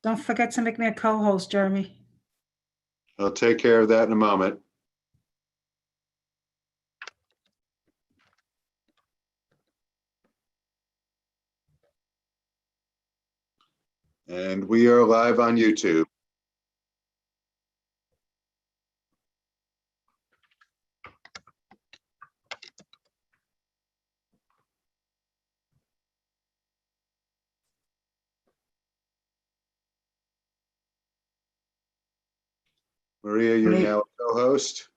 Don't forget to make me a co-host, Jeremy. I'll take care of that in a moment. And we are live on YouTube. Maria, you're now a co-host.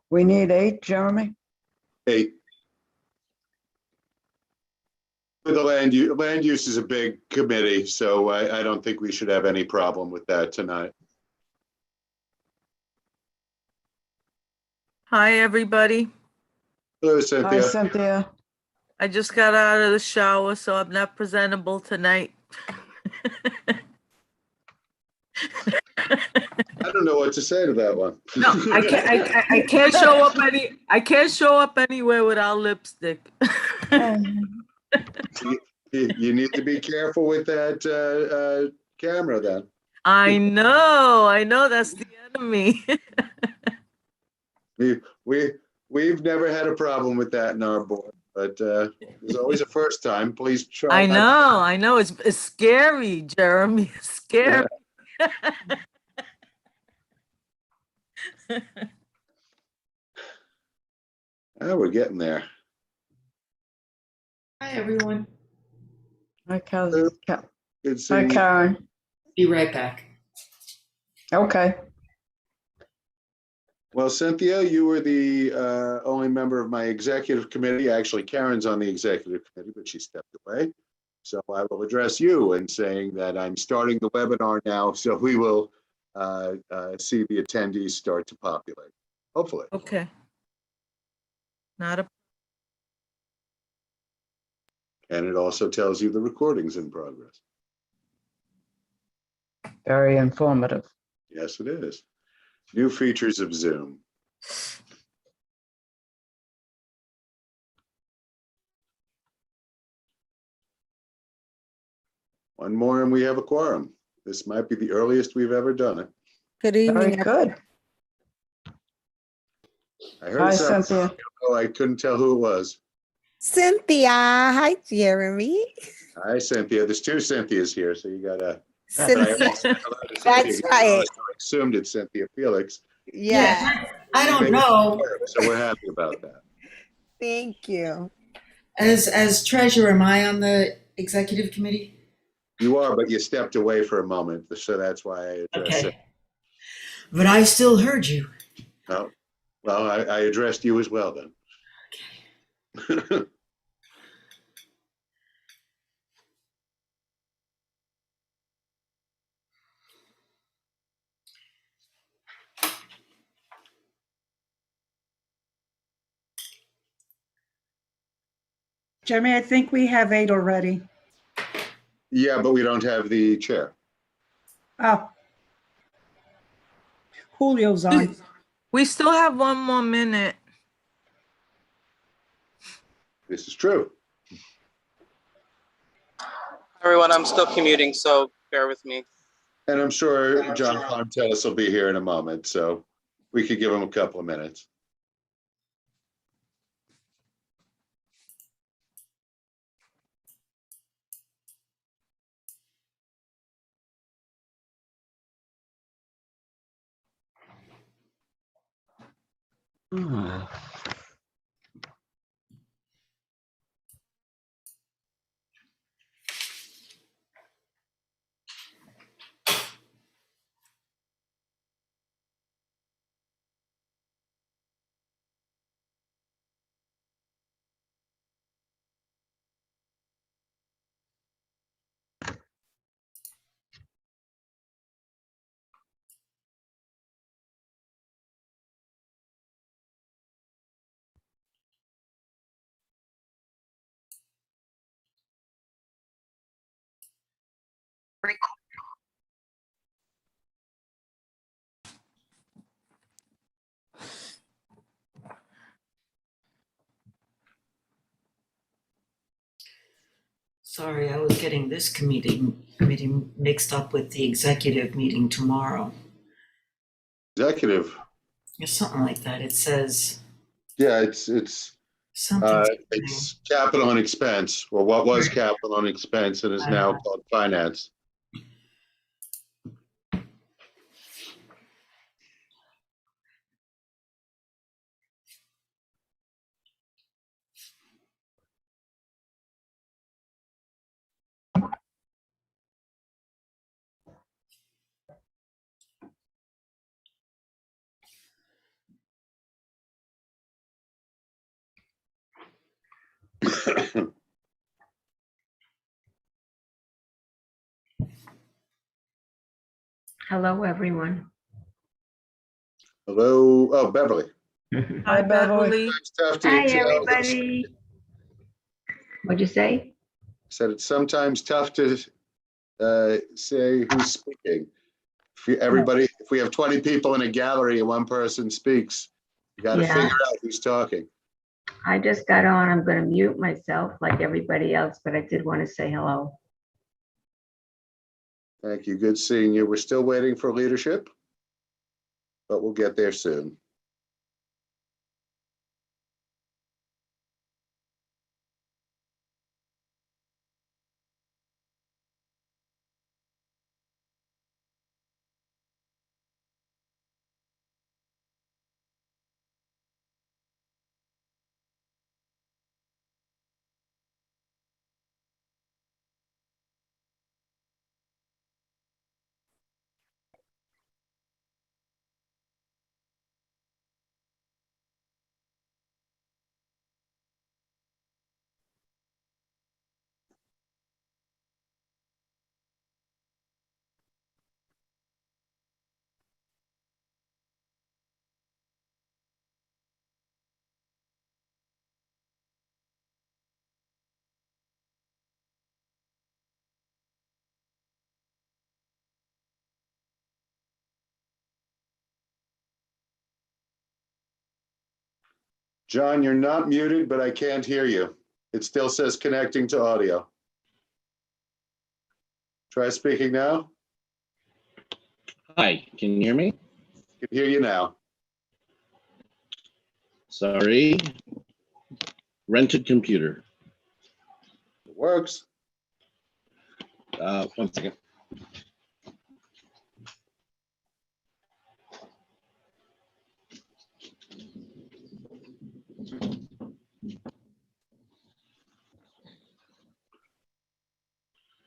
We need 8, Jeremy. 8. The land use is a big committee, so I don't think we should have any problem with that tonight. Hi, everybody. Hello, Cynthia. Hi, Cynthia. I just got out of the shower, so I'm not presentable tonight. I don't know what to say to that one. No, I can't show up I can't show up anywhere without lipstick. You need to be careful with that camera then. I know that's the enemy. We've never had a problem with that in our board, but there's always a first time. Please try. I know. It's scary, Jeremy. It's scary. We're getting there. Hi, everyone. Hi, Karen. Good Hi, seeing you. Karen. Be right back. Okay. Well, Cynthia, you were the only member of my executive committee. Actually, Karen's on the executive committee, but she stepped away. So I will address you in saying that I'm starting the webinar now, so we will see the attendees start to populate, hopefully. Okay. Not a And it also tells you the recording's in progress. Very informative. Yes, it is. New features of Zoom. One more and we have a quorum. This might be the earliest we've ever done it. Good Very evening. good. I heard Hi, something. Cynthia. Oh, I couldn't tell who it was. Cynthia. Hi, Jeremy. Hi, Cynthia. There's 2 Cynthias here, so you gotta. Cynthia. That's That's right. I assumed it's Cynthia Felix. Yeah. I don't know. So we're happy about that. Thank you. As treasurer, am I on the executive committee? You are, but you stepped away for a moment, so that's why I addressed it. Okay. But I still heard you. Oh, well, I addressed you as well then. Okay. Jeremy, I think we have 8 already. Yeah, but we don't have the chair. Oh. Julio's on. We still have 1 more minute. This is true. Everyone, I'm still commuting, so bear with me. And I'm sure John Pontelis will be here in a moment, so we could give him a couple of minutes. Sorry, I was getting this committee mixed up with the executive meeting tomorrow. Executive. Or something like that. It says Yeah, it's something. capital and expense, or what was capital and expense and is now called finance. Hello, everyone. Hello, oh, Beverly. Hi, Beverly. It's tough to Hi, tell. everybody. What'd you say? Said it's sometimes tough to say who's speaking. If we have 20 people in a gallery and one person speaks, you got to Yeah. figure out who's talking. I just got on. I'm going to mute myself like everybody else, but I did want to say hello. Thank you. Good seeing you. We're still waiting for leadership, but we'll get there soon. John, you're not muted, but I can't hear you. It still says connecting to audio. Try speaking now. Hi, can you hear me? Can hear you now. Sorry. Rented computer. It works. 1 second.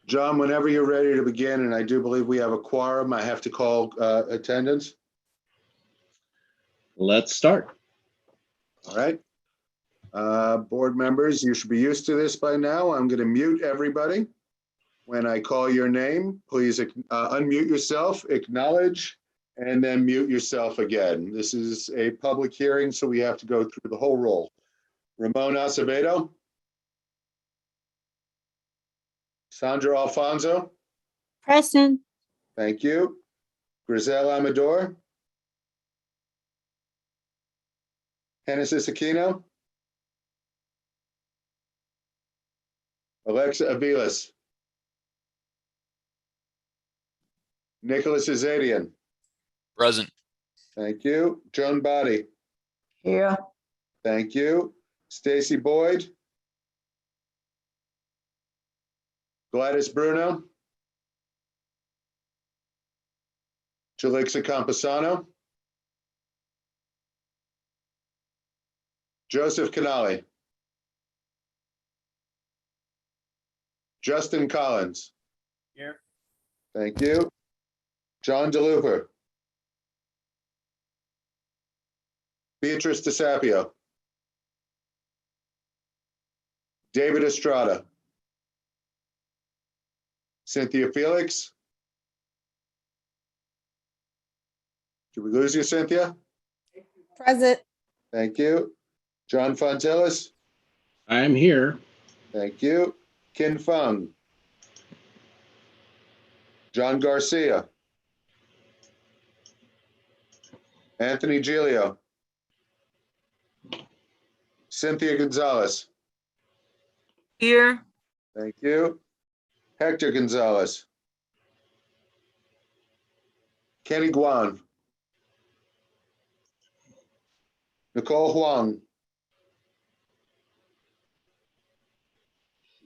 John, whenever you're ready to begin, and I do believe we have a quorum, I have to call attendance. Let's start. All right. Board members, you should be used to this by now. I'm going to mute everybody. When I call your name, please unmute yourself, acknowledge, and then mute yourself again. This is a public hearing, so we have to go through the whole roll. Ramon Acevedo. Sandra Alfonso. Present. Thank you. Griselle Amador. Genesis Aquino. Alexa Aviles. Nicholas Azadian. Present. Thank you. Joan Body. Here. Thank you. Stacy Boyd. Gladys Bruno. Jalixa Campesano. Joseph Canali. Justin Collins. Here. Thank you. John DeLuper. Beatrice DeSapio. David Estrada. Cynthia Felix. Did we lose you, Cynthia? Present. Thank you. John Fontellis. I'm here. Thank you. Kin Fung. John Garcia. Anthony Gilio. Cynthia Gonzalez. Here. Thank you. Hector Gonzalez. Kenny Guan. Nicole Huang.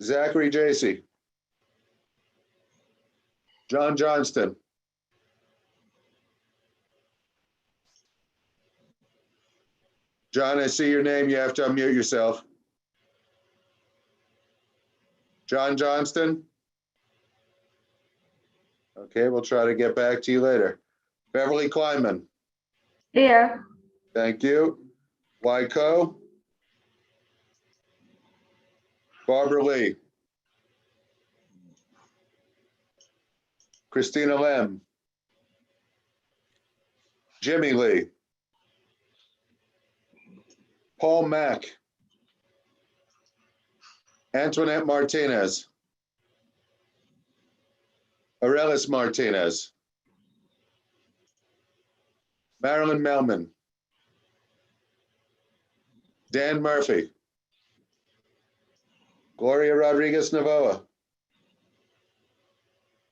Zachary Jacy. John Johnston. John, I see your name. You have to unmute yourself. John Johnston? Okay, we'll try to get back to you later. Beverly Kleinman. Here. Thank you. Wyco. Barbara Lee. Christina Lem. Jimmy Lee. Paul Mack. Antoinette Martinez. Aurelis Martinez. Marilyn Melman. Dan Murphy. Gloria Rodriguez Navoa.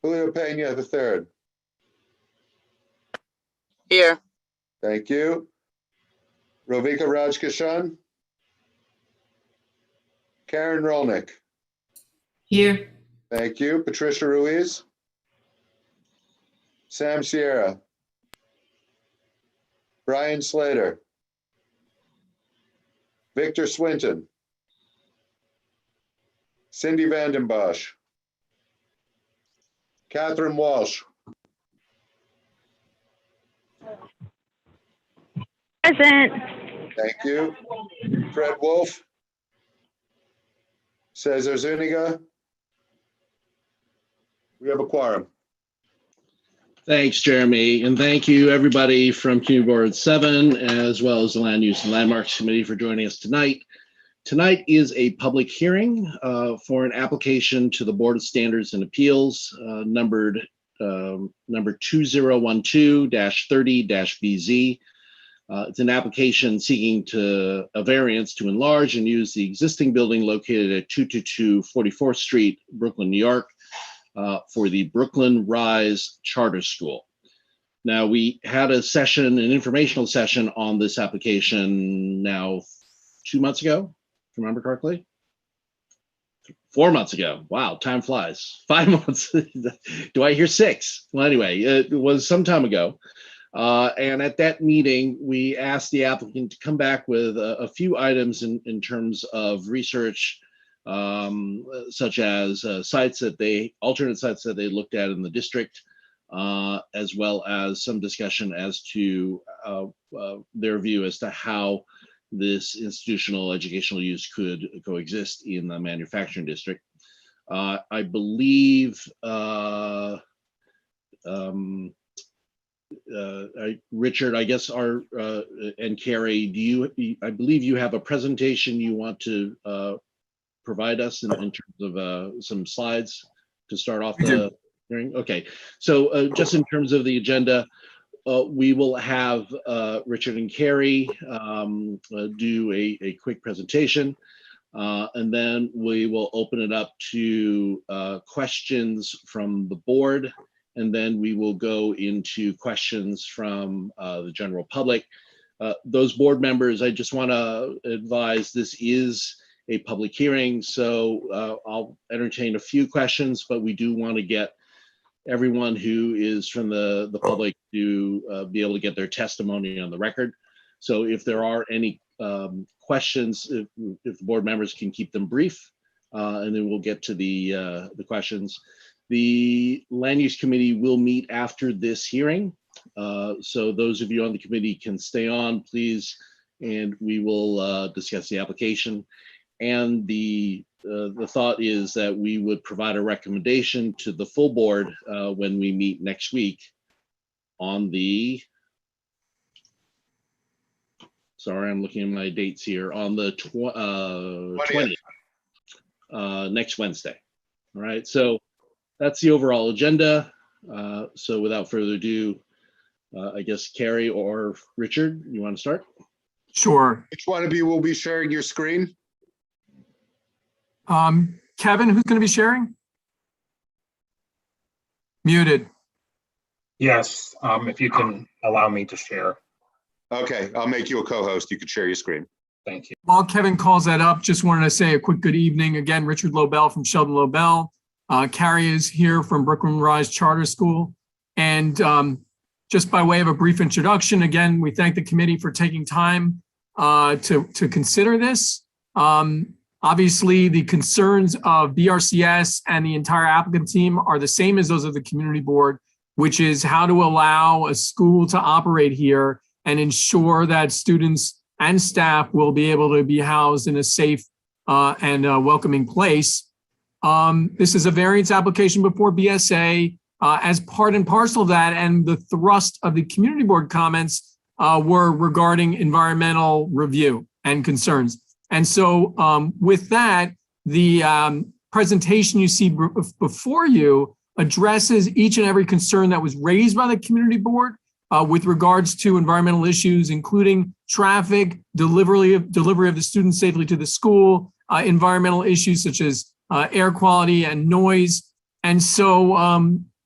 Julio Pena III. Here. Thank you. Rovika Rajkishan. Karen Rolnick. Here. Thank you. Patricia Ruiz. Sam Sierra. Brian Slater. Victor Swinton. Cindy Vandenbosch. Catherine Walsh. Present. Thank you. Fred Wolf. Cesar Zuniga. We have a quorum. Thanks, Jeremy. And thank you, everybody from Community Board 7, as well as the Land Use and Landmarks Committee for joining us tonight. Tonight is a public hearing for an application to the Board of Standards and Appeals, number 2012-30-BZ. It's an application seeking a variance to enlarge and use the existing building located at 222 44th Street, Brooklyn, New York, for the Brooklyn Rise Charter School. Now, we had an informational session on this application now 2 months ago, if I remember correctly. 4 months ago. Wow, time flies. 5 months. Do I hear 6? Well, anyway, it was some time ago. And at that meeting, we asked the applicant to come back with a few items in terms of research, such as alternate sites that they looked at in the district, as well as some discussion as to their view as to how this institutional educational use could coexist in the manufacturing district. I believe Richard, I guess, and Carrie, I believe you have a presentation you want to provide us in terms of some slides to start off the hearing? Okay, so just in terms of the agenda, we will have Richard and Carrie do a quick presentation, and then we will open it up to questions from the board, and then we will go into questions from the general public. Those board members, I just want to advise this is a public hearing, so I'll entertain a few questions, but we do want to get everyone who is from the public to be able to get their testimony on the record. So if there are any questions, if the board members can keep them brief, and then we'll get to the questions. The Land Use Committee will meet after this hearing. So those of you on the committee can stay on, please, and we will discuss the application. And the thought is that we would provide a recommendation to the full board when we meet next week on the, sorry, I'm looking at my dates here, on the 20th, next Wednesday. All right, so that's the overall agenda. So without further ado, I guess Carrie or Richard, you want to start? Sure. Which one of you will be sharing your screen? Kevin, who's going to be sharing? Muted. Yes, if you can allow me to share. Okay, I'll make you a co-host. You can share your screen. Thank you. While Kevin calls that up, just wanted to say a quick good evening. Again, Richard Lobel from Sheldon Lobel. Carrie is here from Brooklyn Rise Charter School. And just by way of a brief introduction, again, we thank the committee for taking time to consider this. Obviously, the concerns of BRCS and the entire applicant team are the same as those of the community board, which is how to allow a school to operate here and ensure that students and staff will be able to be housed in a safe and welcoming place. This is a variance application before BSA. As part and parcel of that, and the thrust of the community board comments were regarding environmental review and concerns. And so with that, the presentation you see before you addresses each and every concern that was raised by the community board with regards to environmental issues, including traffic, delivery of the students safely to the school, environmental issues such as air quality and noise. And so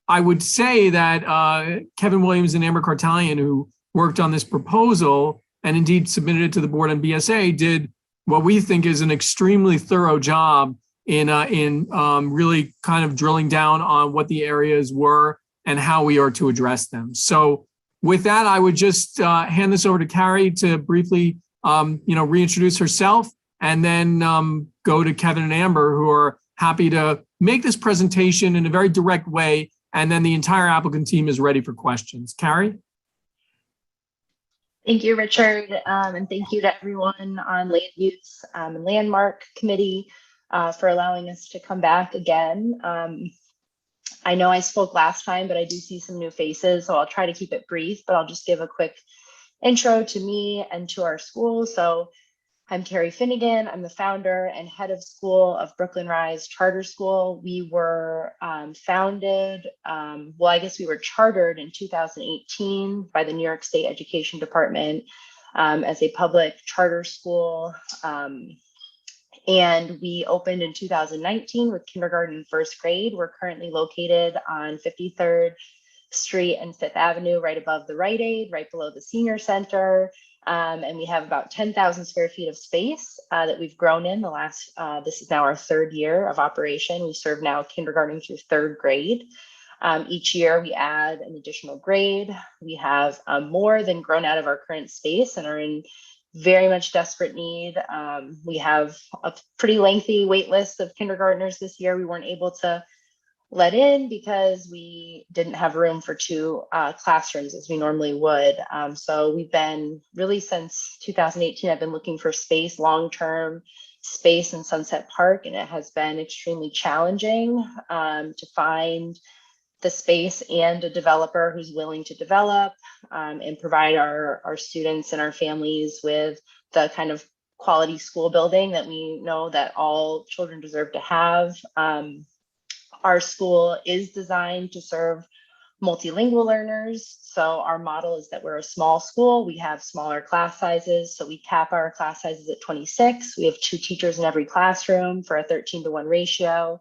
I would say that Kevin Williams and Amber Cartalian, who worked on this proposal and indeed submitted it to the board on BSA, did what we think is an extremely thorough job in really kind of drilling down on what the areas were and how we are to address them. So with that, I would just hand this over to Carrie to briefly, reintroduce herself, and then go to Kevin and Amber, who are happy to make this presentation in a very direct way. And then the entire applicant team is ready for questions. Carrie? Thank you, Richard, and thank you to everyone on Land Use and Landmark Committee for allowing us to come back again. I know I spoke last time, but I do see some new faces, so I'll try to keep it brief, but I'll just give a quick intro to me and to our school. So I'm Carrie Finnegan. I'm the founder and head of school of Brooklyn Rise Charter School. We were founded, I guess we were chartered in 2018 by the New York State Education Department as a public charter school. And we opened in 2019 with kindergarten and first grade. We're currently located on 53rd Street and 5th Avenue, right above the Rite Aid, right below the Senior Center. And we have about 10,000 square feet of space that we've grown in the last, this is now our third year of operation. We serve now kindergarten through third grade. Each year we add an additional grade. We have more than grown out of our current space and are in very much desperate need. We have a pretty lengthy wait list of kindergartners this year. We weren't able to let in because we didn't have room for 2 classrooms as we normally would. So we've been really since 2018, I've been looking for space, long-term space in Sunset Park, and it has been extremely challenging to find the space and a developer who's willing to develop and provide our students and our families with the kind of quality school building that we know that all children deserve to have. Our school is designed to serve multilingual learners. So our model is that we're a small school. We have smaller class sizes. So we cap our class sizes at 26. We have 2 teachers in every classroom for a 13-to-1 ratio.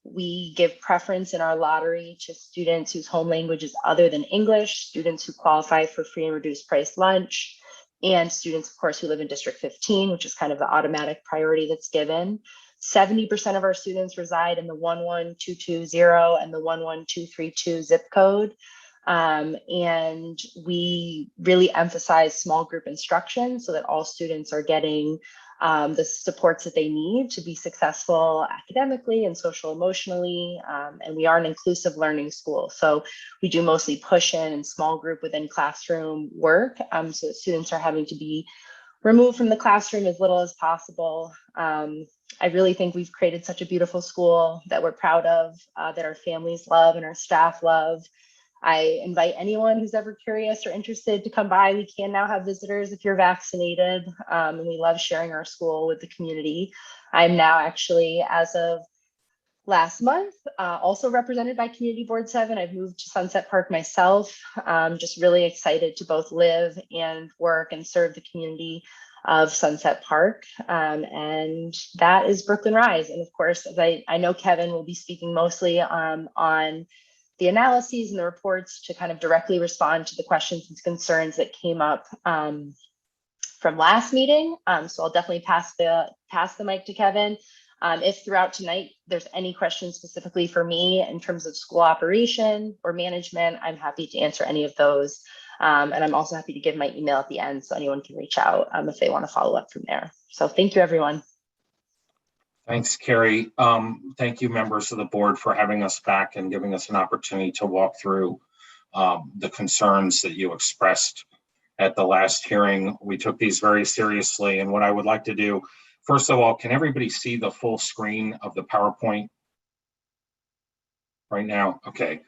We give preference in our lottery to students whose home language is other than English, students who qualify for free and reduced price lunch, and students, of course, who live in District 15, which is kind of the automatic priority that's given. 70% of our students reside in the 11220 and the 11232 zip code. And we really emphasize small group instruction so that all students are getting the supports that they need to be successful academically and social emotionally. And we are an inclusive learning school. So we do mostly push in and small group within classroom work. So that students are having to be removed from the classroom as little as possible. I really think we've created such a beautiful school that we're proud of, that our families love and our staff love. I invite anyone who's ever curious or interested to come by. We can now have visitors if you're vaccinated, and we love sharing our school with the community. I'm now actually, as of last month, also represented by Community Board 7. I've moved to Sunset Park myself. Just really excited to both live and work and serve the community of Sunset Park. And that is Brooklyn Rise. And of course, as I know Kevin will be speaking mostly on the analyses and the reports to kind of directly respond to the questions and concerns that came up from last meeting. So I'll definitely pass the mic to Kevin. If throughout tonight there's any questions specifically for me in terms of school operation or management, I'm happy to answer any of those. And I'm also happy to give my email at the end so anyone can reach out if they want to follow up from there. So thank you, everyone. Thanks, Carrie. Thank you, members of the board, for having us back and giving us an opportunity to walk through the concerns that you expressed at the last hearing. We took these very seriously, and what I would like to do, first of all, can everybody see the full screen of the PowerPoint right now? Okay,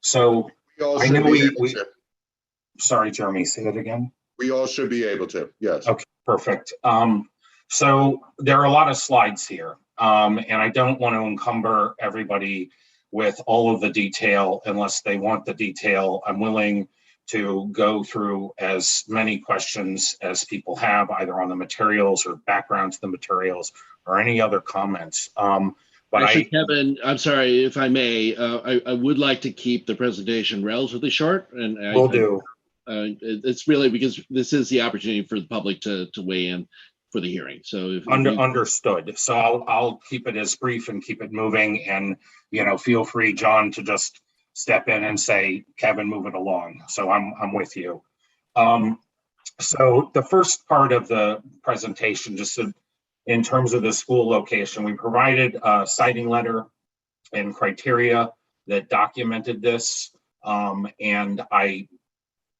so I know sorry, Jeremy, say that again. We all should be able to, yes. Okay, perfect. So there are a lot of slides here, and I don't want to encumber everybody with all of the detail unless they want the detail. I'm willing to go through as many questions as people have, either on the materials or background to the materials or any other comments. But actually, Kevin, I'm sorry if I may. I would like to keep the presentation relatively short, and will do. It's really because this is the opportunity for the public to weigh in for the hearing. So if understood. So I'll keep it as brief and keep it moving, and feel free, John, to just step in and say, Kevin, move it along. So I'm with you. So the first part of the presentation, just in terms of the school location, we provided a citing letter and criteria that documented this. And I,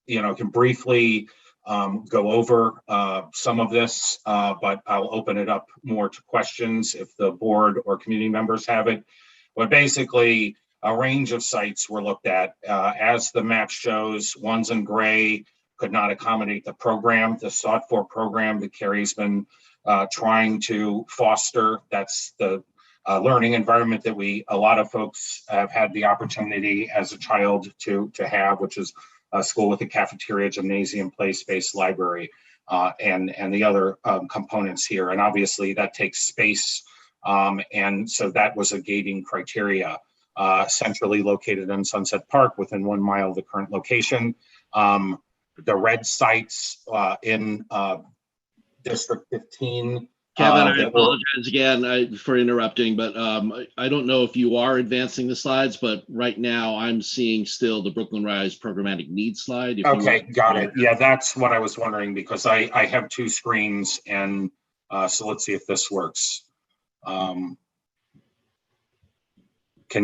can briefly go over some of this, but I'll open it up more to questions if the board or community members have it. But basically, a range of sites were looked at. As the map shows, ones in gray could not accommodate the program, the sought-for program that Carrie's been trying to foster. That's the learning environment that a lot of folks have had the opportunity as a child to have, which is a school with a cafeteria, gymnasium, play space, library, and the other components here. And obviously that takes space. And so that was a gating criteria. Centrally located in Sunset Park within 1 mile of the current location. The red sites in District 15. Kevin, I apologize again for interrupting, but I don't know if you are advancing the slides, but right now I'm seeing still the Brooklyn Rise programmatic needs slide. Okay, got it. Yeah, that's what I was wondering, because I have 2 screens, and so let's see if this works. Can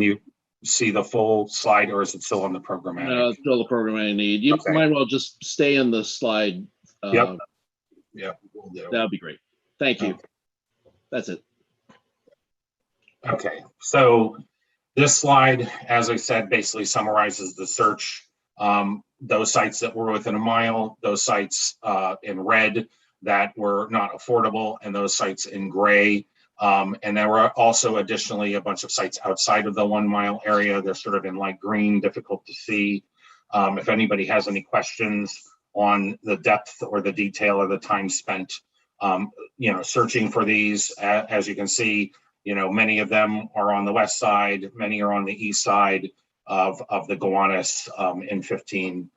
you see the full slide, or is it still on the programmatic? No, it's still the programmatic need. You might well just stay in the slide. Yep, we'll do. That would be great. Thank you. Okay. That's it. Okay, so this slide, as I said, basically summarizes the search. Those sites that were within 1 mile, those sites in red that were not affordable, and those sites in gray. And there were also additionally a bunch of sites outside of the 1 mile area. They're sort of in light green, difficult to see. If anybody has any questions on the depth or the detail or the time spent, searching for these, as you can see, many of them are on the west side, many are on the east side of the Gowanus in 15.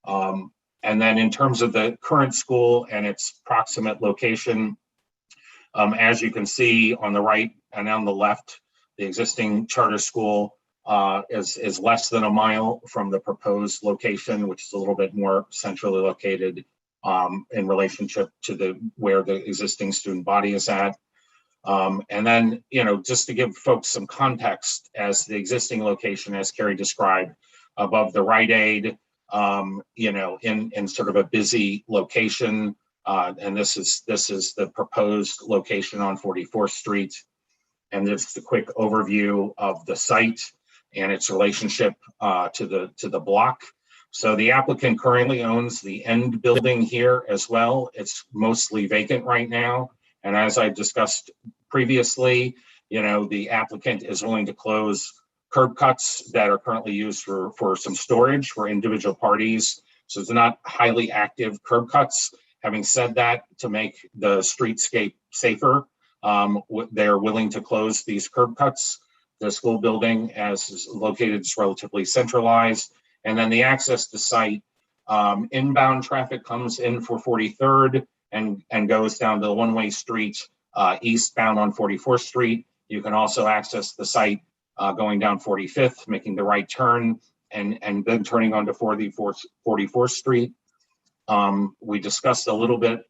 And then in terms of the current school and its proximate location, as you can see on the right and on the left, the existing charter school is less than 1 mile from the proposed location, which is a little bit more centrally located in relationship to where the existing student body is at. And then, just to give folks some context, as the existing location, as Carrie described, above the Rite Aid, in sort of a busy location. And this is the proposed location on 44th Street. And this is a quick overview of the site and its relationship to the block. So the applicant currently owns the end building here as well. It's mostly vacant right now. And as I discussed previously, the applicant is willing to close curb cuts that are currently used for some storage for individual parties. So it's not highly active curb cuts. Having said that, to make the streetscape safer, they're willing to close these curb cuts. The school building, as is located, is relatively centralized. And then the access to site, inbound traffic comes in for 43rd and goes down to the one-way street eastbound on 44th Street. You can also access the site going down 45th, making the right turn, and then turning onto 44th Street. We discussed a little bit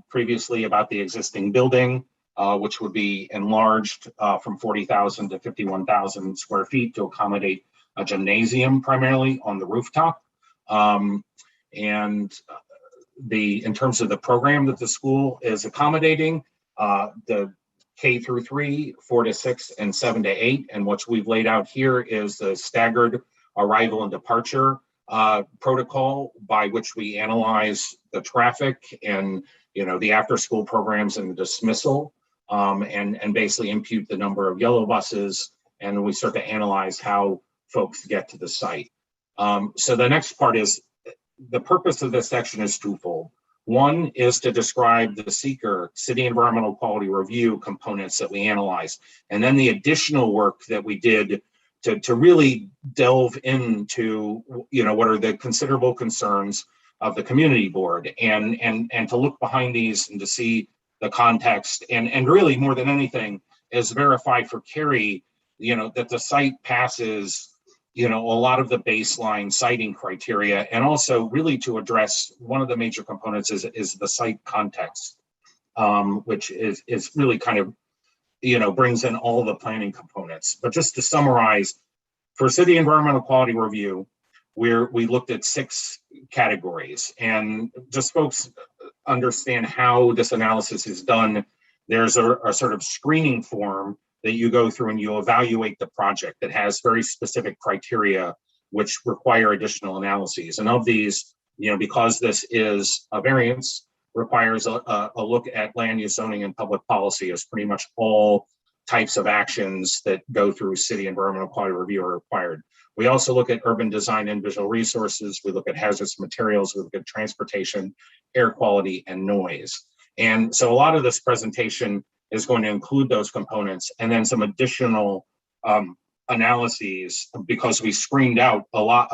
previously about the existing building, which would be enlarged from 40,000 to 51,000 square feet to accommodate a gymnasium primarily on the rooftop. In terms of the program that the school is accommodating, the K through 3, 4 to 6, and 7 to 8. And what we've laid out here is the staggered arrival and departure protocol by which we analyze the traffic and the after school programs and the dismissal, and basically impute the number of yellow buses, and we start to analyze how folks get to the site. So the next part is the purpose of this section is twofold. One is to describe the seeker city environmental quality review components that we analyzed, and then the additional work that we did to really delve into what are the considerable concerns of the community board, and to look behind these and to see the context, and really more than anything is verify for Carrie that the site passes a lot of the baseline siting criteria, and also really to address one of the major components is the site context, which is really kind of brings in all the planning components. But just to summarize, for city environmental quality review, we looked at 6 categories, and just folks understand how this analysis is done. There's a sort of screening form that you go through and you evaluate the project that has very specific criteria which require additional analyses. And of these, because this is a variance, requires a look at land use, zoning, and public policy, as pretty much all types of actions that go through city environmental quality review are required. We also look at urban design and visual resources. We look at hazardous materials. We look at transportation, air quality, and noise. And so a lot of this presentation is going to include those components, and then some additional analyses, because we screened out a lot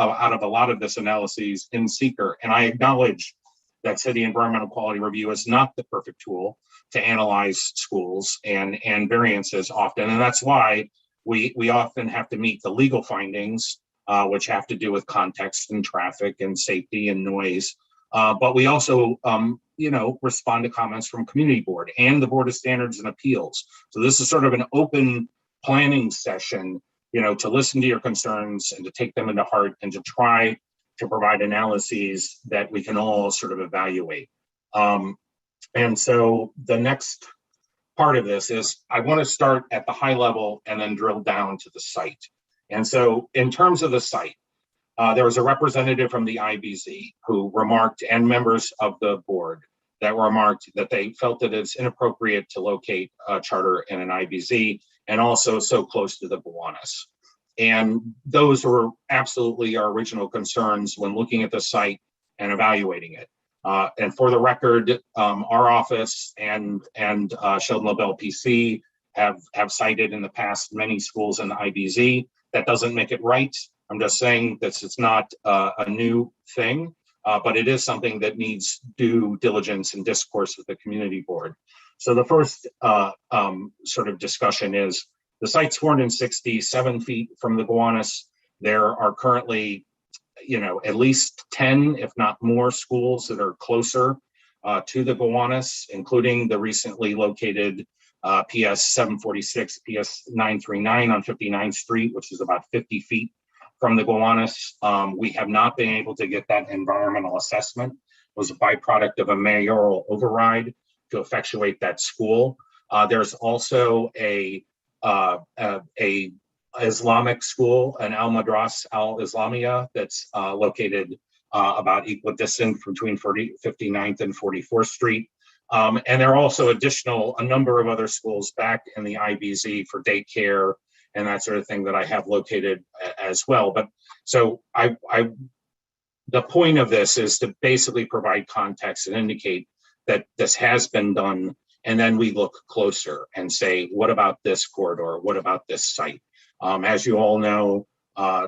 of this analyses in Seeker. And I acknowledge that city environmental quality review is not the perfect tool to analyze schools and variances often. And that's why we often have to meet the legal findings, which have to do with context and traffic and safety and noise. But we also, respond to comments from community board and the Board of Standards and Appeals. So this is sort of an open planning session, to listen to your concerns and to take them into heart and to try to provide analyses that we can all sort of evaluate. And so the next part of this is I want to start at the high level and then drill down to the site. And so in terms of the site, there was a representative from the IBZ who remarked, and members of the board that remarked, that they felt that it's inappropriate to locate a charter in an IBZ and also so close to the Gowanus. And those were absolutely our original concerns when looking at the site and evaluating it. And for the record, our office and Sheldon LaBelle PC have cited in the past many schools in the IBZ. That doesn't make it right. I'm just saying that it's not a new thing, but it is something that needs due diligence and discourse with the community board. So the first sort of discussion is the site's 467 feet from the Gowanus. There are currently, at least 10, if not more, schools that are closer to the Gowanus, including the recently located PS 746, PS 939 on 59th Street, which is about 50 feet from the Gowanus. We have not been able to get that environmental assessment. It was a byproduct of a mayoral override to effectuate that school. There's also a Islamic school, an Al Madras Al Islamia, that's located about equidistant between 59th and 44th Street. And there are also a number of other schools back in the IBZ for daycare and that sort of thing that I have located as well. But so the point of this is to basically provide context and indicate that this has been done. And then we look closer and say, what about this corridor? What about this site? As you all know,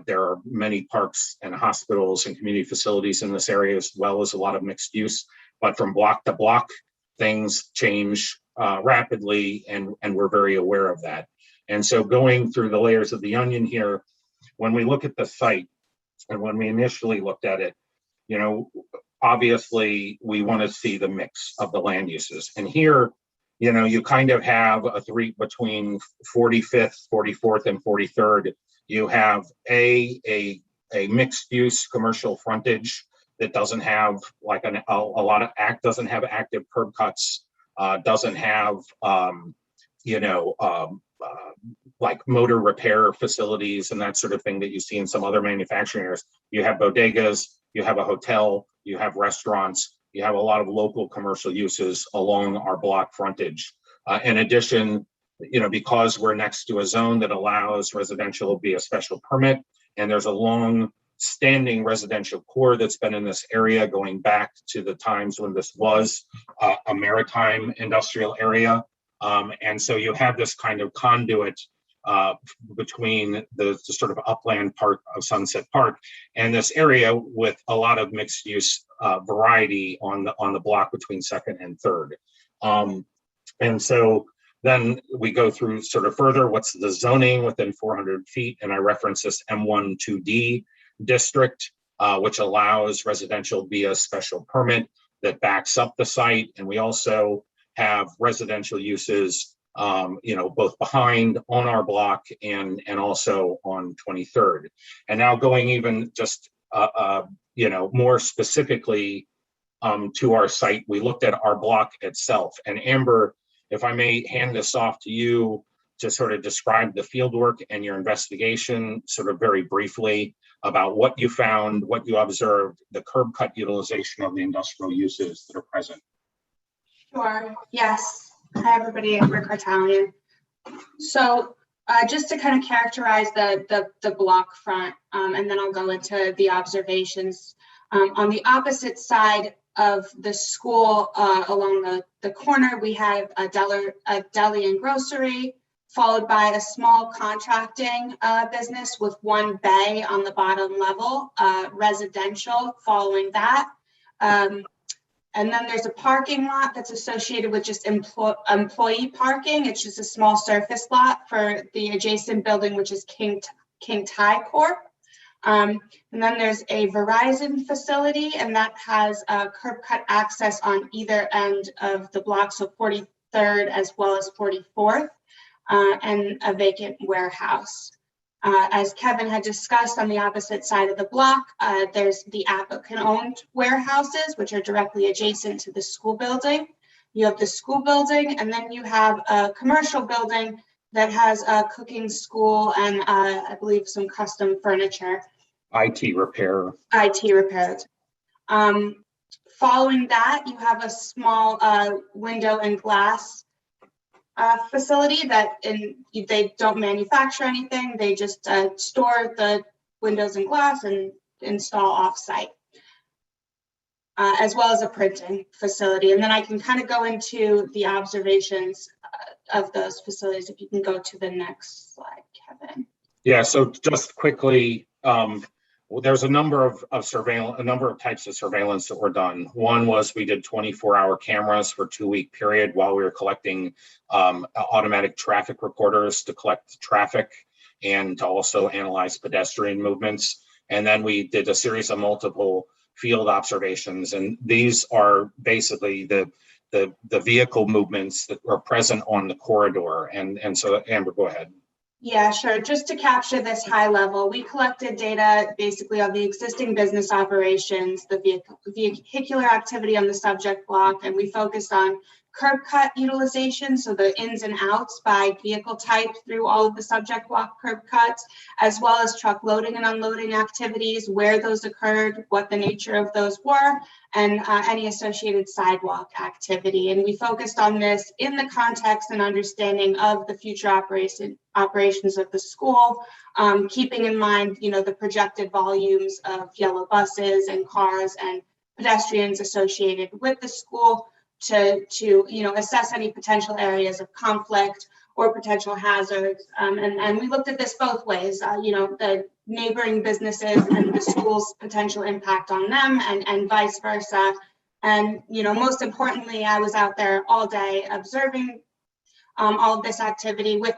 there are many parks and hospitals and community facilities in this area, as well as a lot of mixed use. But from block to block, things change rapidly, and we're very aware of that. And so going through the layers of the onion here, when we look at the site and when we initially looked at it, you know, obviously we want to see the mix of the land uses. And here, you know, you kind of have between 45th, 44th, and 43rd. You have a mixed use commercial frontage that doesn't have like doesn't have active curb cuts, doesn't have like motor repair facilities and that sort of thing that you see in some other manufacturing areas. You have bodegas, you have a hotel, you have restaurants, you have a lot of local commercial uses along our block frontage. In addition, you know, because we're next to a zone that allows residential via special permit, and there's a long standing residential core that's been in this area going back to the times when this was a maritime industrial area. And so you have this kind of conduit between the sort of upland part of Sunset Park and this area with a lot of mixed use variety on the block between 2nd and 3rd. And so then we go through sort of further, what's the zoning within 400 feet? And I reference this M1 2D district, which allows residential via special permit that backs up the site. And we also have residential uses, you know, both behind on our block and also on 23rd. And now going even just, you know, more specifically to our site, we looked at our block itself. And Amber, if I may hand this off to you to sort of describe the fieldwork and your investigation sort of very briefly about what you found, what you observed, the curb cut utilization of the industrial uses that are present. Sure, yes. Hi, everybody, I'm Rick Cartalian. So just to kind of characterize the block front, and then I'll go into the observations. On the opposite side of the school, along the corner, we have a deli and grocery, followed by a small contracting business with one bay on the bottom level, residential following that. And then there's a parking lot that's associated with just employee parking. It's just a small surface lot for the adjacent building, which is King Thai Corp. And then there's a Verizon facility, and that has curb cut access on either end of the block, so 43rd as well as 44th, and a vacant warehouse. As Kevin had discussed, on the opposite side of the block, there's the applicant-owned warehouses, which are directly adjacent to the school building. You have the school building, and then you have a commercial building that has a cooking school and I believe some custom furniture. IT repair. IT repairs. Following that, you have a small window and glass facility that they don't manufacture anything. They just store the windows and glass and install off-site, as well as a printing facility. And then I can kind of go into the observations of those facilities. If you can go to the next slide, Kevin. Yeah, so just quickly, there's a number of types of surveillance that were done. One was we did 24-hour cameras for a 2-week period while we were collecting automatic traffic recorders to collect traffic and to also analyze pedestrian movements. And then we did a series of multiple field observations. And these are basically the vehicle movements that are present on the corridor. And so Amber, go ahead. Yeah, sure. Just to capture this high level, we collected data basically on the existing business operations, the vehicular activity on the subject block, and we focused on curb cut utilization, so the ins and outs by vehicle type through all of the subject walk curb cuts, as well as truck loading and unloading activities, where those occurred, what the nature of those were, and any associated sidewalk activity. And we focused on this in the context and understanding of the future operations of the school, keeping in mind, the projected volumes of yellow buses and cars and pedestrians associated with the school, to assess any potential areas of conflict or potential hazards. And we looked at this both ways, the neighboring businesses and the school's potential impact on them, and vice versa. And, most importantly, I was out there all day observing all of this activity with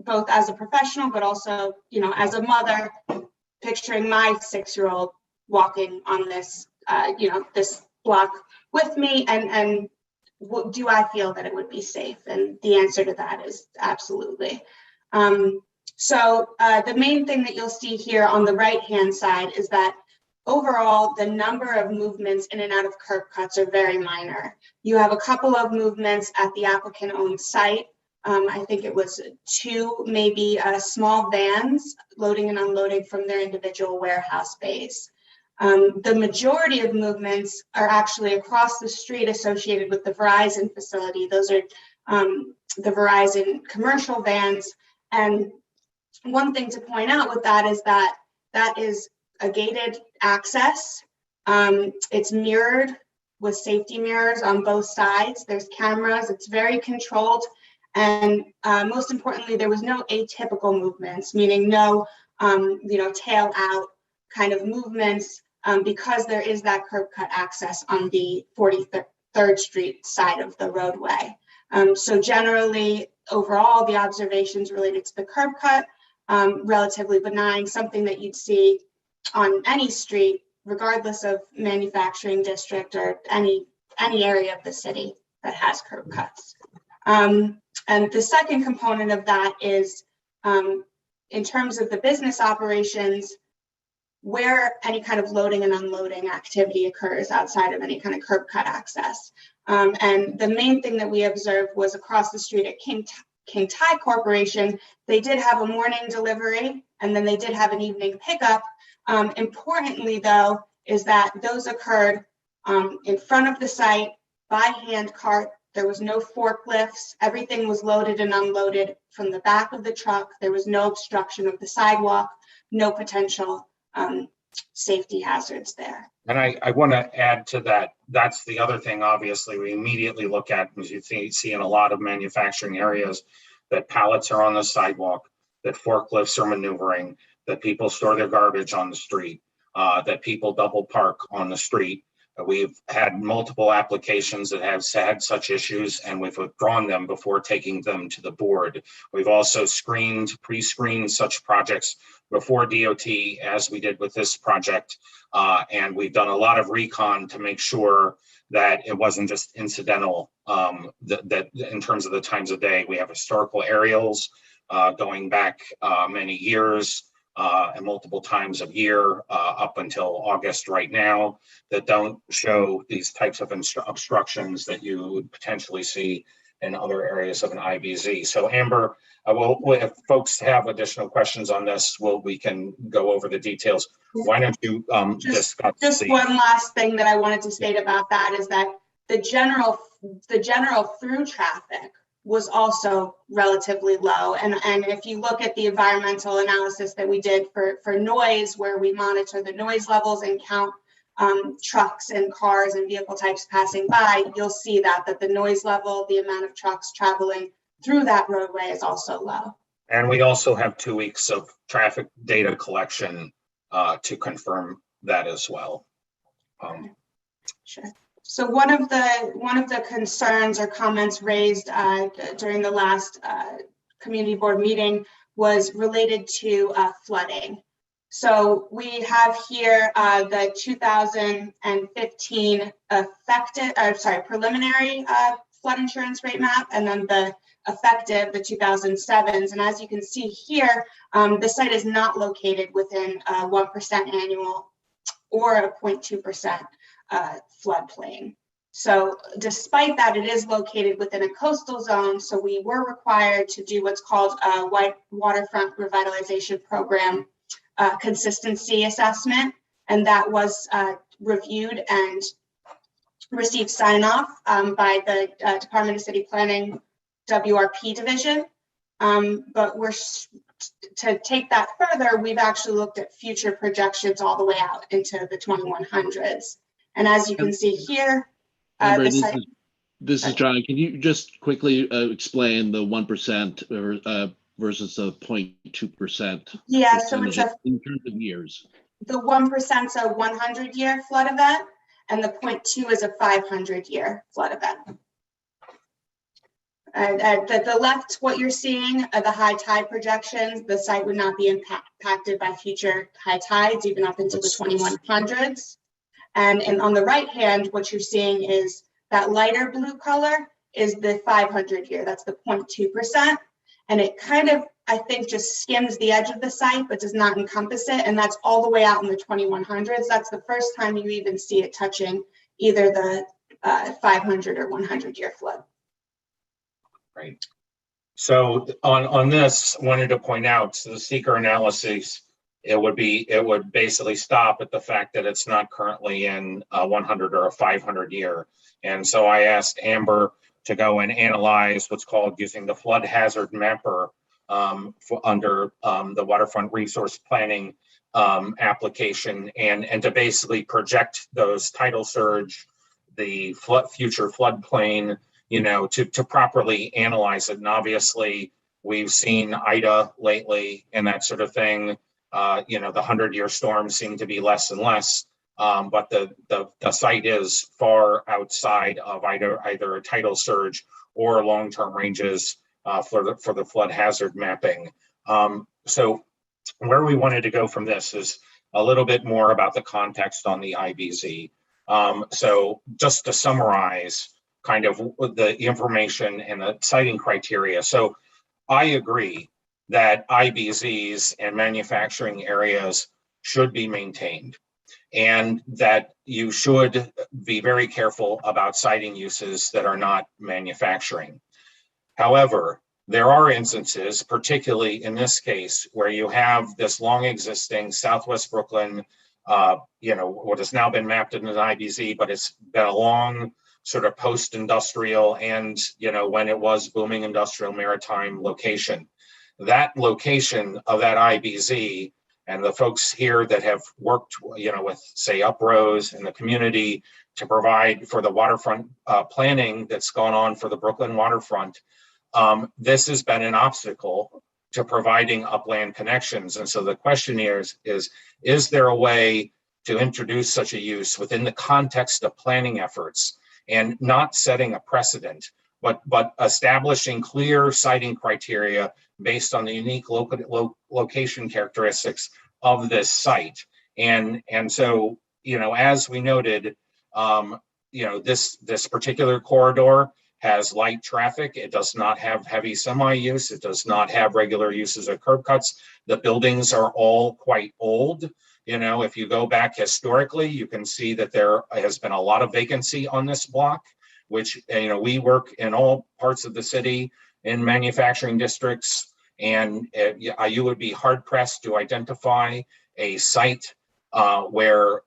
both as a professional, but also, as a mother, picturing my 6-year-old walking on this, this block with me, and do I feel that it would be safe? And the answer to that is absolutely. So the main thing that you'll see here on the right-hand side is that overall, the number of movements in and out of curb cuts are very minor. You have a couple of movements at the applicant-owned site. I think it was 2, maybe small vans loading and unloading from their individual warehouse bays. The majority of movements are actually across the street associated with the Verizon facility. Those are the Verizon commercial vans. And one thing to point out with that is that is a gated access. It's mirrored with safety mirrors on both sides. There's cameras. It's very controlled. And most importantly, there was no atypical movements, meaning no, tail out kind of movements, because there is that curb cut access on the 43rd Street side of the roadway. So generally, overall, the observations related to the curb cut, relatively benign, something that you'd see on any street, regardless of manufacturing district or any area of the city that has curb cuts. And the second component of that is, in terms of the business operations, where any kind of loading and unloading activity occurs outside of any kind of curb cut access. And the main thing that we observed was across the street at King Thai Corporation, they did have a morning delivery, and then they did have an evening pickup. Importantly, though, is that those occurred in front of the site by hand cart. There was no forklifts. Everything was loaded and unloaded from the back of the truck. There was no obstruction of the sidewalk, no potential safety hazards there. And I want to add to that. That's the other thing, obviously, we immediately look at, as you see in a lot of manufacturing areas, that pallets are on the sidewalk, that forklifts are maneuvering, that people store their garbage on the street, that people double park on the street. We've had multiple applications that have had such issues, and we've withdrawn them before taking them to the board. We've also pre-screened such projects before DOT, as we did with this project. And we've done a lot of recon to make sure that it wasn't just incidental, that in terms of the times of day. We have historical aerials going back many years, and multiple times of year up until August right now, that don't show these types of obstructions that you would potentially see in other areas of an IBZ. So Amber, if folks have additional questions on this, we can go over the details. Why don't you discuss just one last thing that I wanted to state about that is that the general through traffic was also relatively low. And if you look at the environmental analysis that we did for noise, where we monitor the noise levels and count trucks and cars and vehicle types passing by, you'll see that the noise level, the amount of trucks traveling through that roadway is also low. And we also have 2 weeks of traffic data collection to confirm that as well. Sure. So one of the concerns or comments raised during the last community board meeting was related to flooding. So we have here the 2015 preliminary flood insurance rate map, and then the effective, the 2007s. And as you can see here, the site is not located within 1% annual or a 0.2% floodplain. So despite that, it is located within a coastal zone. So we were required to do what's called a Waterfront Revitalization Program consistency assessment. And that was reviewed and received sign off by the Department of City Planning WRP division. But to take that further, we've actually looked at future projections all the way out into the 2100s. And as you can see here, Amber, this is John. Can you just quickly explain the 1% versus the 0.2%? Yeah, so it's in terms of years. The 1% is a 100-year flood event, and the 0.2 is a 500-year flood event. At the left, what you're seeing are the high tide projections. The site would not be impacted by future high tides, even up into the 2100s. And on the right hand, what you're seeing is that lighter blue color is the 500-year. That's the 0.2%. And it kind of, I think, just skims the edge of the site, but does not encompass it. And that's all the way out in the 2100s. That's the first time you even see it touching either the 500 or 100-year flood. Right. So on this, wanted to point out, so the seeker analysis, it would basically stop at the fact that it's not currently in a 100 or a 500 year. And so I asked Amber to go and analyze what's called using the flood hazard mapper under the Waterfront Resource Planning application, and to basically project those tidal surge, the future floodplain, to properly analyze it. And obviously we've seen Ida lately and that sort of thing. The 100-year storms seem to be less and less, but the site is far outside of either a tidal surge or long-term ranges for the flood hazard mapping. So where we wanted to go from this is a little bit more about the context on the IBZ. So just to summarize kind of the information and the siting criteria. So I agree that IBZs and manufacturing areas should be maintained, and that you should be very careful about siting uses that are not manufacturing. However, there are instances, particularly in this case, where you have this long existing Southwest Brooklyn, what has now been mapped in an IBZ, but it's been a long sort of post-industrial and, when it was booming industrial maritime location. That location of that IBZ and the folks here that have worked, with say Uprose and the community to provide for the waterfront planning that's gone on for the Brooklyn waterfront, this has been an obstacle to providing upland connections. And so the question here is there a way to introduce such a use within the context of planning efforts and not setting a precedent, but establishing clear siting criteria based on the unique location characteristics of this site. And so, as we noted, this particular corridor has light traffic. It does not have heavy semi use. It does not have regular uses of curb cuts. The buildings are all quite old. If you go back historically, you can see that there has been a lot of vacancy on this block, which, we work in all parts of the city in manufacturing districts, and you would be hard pressed to identify a site where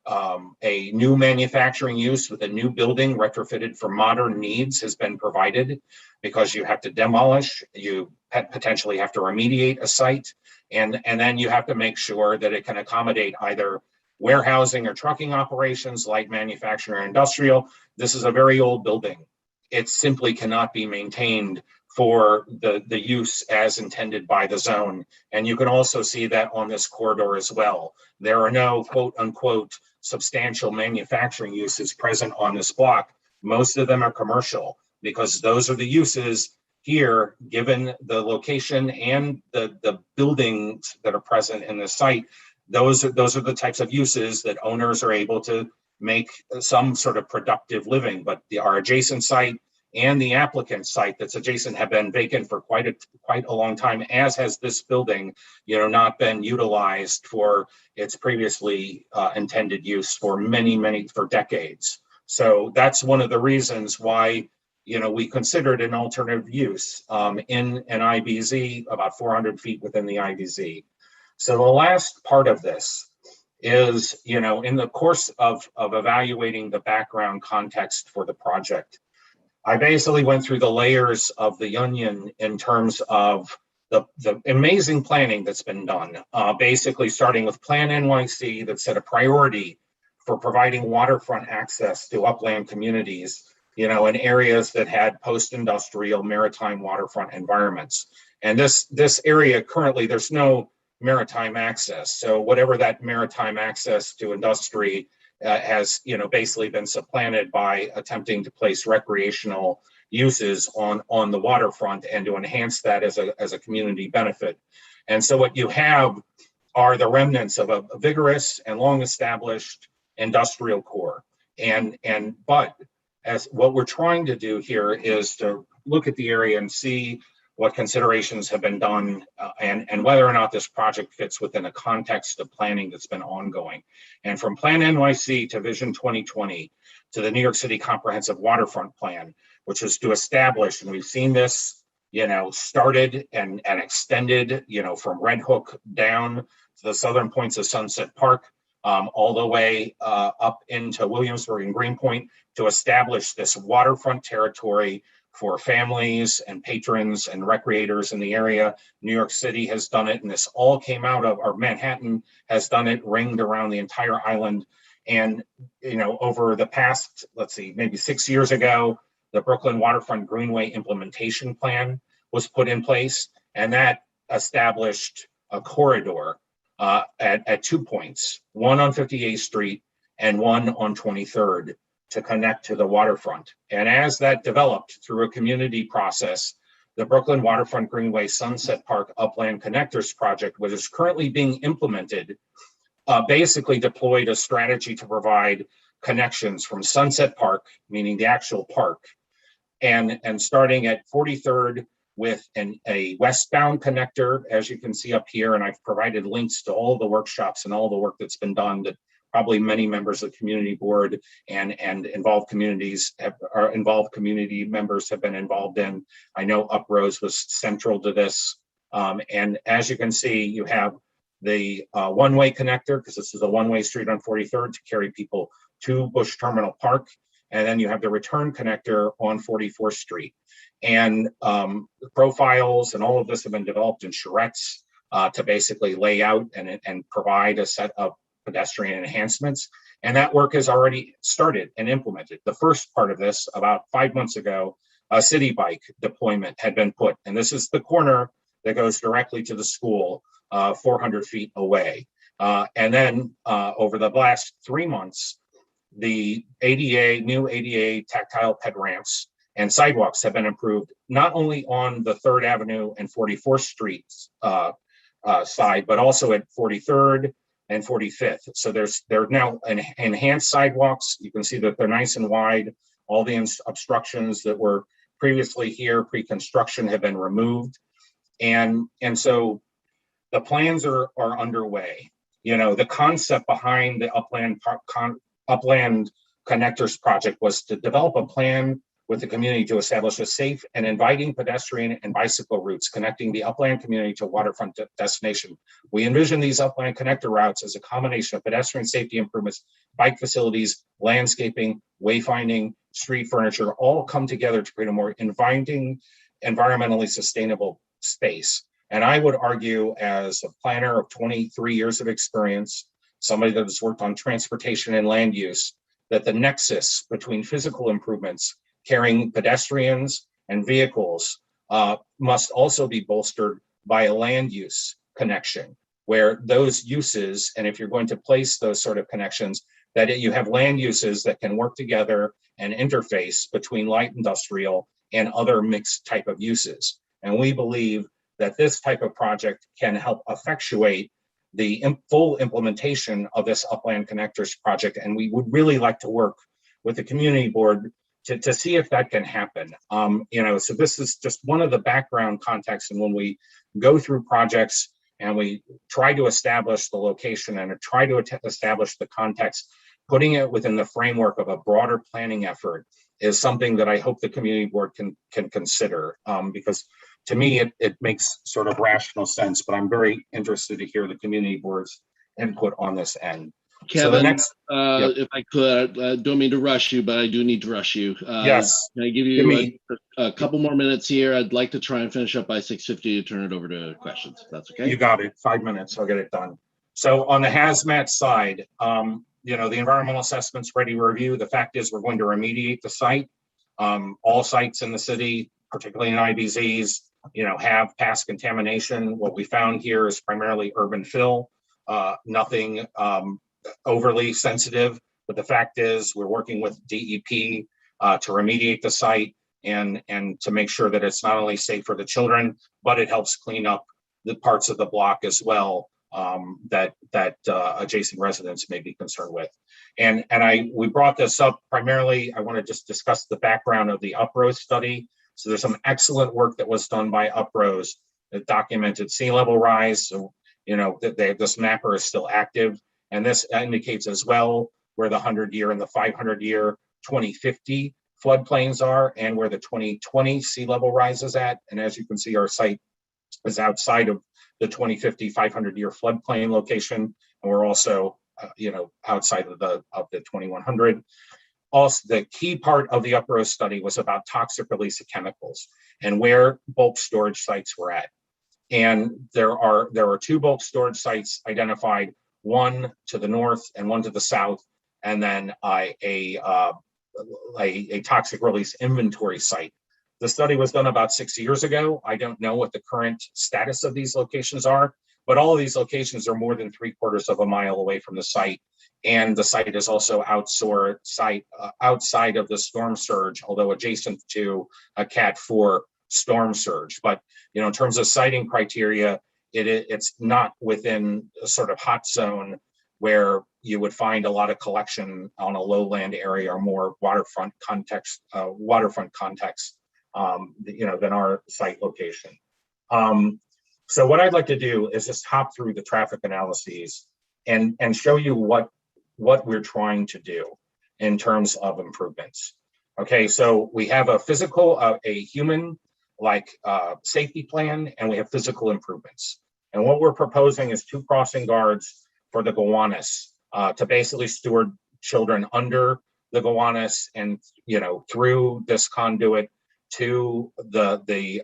a new manufacturing use with a new building retrofitted for modern needs has been provided, because you have to demolish, you potentially have to remediate a site, and then you have to make sure that it can accommodate either warehousing or trucking operations, light manufacturing or industrial. This is a very old building. It simply cannot be maintained for the use as intended by the zone. And you can also see that on this corridor as well. There are no quote unquote substantial manufacturing uses present on this block. Most of them are commercial, because those are the uses here, given the location and the buildings that are present in the site. Those are the types of uses that owners are able to make some sort of productive living. But our adjacent site and the applicant site that's adjacent have been vacant for quite a long time, as has this building, not been utilized for its previously intended use for for decades. So that's one of the reasons why, we considered an alternative use in an IBZ about 400 feet within the IBZ. So the last part of this is, in the course of evaluating the background context for the project, I basically went through the layers of the onion in terms of the amazing planning that's been done, basically starting with Plan NYC that set a priority for providing waterfront access to upland communities, in areas that had post-industrial maritime waterfront environments. And this area currently, there's no maritime access. So whatever that maritime access to industry has, basically been supplanted by attempting to place recreational uses on the waterfront and to enhance that as a community benefit. And so what you have are the remnants of a vigorous and long-established industrial core. But as what we're trying to do here is to look at the area and see what considerations have been done and whether or not this project fits within a context of planning that's been ongoing. And from Plan NYC to Vision 2020 to the New York City Comprehensive Waterfront Plan, which is to establish, and we've seen this, started and extended, from Red Hook down to the southern points of Sunset Park, all the way up into Williamsburg and Greenpoint to establish this waterfront territory for families and patrons and recreators in the area. New York City has done it, and this all came out of, or Manhattan has done it, ringed around the entire island. And, over the past, maybe 6 years ago, the Brooklyn Waterfront Greenway implementation plan was put in place, and that established a corridor at 2 points, one on 58th Street and one on 23rd, to connect to the waterfront. And as that developed through a community process, the Brooklyn Waterfront Greenway Sunset Park Upland Connectors Project, which is currently being implemented, basically deployed a strategy to provide connections from Sunset Park, meaning the actual park, and starting at 43rd with a westbound connector, as you can see up here. And I've provided links to all the workshops and all the work that's been done that probably many members of the community board and involved community members have been involved in. I know Uprose was central to this. And as you can see, you have the one-way connector, because this is a one-way street on 43rd to carry people to Bush Terminal Park. And then you have the return connector on 44th Street. And the profiles and all of this have been developed in charrettes to basically lay out and provide a set of pedestrian enhancements. And that work has already started and implemented. The first part of this, about 5 months ago, a city bike deployment had been put. And this is the corner that goes directly to the school 400 feet away. And then over the last 3 months, the new ADA tactile ped ramps and sidewalks have been improved, not only on the 3rd Avenue and 44th Street side, but also at 43rd and 45th. So there are now enhanced sidewalks. You can see that they're nice and wide. All the obstructions that were previously here pre-construction have been removed. And so the plans are underway. The concept behind the Upland Connectors project was to develop a plan with the community to establish a safe and inviting pedestrian and bicycle routes connecting the upland community to waterfront destination. We envision these upland connector routes as a combination of pedestrian safety improvements, bike facilities, landscaping, wayfinding, street furniture, all come together to create a more inviting, environmentally sustainable space. And I would argue, as a planner of 23 years of experience, somebody that has worked on transportation and land use, that the nexus between physical improvements carrying pedestrians and vehicles must also be bolstered by a land use connection, where those uses, and if you're going to place those sort of connections, that you have land uses that can work together and interface between light industrial and other mixed type of uses. And we believe that this type of project can help effectuate the full implementation of this Upland Connectors project. And we would really like to work with the community board to see if that can happen. So this is just one of the background contexts. And when we go through projects and we try to establish the location and try to establish the context, putting it within the framework of a broader planning effort is something that I hope the community board can consider, because to me, it makes sort of rational sense, but I'm very interested to hear the community board's input on this end. So the Kevin, next, yep. if I could, don't mean to rush you, but I do need to rush you. Yes. Can I give you a couple more minutes here? I'd like to try and finish up by 6:50 to turn it over to questions, if that's okay. You got it. 5 minutes, I'll get it done. So on the hazmat side, you know, the environmental assessment's ready to review. The fact is we're going to remediate the site. All sites in the city, particularly in IBZs, you know, have past contamination. What we found here is primarily urban fill, nothing overly sensitive. But the fact is we're working with DEP to remediate the site and to make sure that it's not only safe for the children, but it helps clean up the parts of the block as well that adjacent residents may be concerned with. And we brought this up primarily. I want to just discuss the background of the UPROSE study. So there's some excellent work that was done by UPROSE that documented sea level rise. So, you know, that this mapper is still active. And this indicates as well where the 100-year and the 500-year 2050 floodplains are and where the 2020 sea level rise is at. And as you can see, our site is outside of the 2050 500-year floodplain location. And we're also, you know, outside of the 2100. Also, the key part of the UPROSE study was about toxic release of chemicals and where bulk storage sites were at. And there are 2 bulk storage sites identified, one to the north and one to the south, and then a toxic release inventory site. The study was done about 6 years ago. I don't know what the current status of these locations are, but all of these locations are more than 3/4 of a mile away from the site. And the site is also outside of the storm surge, although adjacent to a Cat 4 storm surge. But, you know, in terms of siting criteria, it's not within a sort of hot zone where you would find a lot of collection on a lowland area or more waterfront context, you know, than our site location. So what I'd like to do is just hop through the traffic analyses and show you what we're trying to do in terms of improvements. Okay, so we have a physical, a human like safety plan, and we have physical improvements. And what we're proposing is 2 crossing guards for the Gowanus to basically steward children under the Gowanus and, you know, through this conduit to the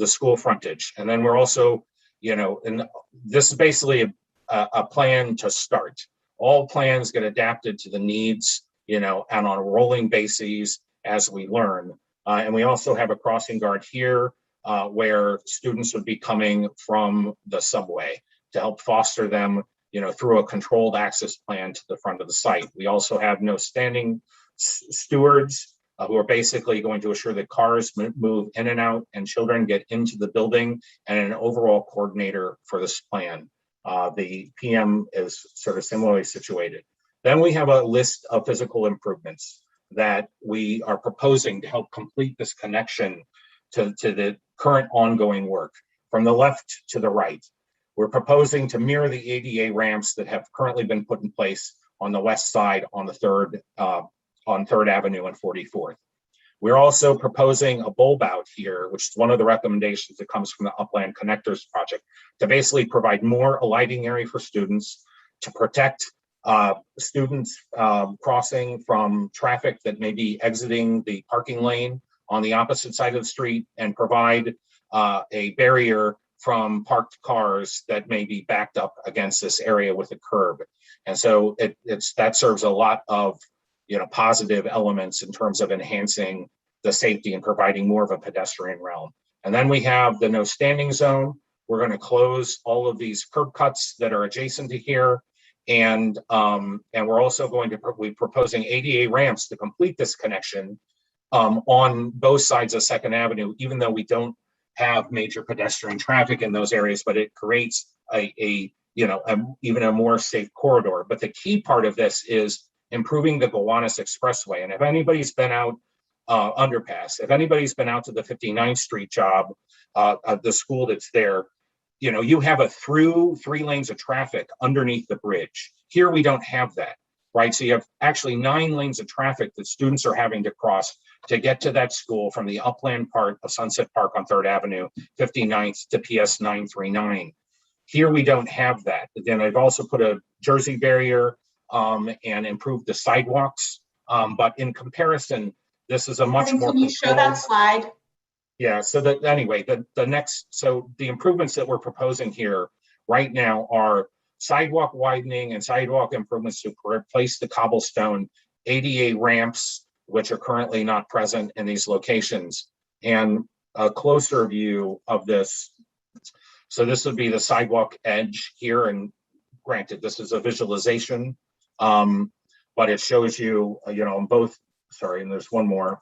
school frontage. And then we're also, you know, and this is basically a plan to start. All plans get adapted to the needs, you know, and on a rolling basis as we learn. And we also have a crossing guard here where students would be coming from the subway to help foster them, you know, through a controlled access plan to the front of the site. We also have no standing stewards who are basically going to assure that cars move in and out and children get into the building, and an overall coordinator for this plan. The PM is sort of similarly situated. Then we have a list of physical improvements that we are proposing to help complete this connection to the current ongoing work from the left to the right. We're proposing to mirror the ADA ramps that have currently been put in place on the west side on the on 3rd Avenue and 44th. We're also proposing a bulb out here, which is one of the recommendations that comes from the Upland Connectors project, to basically provide more alighting area for students, to protect students crossing from traffic that may be exiting the parking lane on the opposite side of the street, and provide a barrier from parked cars that may be backed up against this area with a curb. And so that serves a lot of, you know, positive elements in terms of enhancing the safety and providing more of a pedestrian realm. And then we have the no standing zone. We're going to close all of these curb cuts that are adjacent to here. And we're also going to be proposing ADA ramps to complete this connection on both sides of 2nd Avenue, even though we don't have major pedestrian traffic in those areas, but it creates even a more safe corridor. But the key part of this is improving the Gowanus Expressway. And if anybody's been out underpass, if anybody's been out to the 59th Street job, the school that's there, you know, you have a through 3 lanes of traffic underneath the bridge. Here we don't have that. right? So you have actually 9 lanes of traffic that students are having to cross to get to that school from the Upland part of Sunset Park on 3rd Avenue, 59th to PS 939. Here we don't have that. Then I've also put a Jersey barrier and improved the sidewalks. But in comparison, this is a much more. Can you show that slide? Yeah, so that anyway, the improvements that we're proposing here right now are sidewalk widening and sidewalk improvements to replace the cobblestone, ADA ramps, which are currently not present in these locations, and a closer view of this. So this would be the sidewalk edge here, and granted, this is a visualization, but it shows you, on both, sorry, and there's one more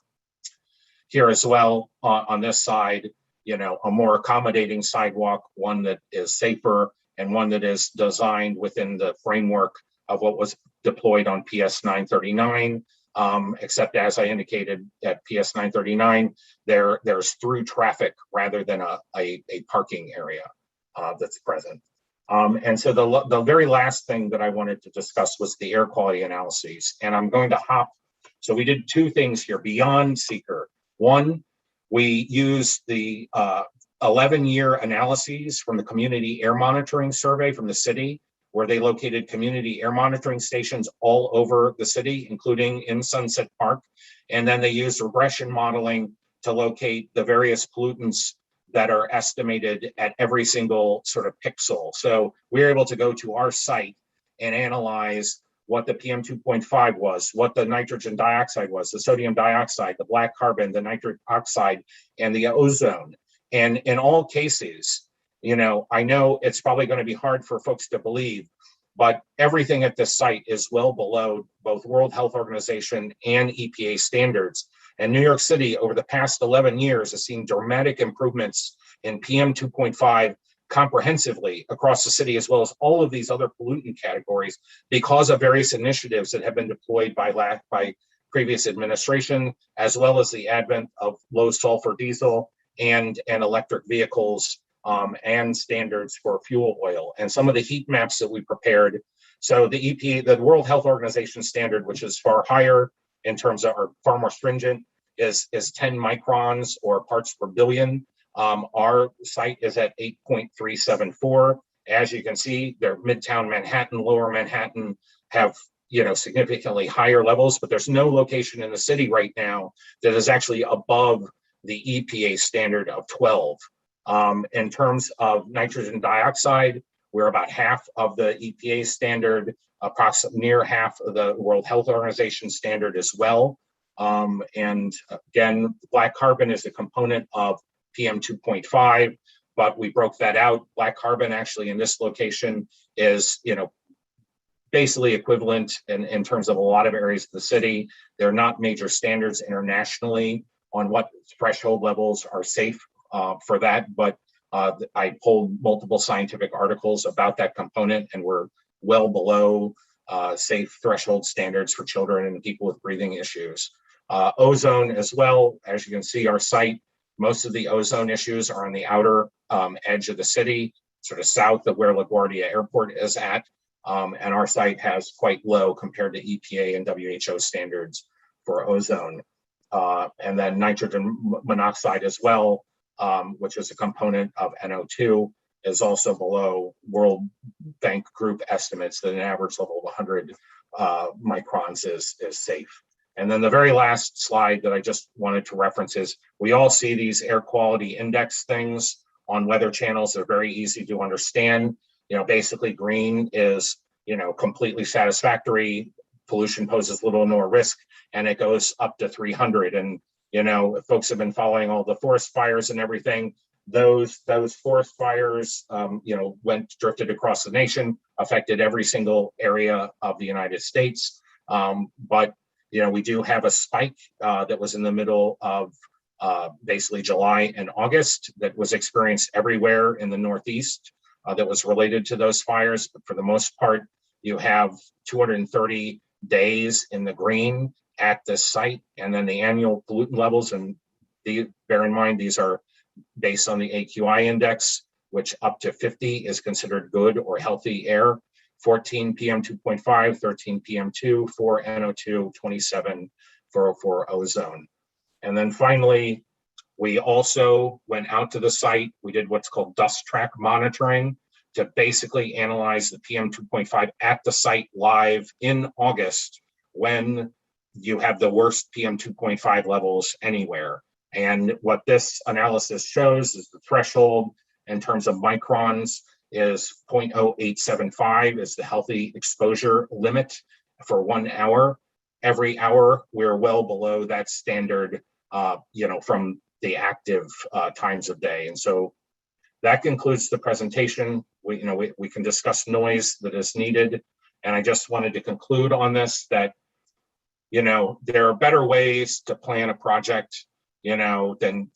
here as well on this side, a more accommodating sidewalk, one that is safer and one that is designed within the framework of what was deployed on PS 939. Except as I indicated at PS 939, there's through traffic rather than a parking area that's present. And so the very last thing that I wanted to discuss was the air quality analyses. And I'm going to hop. So we did 2 things here beyond seeker. One, we used the 11-year analyses from the community air monitoring survey from the city, where they located community air monitoring stations all over the city, including in Sunset Park. And then they used regression modeling to locate the various pollutants that are estimated at every single sort of pixel. So we're able to go to our site and analyze what the PM 2.5 was, what the nitrogen dioxide was, the sodium dioxide, the black carbon, the nitric oxide, and the ozone. And in all cases, I know it's probably going to be hard for folks to believe, but everything at this site is well below both World Health Organization and EPA standards. And New York City, over the past 11 years, has seen dramatic improvements in PM 2.5 comprehensively across the city, as well as all of these other pollutant categories, because of various initiatives that have been deployed by previous administration, as well as the advent of low sulfur diesel and electric vehicles, and standards for fuel oil. And some of the heat maps that we prepared. So the EPA, the World Health Organization standard, which is far higher in terms of, or far more stringent, is 10 microns or parts per billion. Our site is at 8.374. As you can see, their Midtown Manhattan, Lower Manhattan have significantly higher levels, but there's no location in the city right now that is actually above the EPA standard of 12. In terms of nitrogen dioxide, we're about half of the EPA standard, approximately near half of the World Health Organization standard as well. And again, black carbon is a component of PM 2.5, but we broke that out. Black carbon actually in this location is, basically equivalent in terms of a lot of areas of the city. There are not major standards internationally on what threshold levels are safe for that, but I pulled multiple scientific articles about that component, and we're well below safe threshold standards for children and people with breathing issues. Ozone as well, as you can see, our site, most of the ozone issues are on the outer edge of the city, sort of south of where LaGuardia Airport is at. And our site has quite low compared to EPA and WHO standards for ozone. And then nitrogen monoxide as well, which is a component of NO2, is also below World Bank Group estimates that an average level of 100 microns is safe. And then the very last slide that I just wanted to reference is, we all see these air quality index things on weather channels. They're very easy to understand. Basically green is, completely satisfactory. Pollution poses little or no risk, and it goes up to 300. And, if folks have been following all the forest fires and everything, those forest fires, drifted across the nation, affected every single area of the United States. But we do have a spike that was in the middle of basically July and August that was experienced everywhere in the Northeast that was related to those fires. But for the most part, you have 230 days in the green at this site, and then the annual pollutant levels, and bear in mind, these are based on the AQI index, which up to 50 is considered good or healthy air. 14 PM 2.5, 13 PM 2, 4 NO2, 27 404 ozone. And then finally, we also went out to the site. We did what's called dust track monitoring to basically analyze the PM 2.5 at the site live in August when you have the worst PM 2.5 levels anywhere. And what this analysis shows is the threshold in terms of microns is 0.0875 is the healthy exposure limit for 1 hour. Every hour, we're well below that standard, from the active times of day. And so that concludes the presentation. We can discuss noise that is needed. And I just wanted to conclude on this that, there are better ways to plan a project, than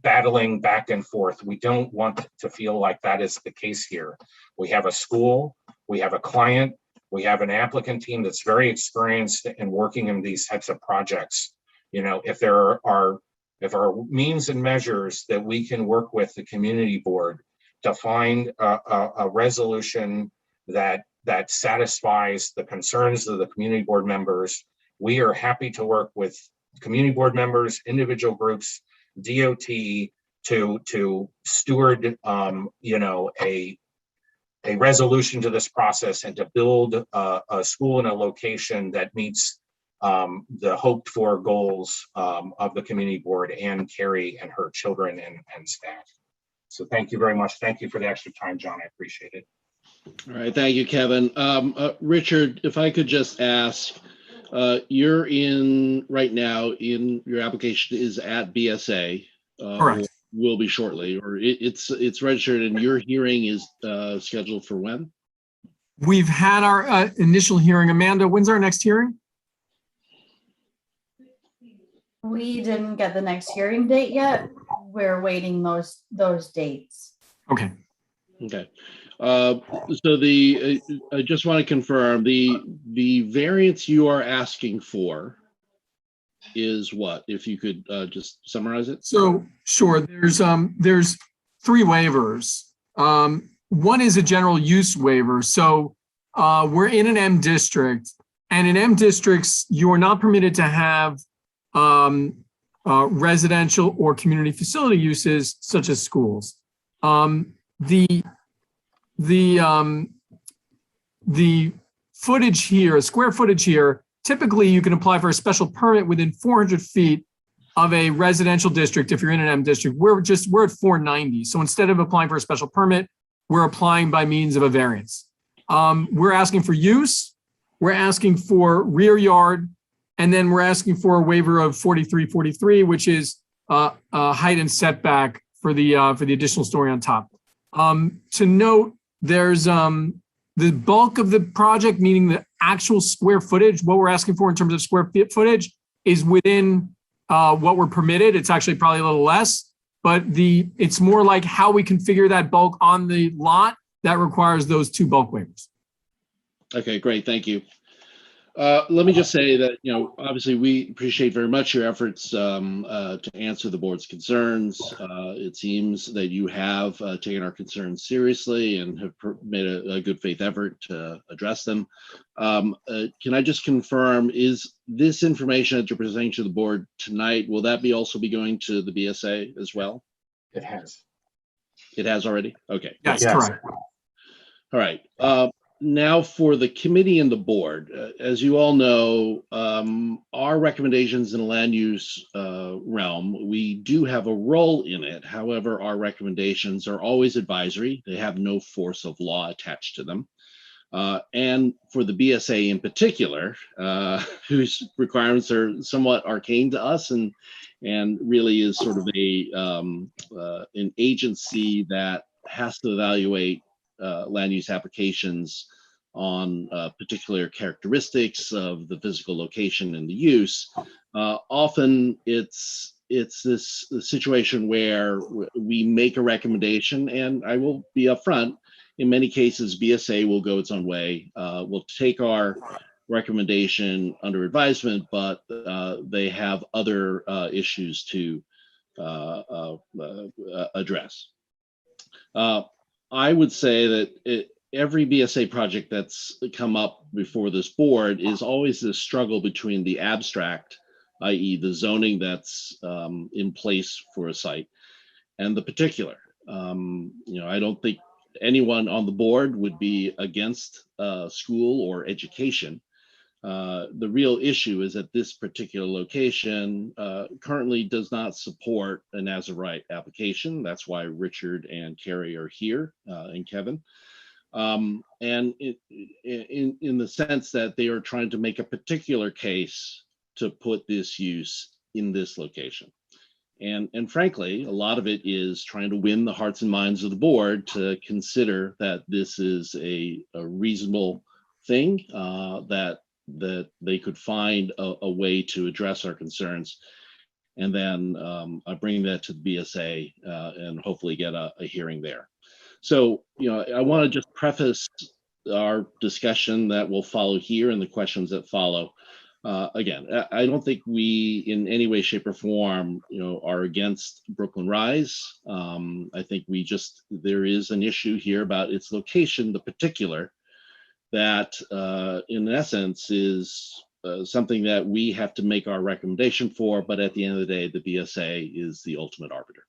battling back and forth. We don't want to feel like that is the case here. We have a school, we have a client, we have an applicant team that's very experienced in working in these types of projects. If there are means and measures that we can work with the community board to find a resolution that satisfies the concerns of the community board members, we are happy to work with community board members, individual groups, DOT to steward, a resolution to this process and to build a school in a location that meets the hoped for goals of the community board and Carrie and her children and staff. So thank you very much. Thank you for the extra time, John. I appreciate it. All right, thank you, Kevin. Richard, if I could just ask, you're in right now in your application is at BSA. Correct. Will be shortly, or it's registered, and your hearing is scheduled for when? We've had our initial hearing. Amanda, when's our next hearing? We didn't get the next hearing date yet. We're waiting those dates. Okay. Okay. So I just want to confirm the variance you are asking for is what? If you could just summarize it. So sure, there's 3 waivers. One is a general use waiver. So we're in an M district, and in M districts, you are not permitted to have residential or community facility uses such as schools. The footage here, square footage here, typically you can apply for a special permit within 400 feet of a residential district. If you're in an M district, we're at 490. So instead of applying for a special permit, we're applying by means of a variance. We're asking for use, we're asking for rear yard, and then we're asking for a waiver of 4343, which is height and setback for the additional story on top. To note, there's the bulk of the project, meaning the actual square footage, what we're asking for in terms of square footage is within what we're permitted. It's actually probably a little less, but it's more like how we configure that bulk on the lot that requires those 2 bulk waivers. Okay, great. Thank you. Let me just say that, obviously we appreciate very much your efforts to answer the board's concerns. It seems that you have taken our concerns seriously and have made a good faith effort to address them. Can I just confirm, is this information that you're presenting to the board tonight, will that also be going to the BSA as well? It has. It has already? Okay. Yes, correct. All right. Now for the committee and the board, as you all know, our recommendations in the land use realm, we do have a role in it. However, our recommendations are always advisory. They have no force of law attached to them. And for the BSA in particular, whose requirements are somewhat arcane to us and really is sort of an agency that has to evaluate land use applications on particular characteristics of the physical location and the use. Often it's this situation where we make a recommendation, and I will be upfront, in many cases, BSA will go its own way. We'll take our recommendation under advisement, but they have other issues to address. I would say that every BSA project that's come up before this board is always this struggle between the abstract, i.e. the zoning that's in place for a site, and the particular. I don't think anyone on the board would be against school or education. The real issue is that this particular location currently does not support an as-of-right application. That's why Richard and Carrie are here, and Kevin. And in the sense that they are trying to make a particular case to put this use in this location. And frankly, a lot of it is trying to win the hearts and minds of the board to consider that this is a reasonable thing, that they could find a way to address our concerns. And then I bring that to the BSA and hopefully get a hearing there. So, I want to just preface our discussion that will follow here and the questions that follow. Again, I don't think we in any way, shape, or form, are against Brooklyn Rise. I think there is an issue here about its location, the particular, that in essence is something that we have to make our recommendation for, but at the end of the day, the BSA is the ultimate arbiter.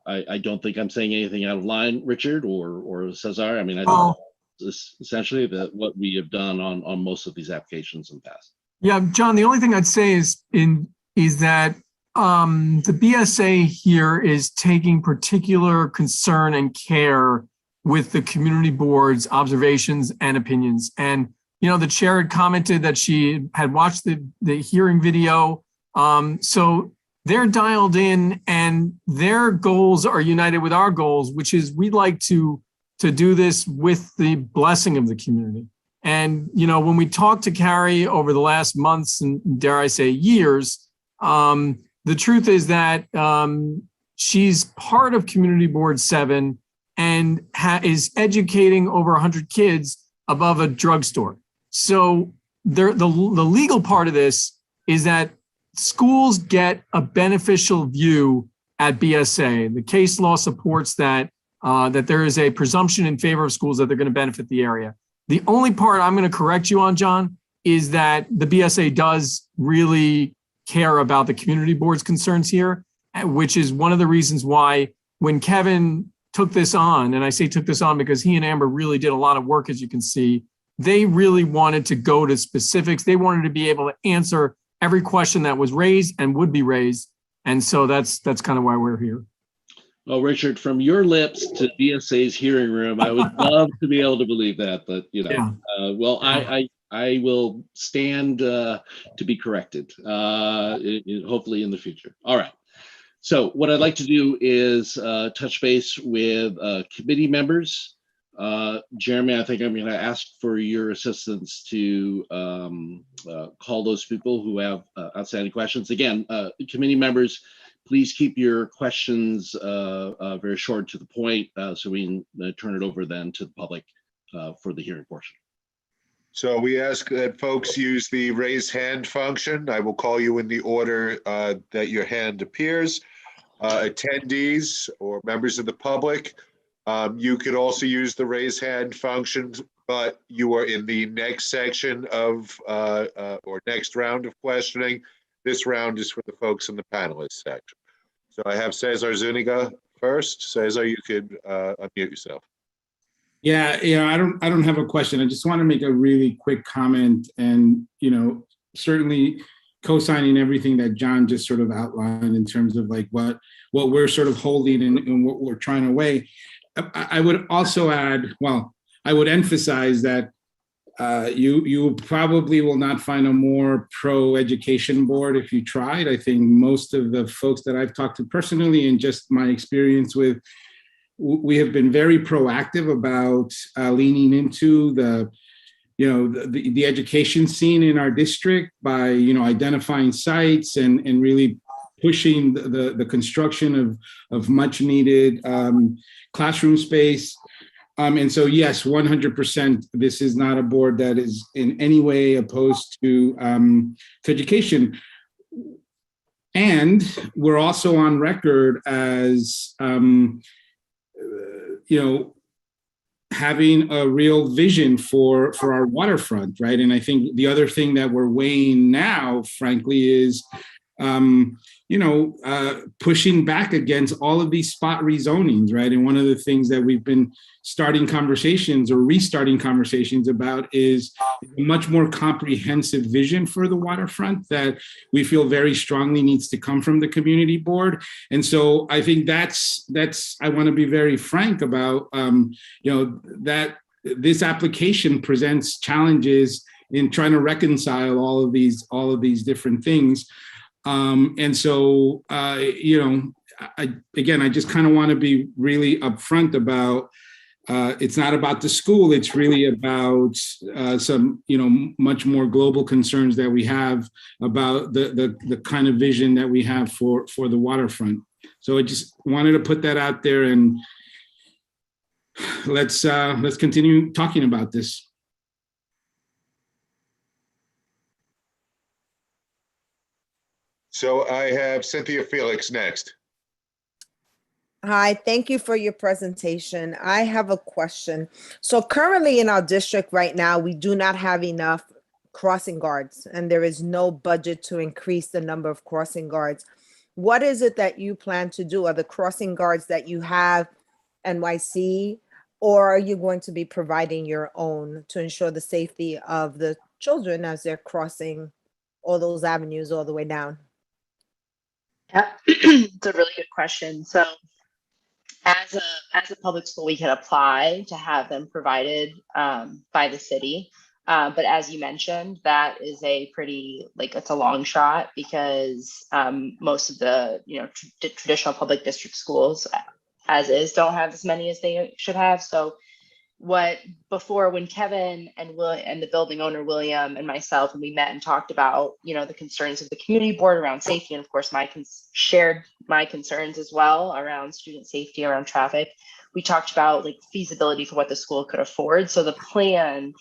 I don't think I'm saying anything out of line, Richard or Cesar. I mean, I think it's essentially what we have done on most of these applications in the past. Yeah, John, the only thing I'd say is that the BSA here is taking particular concern and care with the community board's observations and opinions. And, the chair had commented that she had watched the hearing video. So they're dialed in and their goals are united with our goals, which is we'd like to do this with the blessing of the community. And, when we talked to Carrie over the last months and dare I say years, the truth is that she's part of Community Board 7 and is educating over 100 kids above a drugstore. So the legal part of this is that schools get a beneficial view at BSA. The case law supports that there is a presumption in favor of schools that they're going to benefit the area. The only part I'm going to correct you on, John, is that the BSA does really care about the community board's concerns here, which is one of the reasons why when Kevin took this on, and I say took this on because he and Amber really did a lot of work, as you can see, they really wanted to go to specifics. They wanted to be able to answer every question that was raised and would be raised. And so that's kind of why we're here. Well, Richard, from your lips to BSA's hearing room, I would love to be able to believe that, but I will stand to be corrected, hopefully in the future. All right. So what I'd like to do is touch base with committee members. Jeremy, I think I'm going to ask for your assistance to call those people who have outstanding questions. Again, committee members, please keep your questions very short to the point so we can turn it over then to the public for the hearing portion. So we ask that folks use the raise hand function. I will call you in the order that your hand appears. Attendees or members of the public, you could also use the raise hand function, but you are in the next section of or next round of questioning. This round is for the folks in the panelist section. So I have Cesar Zuniga first. Cesar, you could unmute yourself. Yeah, I don't have a question. I just want to make a really quick comment, and certainly co-signing everything that John just sort of outlined in terms of like what we're sort of holding and what we're trying to weigh. I would also add, I would emphasize that you probably will not find a more pro-education board if you tried. I think most of the folks that I've talked to personally and just my experience with, we have been very proactive about leaning into the education scene in our district by identifying sites and really pushing the construction of much needed classroom space. And so, yes, 100%, this is not a board that is in any way opposed to education. And we're also on record as having a real vision for our waterfront, right? And I think the other thing that we're weighing now, frankly, is pushing back against all of these spot rezonings, right? And one of the things that we've been starting conversations or restarting conversations about is a much more comprehensive vision for the waterfront that we feel very strongly needs to come from the community board. And so I think that's I want to be very frank about, that this application presents challenges in trying to reconcile all of these different things. And so, I just kind of want to be really upfront about, it's not about the school, it's really about some, much more global concerns that we have about the kind of vision that we have for the waterfront. So I just wanted to put that out there, and let's continue talking about this. So I have Cynthia Felix next. Hi, thank you for your presentation. I have a question. So currently in our district right now, we do not have enough crossing guards, and there is no budget to increase the number of crossing guards. What is it that you plan to do? Are the crossing guards that you have NYC, or are you going to be providing your own to ensure the safety of the children as they're crossing all those avenues all the way down? Yeah, it's a really good question. So as a public school, we can apply to have them provided by the city. But as you mentioned, that is a pretty, it's a long shot, because most of the, traditional public district schools as is don't have as many as they should have. So when Kevin and the building owner, William, and myself, and we met and talked about, the concerns of the community board around safety, and of course, shared my concerns as well around student safety, around traffic. We talked about feasibility for what the school could afford. So the plan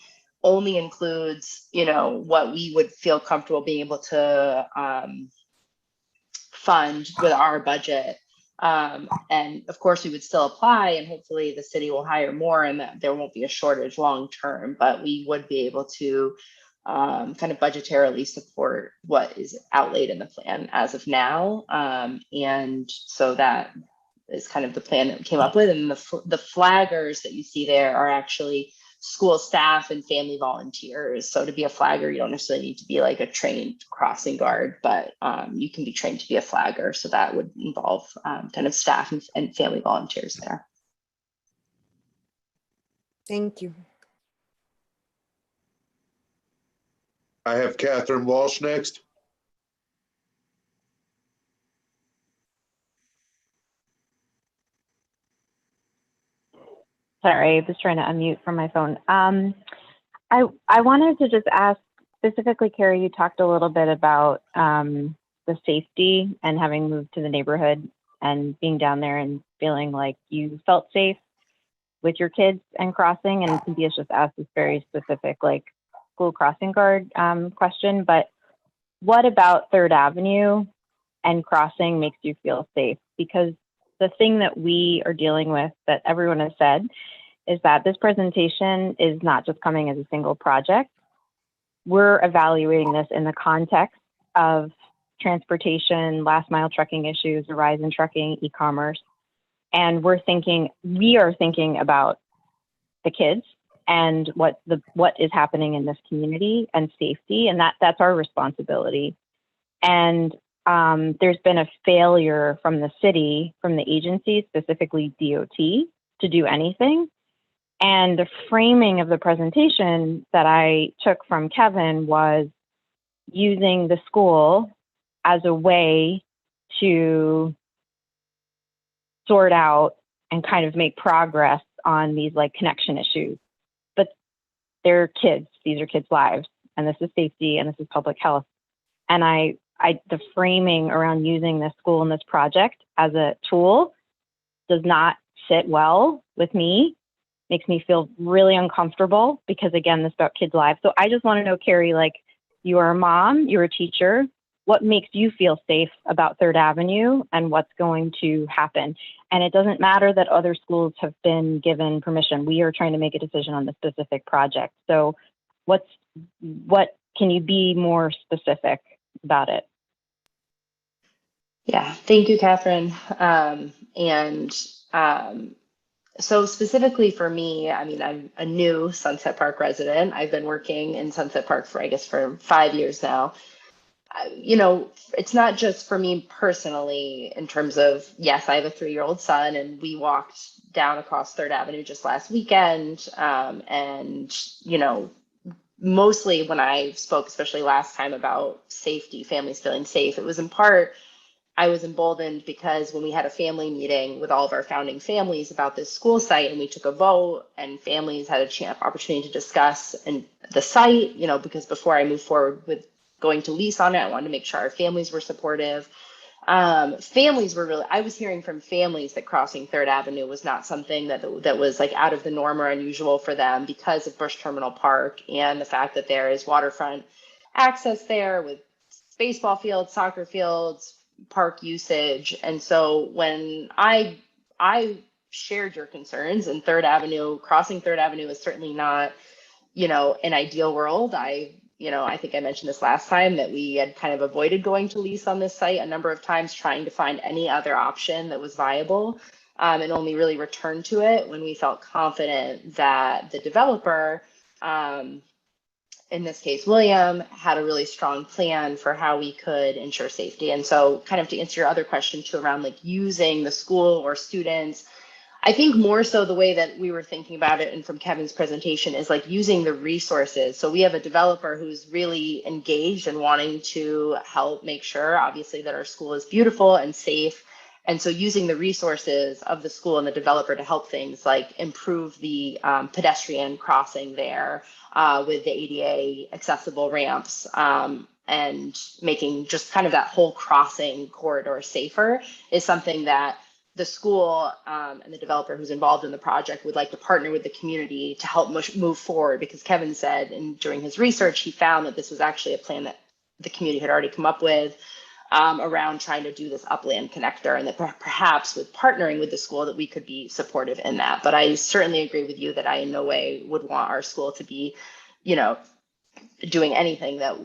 only includes, what we would feel comfortable being able to fund with our budget. And of course, we would still apply, and hopefully the city will hire more, and that there won't be a shortage long term, but we would be able to kind of budgetarily support what is outlaid in the plan as of now. And so that is kind of the plan that we came up with. And the flaggers that you see there are actually school staff and family volunteers. So to be a flagger, you don't necessarily need to be a trained crossing guard, but you can be trained to be a flagger. So that would involve kind of staff and family volunteers there. Thank you. I have Catherine Walsh next. Sorry, I was trying to unmute from my phone. I wanted to just ask specifically, Carrie, you talked a little bit about the safety and having moved to the neighborhood and being down there and feeling like you felt safe with your kids and crossing. And Cynthia's just asked this very specific school crossing guard question, but what about 3rd Avenue and crossing makes you feel safe? Because the thing that we are dealing with, that everyone has said, is that this presentation is not just coming as a single project. We're evaluating this in the context of transportation, last mile trucking issues, the rise in trucking, e-commerce. And we are thinking about the kids and what is happening in this community and safety, and that's our responsibility. And there's been a failure from the city, from the agency, specifically DOT, to do anything. And the framing of the presentation that I took from Kevin was using the school as a way to sort out and kind of make progress on these connection issues. But they're kids, these are kids' lives, and this is safety, and this is public health. And the framing around using this school and this project as a tool does not sit well with me, makes me feel really uncomfortable, because again, this is about kids' lives. So I just want to know, Carrie, you are a mom, you're a teacher, what makes you feel safe about Third Avenue and what's going to happen. And it doesn't matter that other schools have been given permission. We are trying to make a decision on the specific project. So what can you be more specific about it? Yeah, thank you, Catherine. So specifically for me, I mean, I'm a new Sunset Park resident. I've been working in Sunset Park for, I guess, for 5 years now. You know, it's not just for me personally in terms of, yes, I have a 3-year-old son and we walked down across Third Avenue just last weekend. And, you know, mostly when I spoke, especially last time, about safety, families feeling safe, it was in part, I was emboldened because when we had a family meeting with all of our founding families about this school site and we took a vote and families had a opportunity to discuss and the site, you know, because before I moved forward with going to lease on it, I wanted to make sure our families were supportive. Families were really, I was hearing from families that crossing Third Avenue was not something that was like out of the norm or unusual for them because of Bush Terminal Park and the fact that there is waterfront access there with baseball fields, soccer fields, park usage. And so when I shared your concerns, and crossing Third Avenue is certainly not, you know, an ideal world. I think I mentioned this last time that we had kind of avoided going to lease on this site a number of times, trying to find any other option that was viable, and only really returned to it when we felt confident that the developer, in this case, William, had a really strong plan for how we could ensure safety. And so kind of to answer your other question too, around like using the school or students, I think more so the way that we were thinking about it and from Kevin's presentation is like using the resources. So we have a developer who's really engaged and wanting to help make sure, obviously, that our school is beautiful and safe. And so using the resources of the school and the developer to help things like improve the pedestrian crossing there with the ADA accessible ramps, and making just kind of that whole crossing corridor safer is something that the school and the developer who's involved in the project would like to partner with the community to help move forward, because Kevin said, and during his research, he found that this was actually a plan that the community had already come up with around trying to do this Upland connector, and that perhaps with partnering with the school that we could be supportive in that. But I certainly agree with you that I in no way would want our school to be, you know, doing anything that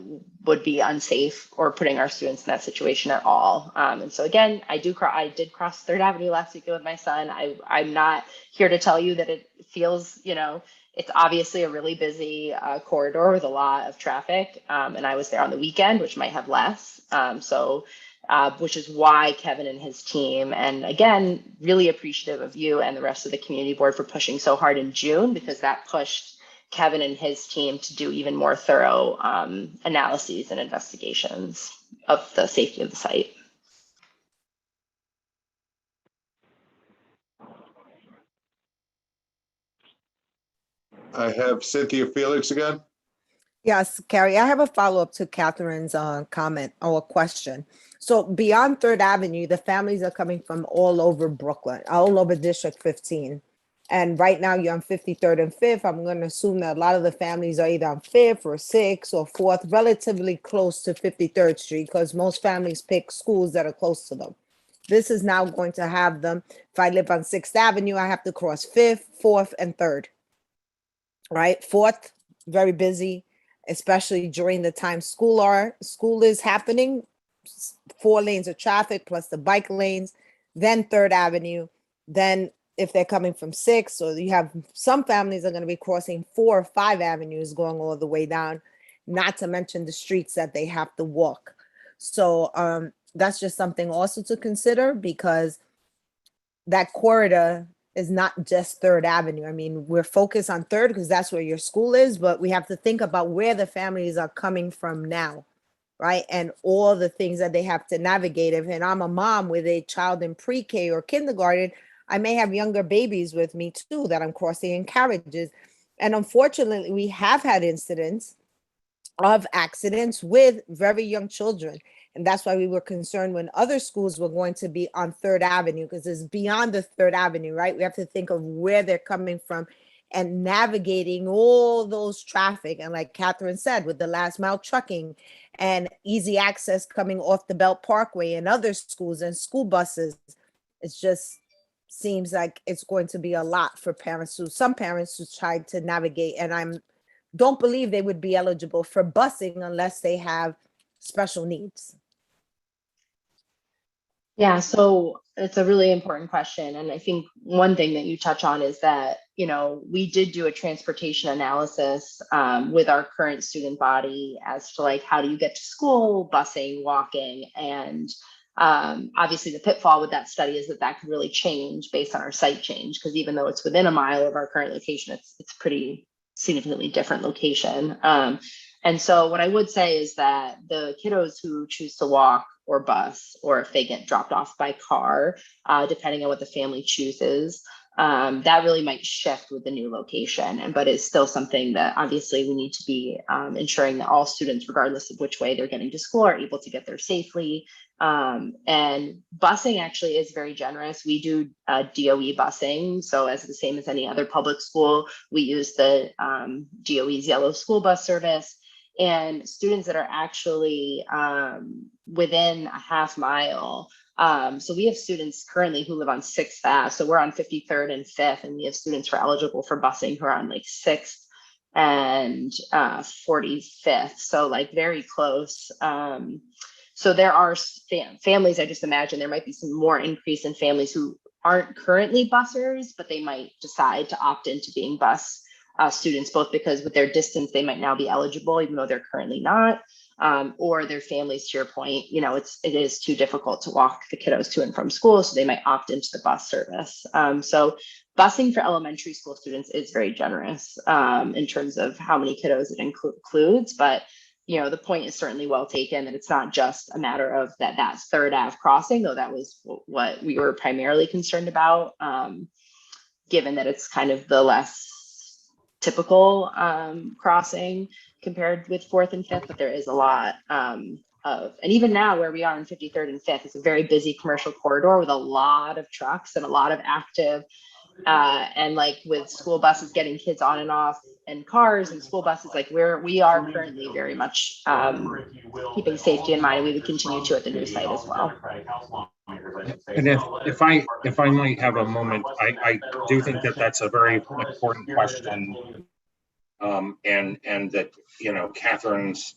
would be unsafe or putting our students in that situation at all. And so again, I did cross Third Avenue last weekend with my son. I'm not here to tell you that it feels, you know, it's obviously a really busy corridor with a lot of traffic. And I was there on the weekend, which might have less. Which is why Kevin and his team, and again, really appreciative of you and the rest of the community board for pushing so hard in June, because that pushed Kevin and his team to do even more thorough analyses and investigations of the safety of the site. I have Cynthia Felix again. Yes, Carrie, I have a follow-up to Catherine's comment or question. So beyond Third Avenue, the families are coming from all over Brooklyn, all over District 15. And right now you're on 53rd and 5th. I'm going to assume that a lot of the families are either on 5th or 6th or 4th, relatively close to 53rd Street, because most families pick schools that are close to them. This is now going to have them, if I live on 6th Avenue, I have to cross 5th, 4th, and 3rd. Right? 4th, very busy, especially during the time school is happening. 4 lanes of traffic plus the bike lanes, then 3rd Avenue, then if they're coming from 6, or you have some families are going to be crossing 4 or 5 avenues going all the way down, not to mention the streets that they have to walk. So that's just something also to consider, because that corridor is not just 3rd Avenue. I mean, we're focused on 3rd because that's where your school is, but we have to think about where the families are coming from now, right? And all the things that they have to navigate. And I'm a mom with a child in pre-K or kindergarten, I may have younger babies with me too that I'm crossing in carriages. And unfortunately, we have had incidents of accidents with very young children. And that's why we were concerned when other schools were going to be on 3rd Avenue, because it's beyond the 3rd Avenue, right? We have to think of where they're coming from and navigating all those traffic. And like Catherine said, with the last mile trucking and easy access coming off the Belt Parkway and other schools and school buses, it's just seems like it's going to be a lot for some parents who tried to navigate. And don't believe they would be eligible for busing unless they have special needs. Yeah, so it's a really important question. And I think one thing that you touch on is that, we did do a transportation analysis with our current student body as to like, how do you get to school, busing, walking? And obviously the pitfall with that study is that could really change based on our site change, because even though it's within a mile of our current location, it's pretty significantly different location. And so what I would say is that the kiddos who choose to walk or bus, or if they get dropped off by car, depending on what the family chooses, that really might shift with the new location. But it's still something that obviously we need to be ensuring that all students, regardless of which way they're getting to school, are able to get there safely. And busing actually is very generous. We do DOE busing. So as the same as any other public school, we use the DOE's yellow school bus service. And students that are actually within a half mile. So we have students currently who live on 6th Ave. So we're on 53rd and 5th, and we have students who are eligible for busing who are on like 6th and 45th. So like very close. So there are families, I just imagine there might be some more increase in families who aren't currently busers, but they might decide to opt into being bus students, both because with their distance, they might now be eligible, even though they're currently not, or their families, to your point, it is too difficult to walk the kiddos to and from school, so they might opt into the bus service. So busing for elementary school students is very generous in terms of how many kiddos it includes, but the point is certainly well taken that it's not just a matter of that 3rd Ave crossing, though that was what we were primarily concerned about, given that it's kind of the less typical crossing compared with 4th and 5th, but there is a lot and even now where we are in 53rd and 5th, it's a very busy commercial corridor with a lot of trucks and a lot of active and like with school buses getting kids on and off and cars and school buses, like we are currently very much keeping safety in mind, and we would continue to at the new site as well. And if I might have a moment, I do think that that's a very important question, and that Catherine's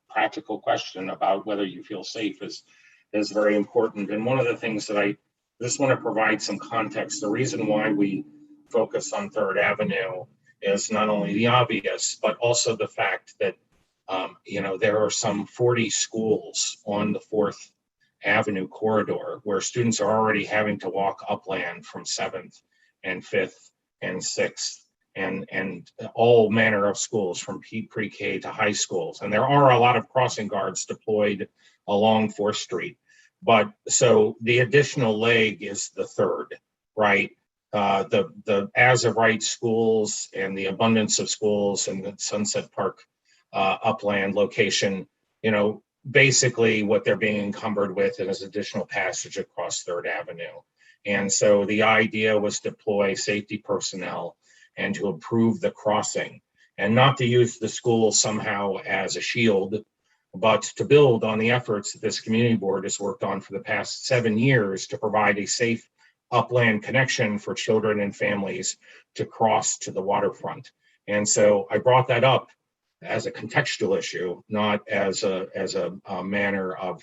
practical question about whether you feel safe is very important. And one of the things that I just want to provide some context. The reason why we focus on 3rd Avenue is not only the obvious, but also the fact that there are some 40 schools on the 4th Avenue corridor where students are already having to walk upland from 7th and 5th and 6th and all manner of schools from pre-K to high schools. And there are a lot of crossing guards deployed along 4th Street. But so the additional leg is the 3rd, right? The as of right schools and the abundance of schools and the Sunset Park Upland location, basically what they're being encumbered with is additional passage across 3rd Avenue. And so the idea was to deploy safety personnel and to improve the crossing and not to use the school somehow as a shield, but to build on the efforts that this community board has worked on for the past 7 years to provide a safe upland connection for children and families to cross to the waterfront. And so I brought that up as a contextual issue, not as a manner of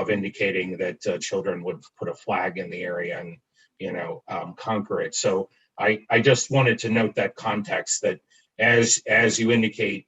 indicating that children would put a flag in the area and conquer it. So I just wanted to note that context, that as you indicate,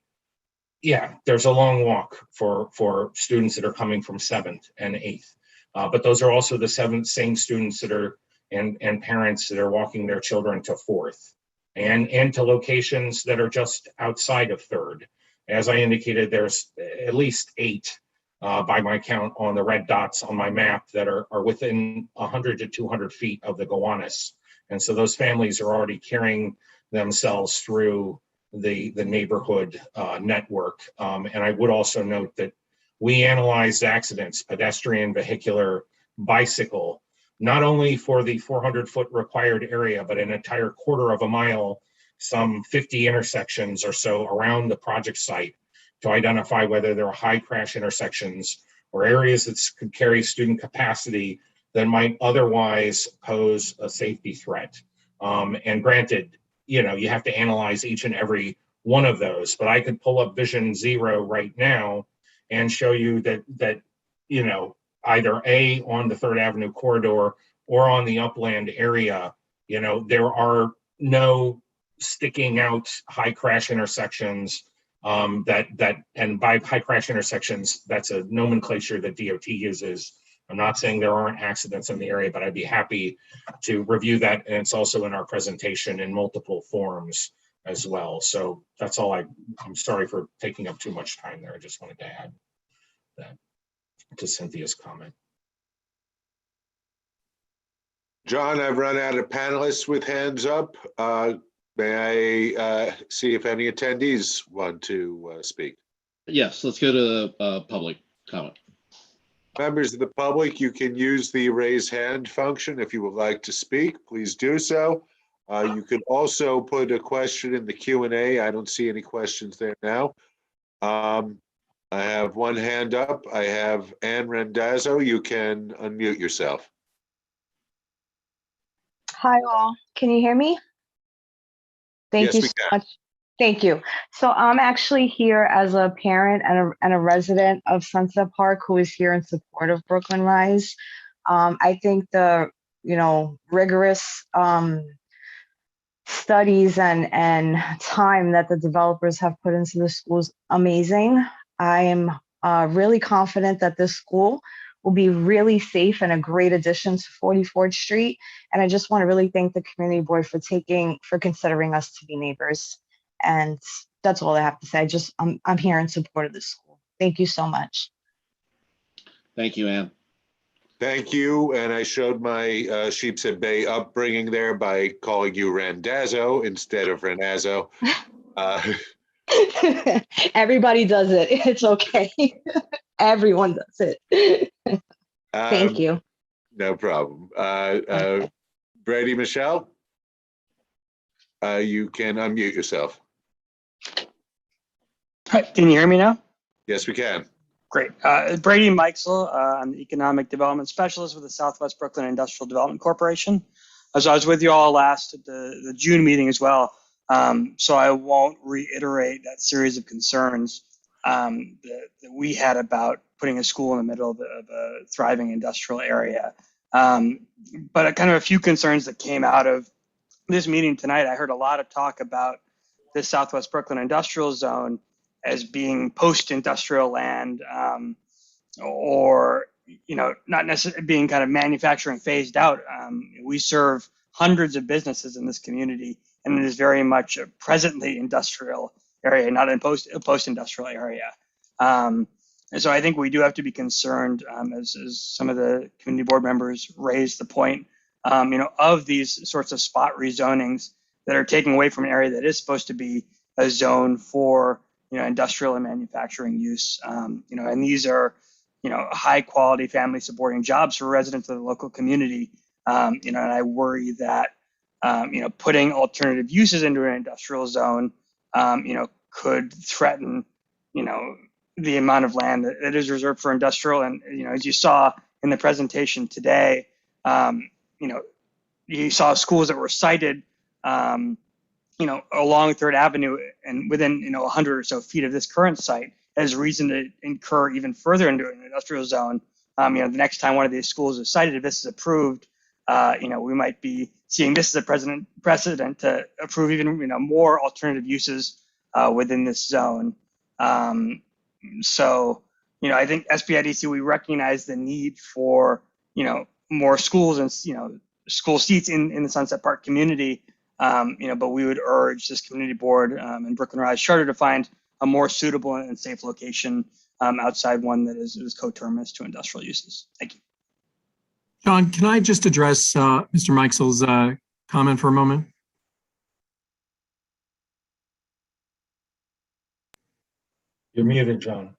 yeah, there's a long walk for students that are coming from 7th and 8th, but those are also the same students that are and parents that are walking their children to 4th and to locations that are just outside of 3rd. As I indicated, there's at least 8 by my count on the red dots on my map that are within 100 to 200 feet of the Gowanus. And so those families are already carrying themselves through the neighborhood network. And I would also note that we analyzed accidents, pedestrian, vehicular, bicycle, not only for the 400-foot required area, but an entire quarter of a mile, some 50 intersections or so around the project site to identify whether there are high crash intersections or areas that could carry student capacity that might otherwise pose a safety threat. And granted, you know, you have to analyze each and every one of those, but I could pull up Vision Zero right now and show you that you know, either A, on the 3rd Avenue corridor or on the Upland area, you know, there are no sticking out high crash intersections and by high crash intersections, that's a nomenclature that DOT uses. I'm not saying there aren't accidents in the area, but I'd be happy to review that. And it's also in our presentation in multiple forms as well. So that's all. I'm sorry for taking up too much time there. I just wanted to add that to Cynthia's comment. John, I've run out of panelists with hands up. May I see if any attendees want to speak? Yes, let's go to public comment. Members of the public, you can use the raise hand function if you would like to speak. Please do so. You can also put a question in the Q&A. I don't see any questions there now. I have one hand up. I have Ann Rendazzo. You can unmute yourself. Hi all, can you hear me? Thank Yes, you we so can. much. Thank you. So I'm actually here as a parent and a resident of Sunset Park who is here in support of Brooklyn Rise. I think the, you know, rigorous studies and time that the developers have put into the school is amazing. I am really confident that this school will be really safe and a great addition to 44th Street. And I just want to really thank the community board for considering us to be neighbors. And that's all I have to say. I'm here in support of the school. Thank you so much. Thank you, Ann. Thank you. And I showed my Sheepshead Bay upbringing there by calling you Randazzo instead of Renazzo. Everybody does it. It's okay. Everyone does it. Thank you. No problem. Brady Michelle, you can unmute yourself. Hi, can you hear me now? Yes, we can. Great. Brady Mikesel, I'm the Economic Development Specialist with the Southwest Brooklyn Industrial Development Corporation. So I was with you all last at the June meeting as well. So I won't reiterate that series of concerns that we had about putting a school in the middle of a thriving industrial area. But kind of a few concerns that came out of this meeting tonight. I heard a lot of talk about the Southwest Brooklyn Industrial Zone as being post-industrial land, or, you know, not necessarily being kind of manufacturing phased out. We serve hundreds of businesses in this community, and it is very much a presently industrial area, not a post-industrial area. And so I think we do have to be concerned, as some of the community board members raised the point, you know, of these sorts of spot rezonings that are taking away from an area that is supposed to be a zone for, you know, industrial and manufacturing use. You know, and these are, you know, high quality family supporting jobs for residents of the local community. You know, and I worry that, you know, putting alternative uses into an industrial zone, you know, could threaten, you know, the amount of land that is reserved for industrial. And, you know, as you saw in the presentation today, you know, you saw schools that were cited, you know, along 3rd Avenue and within, you know, 100 or so feet of this current site as reason to incur even further into an industrial zone. You know, the next time one of these schools is cited, if this is approved, you know, we might be seeing this as a precedent to approve even, you know, more alternative uses within this zone. So, you know, I think SBIDC, we recognize the need for, you know, more schools and, you know, school seats in the Sunset Park community. You know, but we would urge this community board and Brooklyn Rise Charter to find a more suitable and safe location outside one that is coterminous to industrial uses. Thank you. John, can I just address Mr. Mikesel's comment for a moment? You're muted, John.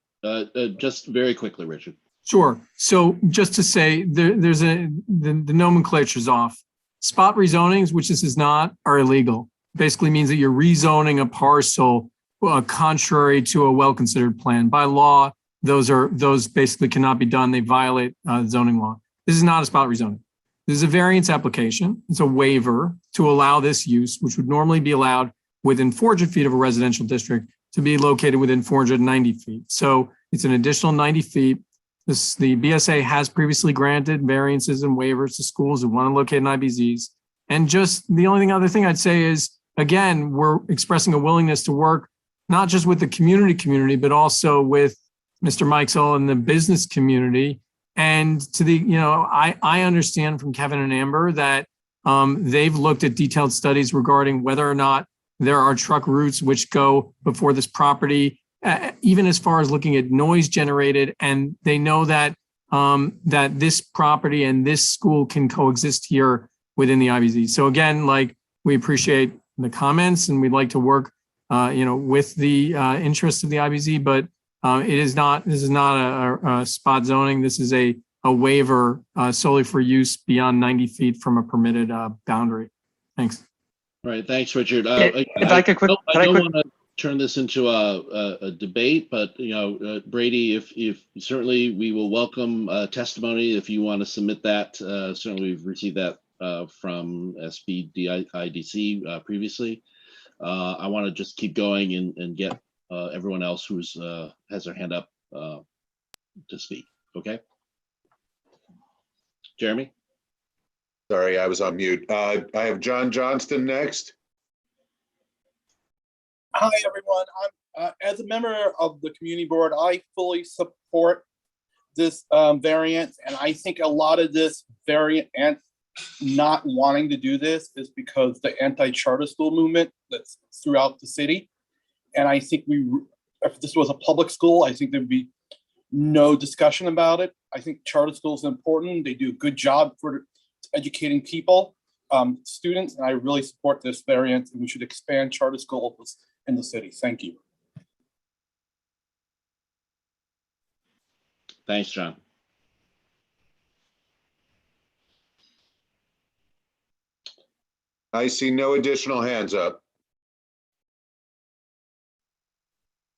Just very quickly, Richard. Sure. So just to say, the nomenclature's off. Spot rezonings, which this is not, are illegal. Basically means that you're rezoning a parcel contrary to a well-considered plan. By law, those basically cannot be done. They violate zoning law. This is not a spot rezoning. This is a variance application. It's a waiver to allow this use, which would normally be allowed within 400 feet of a residential district, to be located within 490 feet. So it's an additional 90 feet. The BSA has previously granted variances and waivers to schools who want to locate in IBZs. And just the only other thing I'd say is, again, we're expressing a willingness to work not just with the community, but also with Mr. Mikesell and the business community. And to the, I understand from Kevin and Amber that they've looked at detailed studies regarding whether or not there are truck routes which go before this property, even as far as looking at noise generated. And they know that that this property and this school can coexist here within the IBZ. So again, we appreciate the comments and we'd like to work, with the interests of the IBZ, but this is not a spot zoning. This is a waiver solely for use beyond 90 feet from a permitted boundary. Thanks. All right, thanks, Richard. I don't want to turn this into a debate, but Brady, if certainly we will welcome testimony if you want to submit that. Certainly, we've received that from SBDIDC previously. I want to just keep going and get everyone else who's has their hand up to speak. Okay, Jeremy. Sorry, I was on mute. I have John Johnston next. Hi, everyone. I'm as a member of the community board, I fully support this variant, and I think a lot of this variant and not wanting to do this is because the anti-charter school movement that's throughout the city. And I think if this was a public school, I think there'd be no discussion about it. I think charter schools are important. They do a good job for educating people, students, and I really support this variant, and we should expand charter schools in the city. Thank you. Thanks, John. I see no additional hands up.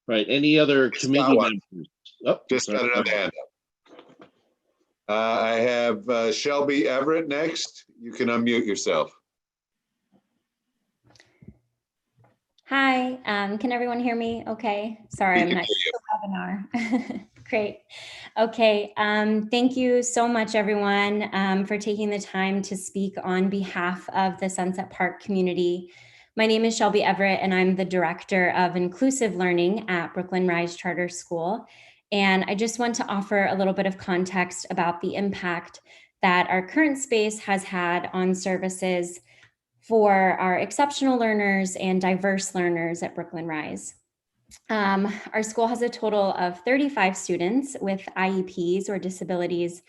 Right. Any other committee members? Oh, just got another hand up. I have Shelby Everett next. You can unmute yourself. Hi, can everyone hear me okay? Sorry, I'm not sure the webinar. Great. Okay, thank you so much, everyone, for taking the time to speak on behalf of the Sunset Park community. My name is Shelby Everett, and I'm the Director of Inclusive Learning at Brooklyn Rise Charter School. And I just want to offer a little bit of context about the impact that our current space has had on services for our exceptional learners and diverse learners at Brooklyn Rise. Our school has a total of 35 students with IEPs or disabilities.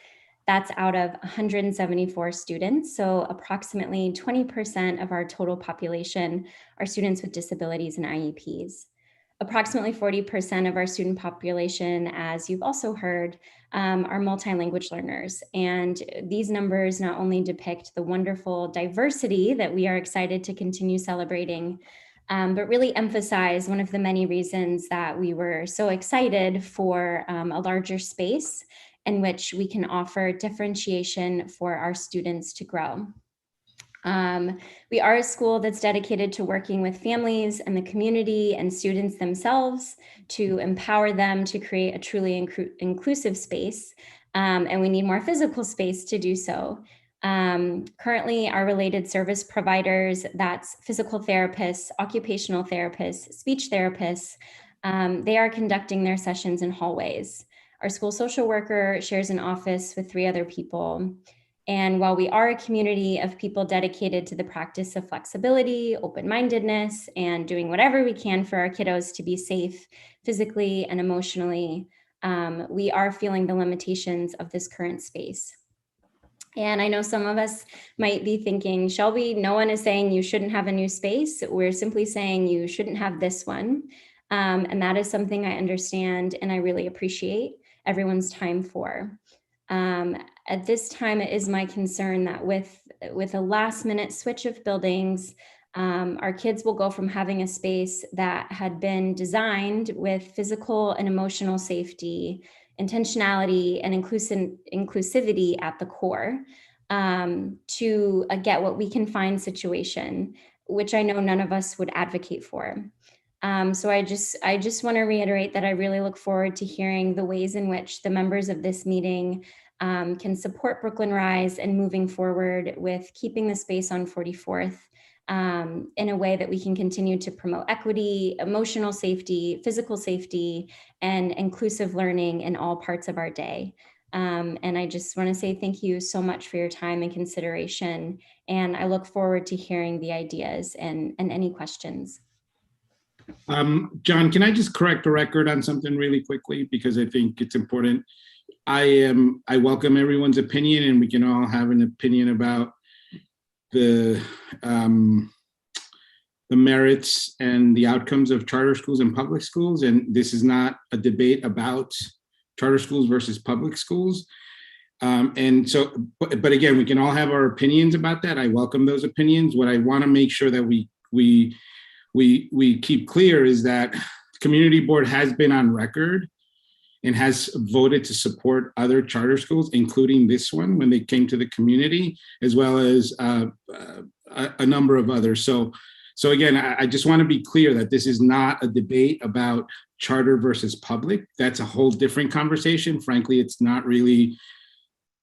That's out of 174 students. So approximately 20% of our total population are students with disabilities and IEPs. Approximately 40% of our student population, as you've also heard, are multilingual learners. And these numbers not only depict the wonderful diversity that we are excited to continue celebrating, but really emphasize one of the many reasons that we were so excited for a larger space in which we can offer differentiation for our students to grow. We are a school that's dedicated to working with families and the community and students themselves to empower them to create a truly inclusive space. And we need more physical space to do so. Currently, our related service providers, that's physical therapists, occupational therapists, speech therapists, they are conducting their sessions in hallways. Our school social worker shares an office with 3 other people. And while we are a community of people dedicated to the practice of flexibility, open-mindedness, and doing whatever we can for our kiddos to be safe physically and emotionally, we are feeling the limitations of this current space. And I know some of us might be thinking, Shelby, no one is saying you shouldn't have a new space. We're simply saying you shouldn't have this one. And that is something I understand and I really appreciate. everyone's time for. At this time, it is my concern that with a last minute switch of buildings, our kids will go from having a space that had been designed with physical and emotional safety, intentionality, and inclusivity at the core, to a get what we can find situation, which I know none of us would advocate for. So I just want to reiterate that I really look forward to hearing the ways in which the members of this meeting can support Brooklyn Rise and moving forward with keeping the space on 44th in a way that we can continue to promote equity, emotional safety, physical safety, and inclusive learning in all parts of our day. And I just want to say thank you so much for your time and consideration. And I look forward to hearing the ideas and any questions. John, can I just correct the record on something really quickly, because I think it's important. I welcome everyone's opinion, and we can all have an opinion about the merits and the outcomes of charter schools and public schools. And this is not a debate about charter schools versus public schools. And so, but again, we can all have our opinions about that. I welcome those opinions. What I want to make sure that we keep clear is that community board has been on record and has voted to support other charter schools, including this one when they came to the community, as well as a number of others. So again, I just want to be clear that this is not a debate about charter versus public. That's a whole different conversation. Frankly, it's not really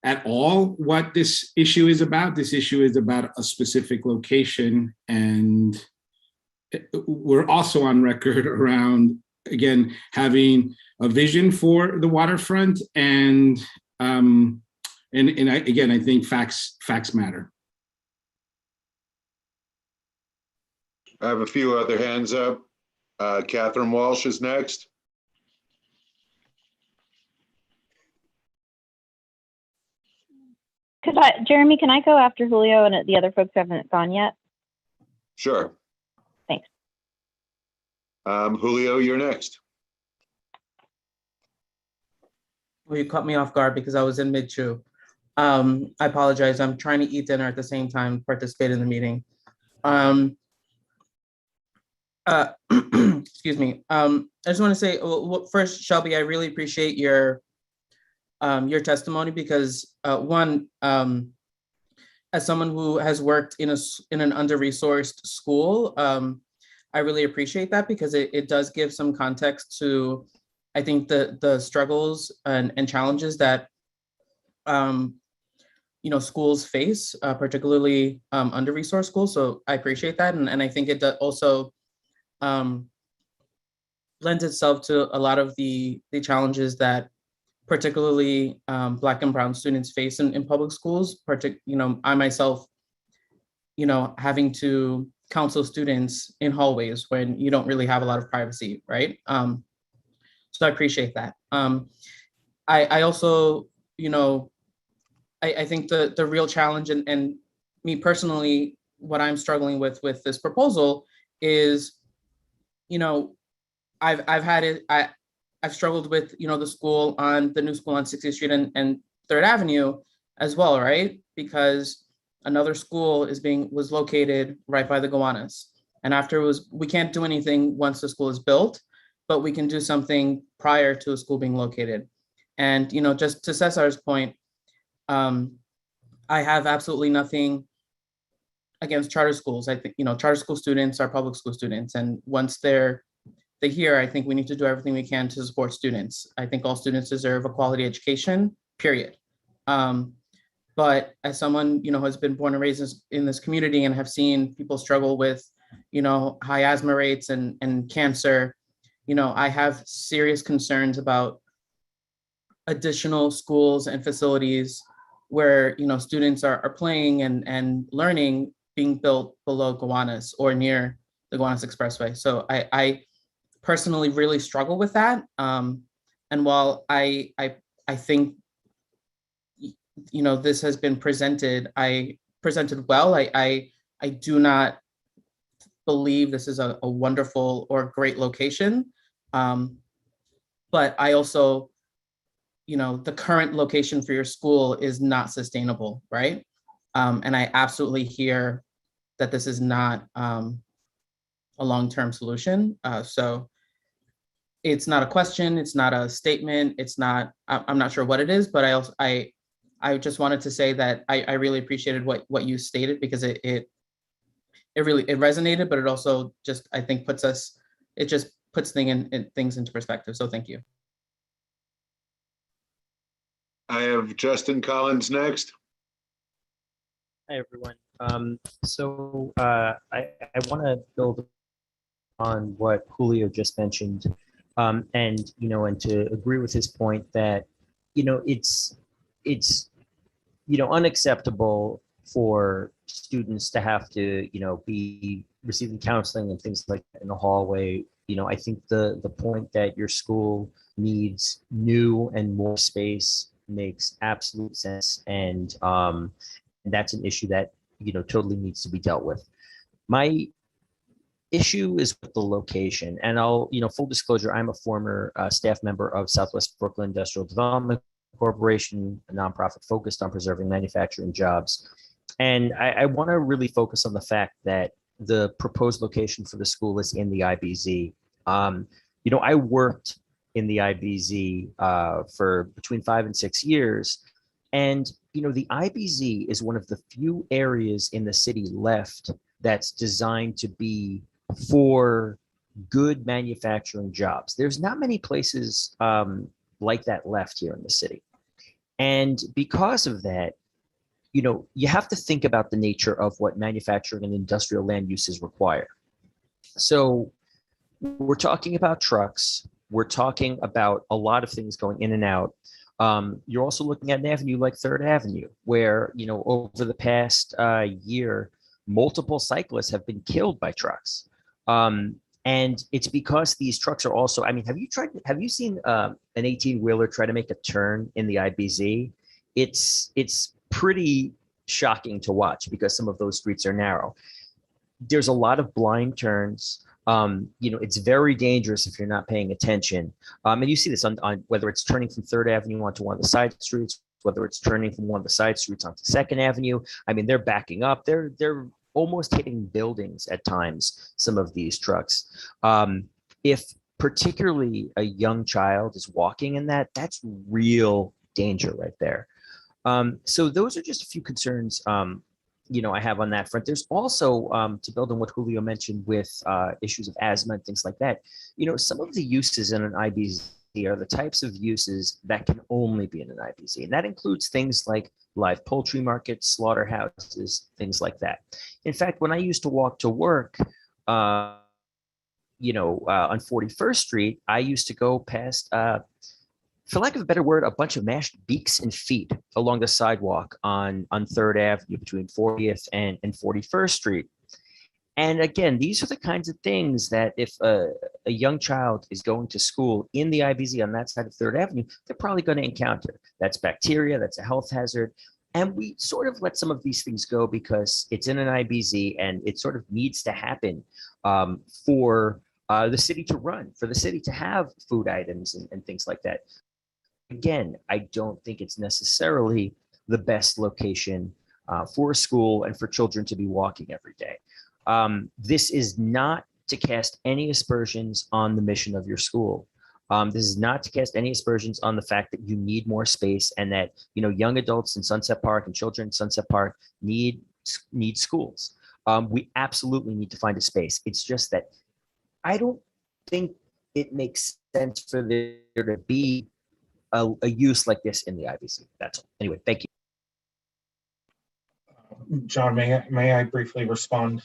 at all what this issue is about. This issue is about a specific location, and we're also on record around, again, having a vision for the waterfront, and again, I think facts matter. I have a few other hands up. Catherine Walsh is next. Jeremy, can I go after Julio and the other folks haven't gone yet? Sure. Thanks. Julio, you're next. Well, you caught me off guard because I was in mid-chew. I apologize. I'm trying to eat dinner at the same time, participate in the meeting. Excuse me. I just want to say, well, first, Shelby, I really appreciate your testimony, because one, as someone who has worked in an under-resourced school, I really appreciate that, because it does give some context to, I think, the struggles and challenges that schools face, particularly under-resourced schools. So I appreciate that, and I think it also lends itself to a lot of the challenges that particularly Black and Brown students face in public schools. I myself, having to counsel students in hallways when you don't really have a lot of privacy, right? So I appreciate that. I also, I think the real challenge, and me personally, what I'm struggling with this proposal is, I've struggled with, the new school on 60th Street and 3rd Avenue as well, right? Because another school was located right by the Gowanus. And we can't do anything once the school is built, but we can do something prior to a school being located. And, just to Cesar's point, I have absolutely nothing against charter schools. I think, charter school students are public school students. And once they're here, I think we need to do everything we can to support students. I think all students deserve a quality education, period. But as someone, who has been born and raised in this community and have seen people struggle with, high asthma rates and cancer, I have serious concerns about additional schools and facilities where, students are playing and learning being built below Gowanus or near the Gowanus Expressway. So I personally really struggle with that. And while I think, this has been presented well, I do not believe this is a wonderful or great location. But I also the current location for your school is not sustainable, right? And I absolutely hear that this is not a long-term solution. So it's not a question, it's not a statement, it's not, I'm not sure what it is, but I just wanted to say that I really appreciated what you stated, because it really resonated, but it also just, I think, puts things into perspective. So thank you. I have Justin Collins next. Hi, everyone. I want to build on what Julio just mentioned, and to agree with his point that, it's unacceptable for students to have to, be receiving counseling and things like that in the hallway. I think the point that your school needs new and more space makes absolute sense, and that's an issue that totally needs to be dealt with. My issue is with the location, and I'll full disclosure, I'm a former staff member of Southwest Brooklyn Industrial Development Corporation, a nonprofit focused on preserving manufacturing jobs, and I want to really focus on the fact that the proposed location for the school is in the IBZ. I worked in the IBZ for between 5 and 6 years. And, the IBZ is one of the few areas in the city left that's designed to be for good manufacturing jobs. There's not many places like that left here in the city. And because of that, you have to think about the nature of what manufacturing and industrial land uses require. So we're talking about trucks. We're talking about a lot of things going in and out. You're also looking at an avenue like 3rd Avenue, where, over the past year, multiple cyclists have been killed by trucks. And it's because these trucks are also, have you seen an 18-wheeler try to make a turn in the IBZ? It's pretty shocking to watch because some of those streets are narrow. There's a lot of blind turns. It's very dangerous if you're not paying attention. And you see this on whether it's turning from 3rd Avenue onto one of the side streets, whether it's turning from one of the side streets onto 2nd Avenue. They're backing up. They're almost hitting buildings at times, some of these trucks. If particularly a young child is walking in that, that's real danger right there. So those are just a few concerns I have on that front. There's also, to build on what Julio mentioned with issues of asthma and things like that, some of the uses in an IBZ are the types of uses that can only be in an IBZ. And that includes things like live poultry markets, slaughterhouses, things like that. In fact, when I used to walk to work, on 41st Street, I used to go past, for lack of a better word, a bunch of mashed beaks and feet along the sidewalk on 3rd Avenue between 40th and 41st Street. And again, these are the kinds of things that if a young child is going to school in the IBZ on that side of 3rd Avenue, they're probably going to encounter. That's bacteria, that's a health hazard. And we sort of let some of these things go because it's in an IBZ and it sort of needs to happen for the city to run, for the city to have food items and things like that. Again, I don't think it's necessarily the best location for a school and for children to be walking every day. This is not to cast any aspersions on the mission of your school. This is not to cast any aspersions on the fact that you need more space and that young adults in Sunset Park and children in Sunset Park need schools. We absolutely need to find a space. It's just that I don't think it makes sense for there to be a use like this in the IBC. That's all. Anyway, thank you. John, may I briefly respond?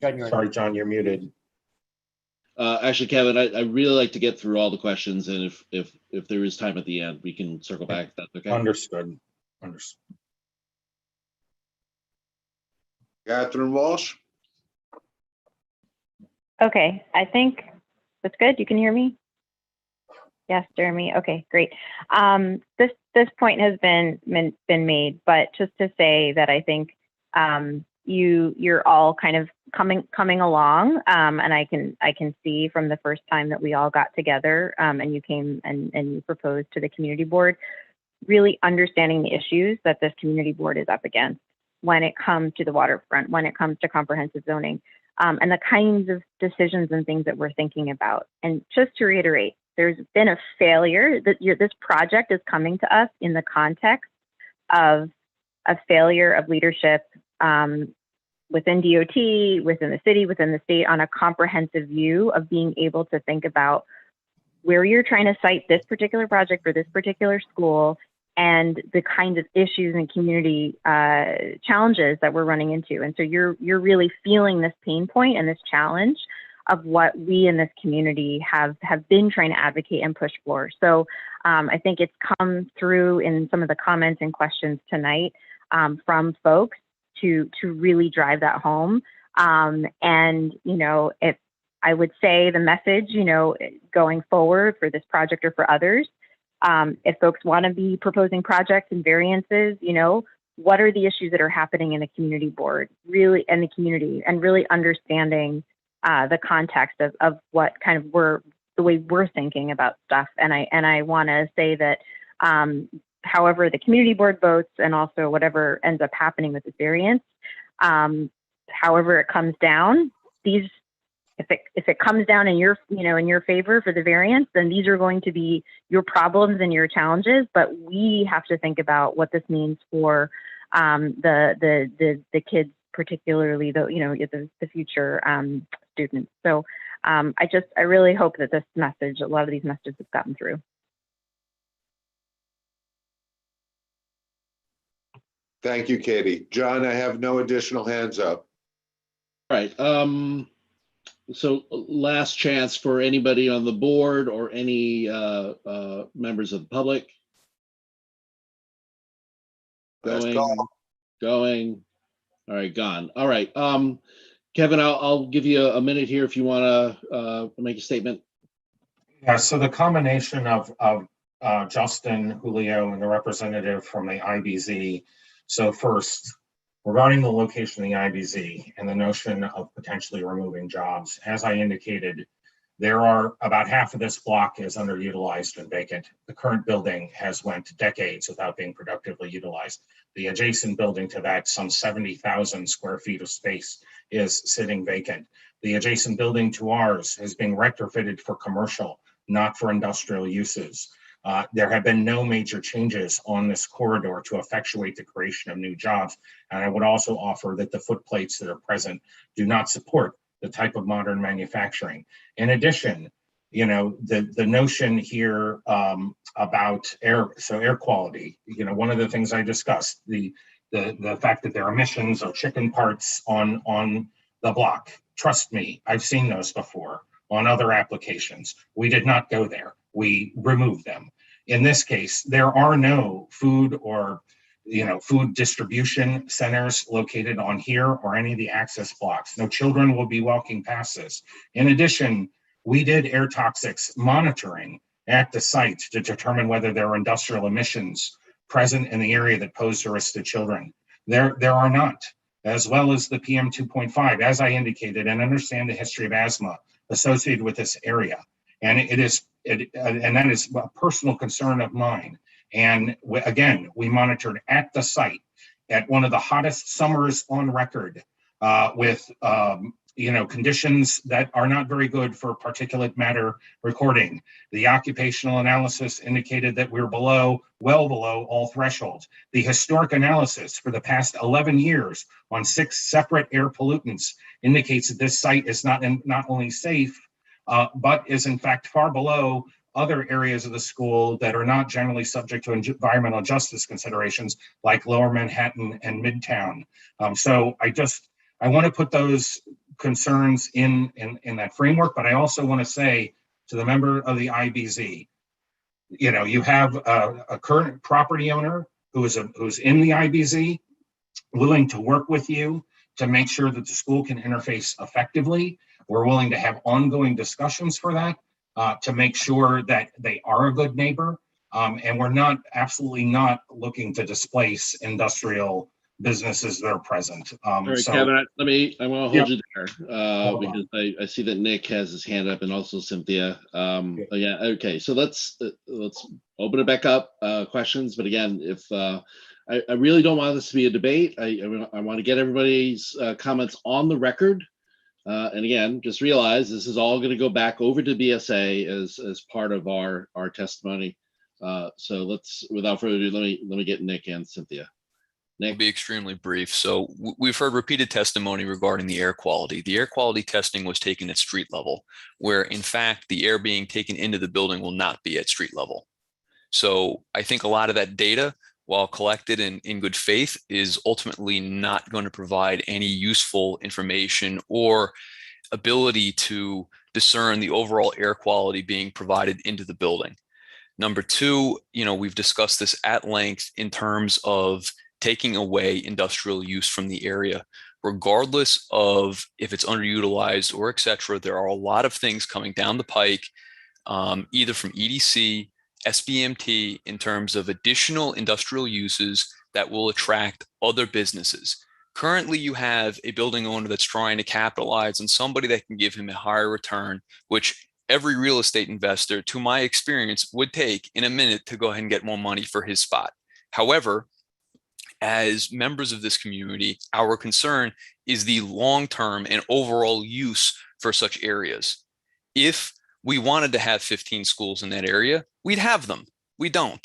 Sorry, John, you're muted. Actually, Kevin, I really like to get through all the questions, and if there is time at the end, we can circle back. That's okay. Understood. Catherine Walsh. Okay, I think that's good. You can hear me? Yes, Jeremy. Okay, great. This point has been made, but just to say that I think you're all kind of coming along, and I can see from the first time that we all got together, and you came and you proposed to the community board, really understanding the issues that this community board is up against when it comes to the waterfront, when it comes to comprehensive zoning, and the kinds of decisions and things that we're thinking about. And just to reiterate, there's been a failure. This project is coming to us in the context of a failure of leadership within DOT, within the city, within the state, on a comprehensive view of being able to think about where you're trying to cite this particular project for this particular school and the kinds of issues and community challenges that we're running into. And so you're really feeling this pain point and this challenge of what we in this community have been trying to advocate and push for. So I think it's come through in some of the comments and questions tonight from folks to really drive that home. And, you know, if I would say the message, you know, going forward for this project or for others, if folks want to be proposing projects and variances, you know, what are the issues that are happening in the community board, really, and the community, and really understanding the context of what kind of the way we're thinking about stuff. And I want to say that however the community board votes, and also whatever ends up happening with the variance, however it comes down, if it comes down in your, you know, in your favor for the variance, then these are going to be your problems and your challenges. But we have to think about what this means for the kids, particularly the future students. So I really hope that this message, a lot of these messages have gotten through. Thank you, Katie. John, I have no additional hands up. All right. So last chance for anybody on the board or any members of the public. Going. All right, gone. All right. Kevin, I'll give you a minute here if you want to make a statement. Yeah, so the combination of Justin, Julio, and the representative from the IBZ. So first, regarding the location of the IBZ and the notion of potentially removing jobs, as I indicated, there are about half of this block is underutilized and vacant. The current building has went decades without being productively utilized. The adjacent building to that, some 70,000 square feet of space, is sitting vacant. The adjacent building to ours is being retrofitted for commercial, not for industrial uses. There have been no major changes on this corridor to effectuate the creation of new jobs. And I would also offer that the footplates that are present do not support the type of modern manufacturing. In addition, you know, the notion here about air quality, you know, one of the things I discussed, the fact that there are emissions of chicken parts on the block. Trust me, I've seen those before on other applications. We did not go there. We removed them. In this case, there are no food or, you know, food distribution centers located on here or any of the access blocks. No children will be walking past this. In addition, we did air toxics monitoring at the site to determine whether there are industrial emissions present in the area that pose a risk to children. There are not, as well as the PM 2.5, as I indicated, and understand the history of asthma associated with this area. And that is a personal concern of mine. And again, we monitored at the site at one of the hottest summers on record with you know, conditions that are not very good for particulate matter recording. The occupational analysis indicated that we're well below all thresholds. The historic analysis for the past 11 years on 6 separate air pollutants indicates that this site is not only safe, but is in fact far below other areas of the school that are not generally subject to environmental justice considerations like Lower Manhattan and Midtown. So I want to put those concerns in that framework, but I also want to say to the member of the IBZ, you know, you have a current property owner who's in the IBZ, willing to work with you to make sure that the school can interface effectively. We're willing to have ongoing discussions for that, to make sure that they are a good neighbor. And we're absolutely not looking to displace industrial businesses that are present. All right, So Kevin, I want to Yep. hold you there Hold on. because I see that Nick has his hand up and also Cynthia. Yeah, okay, so let's open it back up, questions. But again, if I really don't want this to be a debate. I want to get everybody's comments on the record. And again, just realize this is all going to go back over to BSA as part of our testimony. So let's, without further ado, let me get Nick and Cynthia. Nick? I'll be extremely brief. So we've heard repeated testimony regarding the air quality. The air quality testing was taken at street level, where in fact the air being taken into the building will not be at street level. So I think a lot of that data, while collected in good faith, is ultimately not going to provide any useful information or ability to discern the overall air quality being provided into the building. Number two, we've discussed this at length in terms of taking away industrial use from the area, regardless of if it's underutilized or et cetera. There are a lot of things coming down the pike, either from EDC, SBMT, in terms of additional industrial uses that will attract other businesses. Currently, you have a building owner that's trying to capitalize on somebody that can give him a higher return, which every real estate investor, to my experience, would take in a minute to go ahead and get more money for his spot. However, as members of this community, our concern is the long-term and overall use for such areas. If we wanted to have 15 schools in that area, we'd have them. We don't.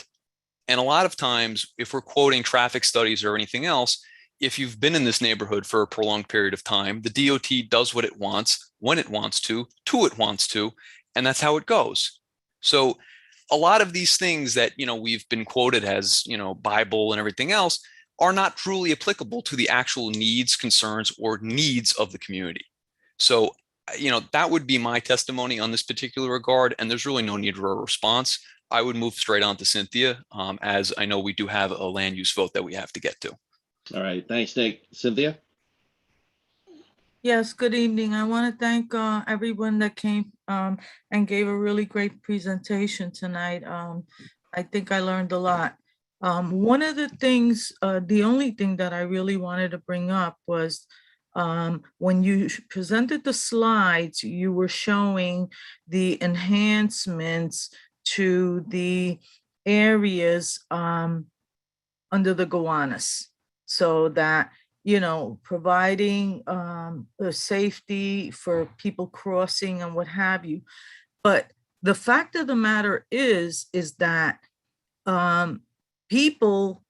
And a lot of times, if we're quoting traffic studies or anything else, if you've been in this neighborhood for a prolonged period of time, the DOT does what it wants, when it wants to it wants to, and that's how it goes. So a lot of these things that, we've been quoted as, Bible and everything else are not truly applicable to the actual needs, concerns, or needs of the community. So, that would be my testimony on this particular regard, and there's really no need for a response. I would move straight on to Cynthia, as I know we do have a land use vote that we have to get to. All right, thanks, Nick. Cynthia? Yes, good evening. I want to thank everyone that came and gave a really great presentation tonight. I think I learned a lot. One of the things, the only thing that I really wanted to bring up was when you presented the slides, you were showing the enhancements to the areas under the Gowanus, so that, providing the safety for people crossing and what have you. But the fact of the matter is that people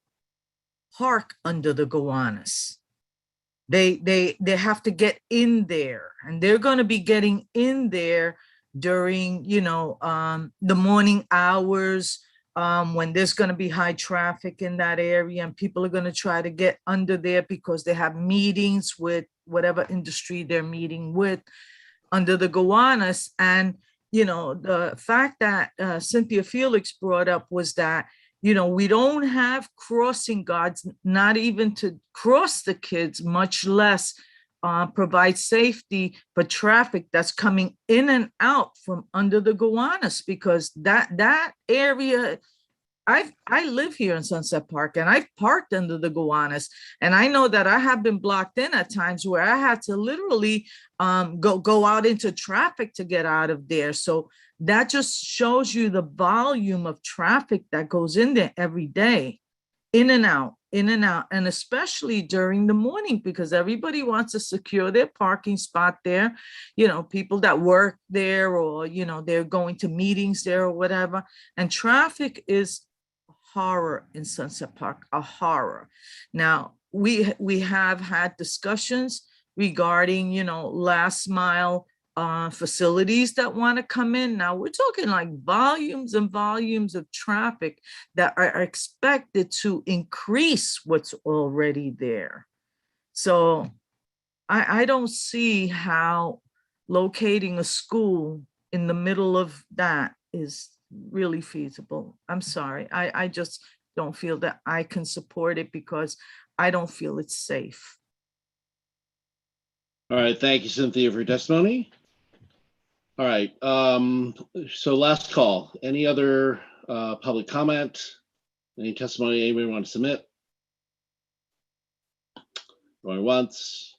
park under the Gowanus. They have to get in there, and they're going to be getting in there during, the morning hours, when there's going to be high traffic in that area, and people are going to try to get under there because they have meetings with whatever industry they're meeting with under the Gowanus. And, the fact that Cynthia Felix brought up was that, we don't have crossing guards, not even to cross the kids, much less provide safety for traffic that's coming in and out from under the Gowanus, because that area, I live here in Sunset Park, and I've parked under the Gowanus, and I know that I have been blocked in at times where I had to literally go out into traffic to get out of there. So that just shows you the volume of traffic that goes in there every day, in and out, and especially during the morning, because everybody wants to secure their parking spot there. People that work there, or, they're going to meetings there or whatever. And traffic is horror in Sunset Park, a horror. Now, we have had discussions regarding, last mile facilities that want to come in. Now we're talking like volumes and volumes of traffic that are expected to increase what's already there. So I don't see how locating a school in the middle of that is really feasible. I'm sorry. I just don't feel that I can support it, because I don't feel it's safe. All right, thank you, Cynthia, for your testimony. All right, so last call. Any other public comment? Any testimony anybody want to submit? Going once.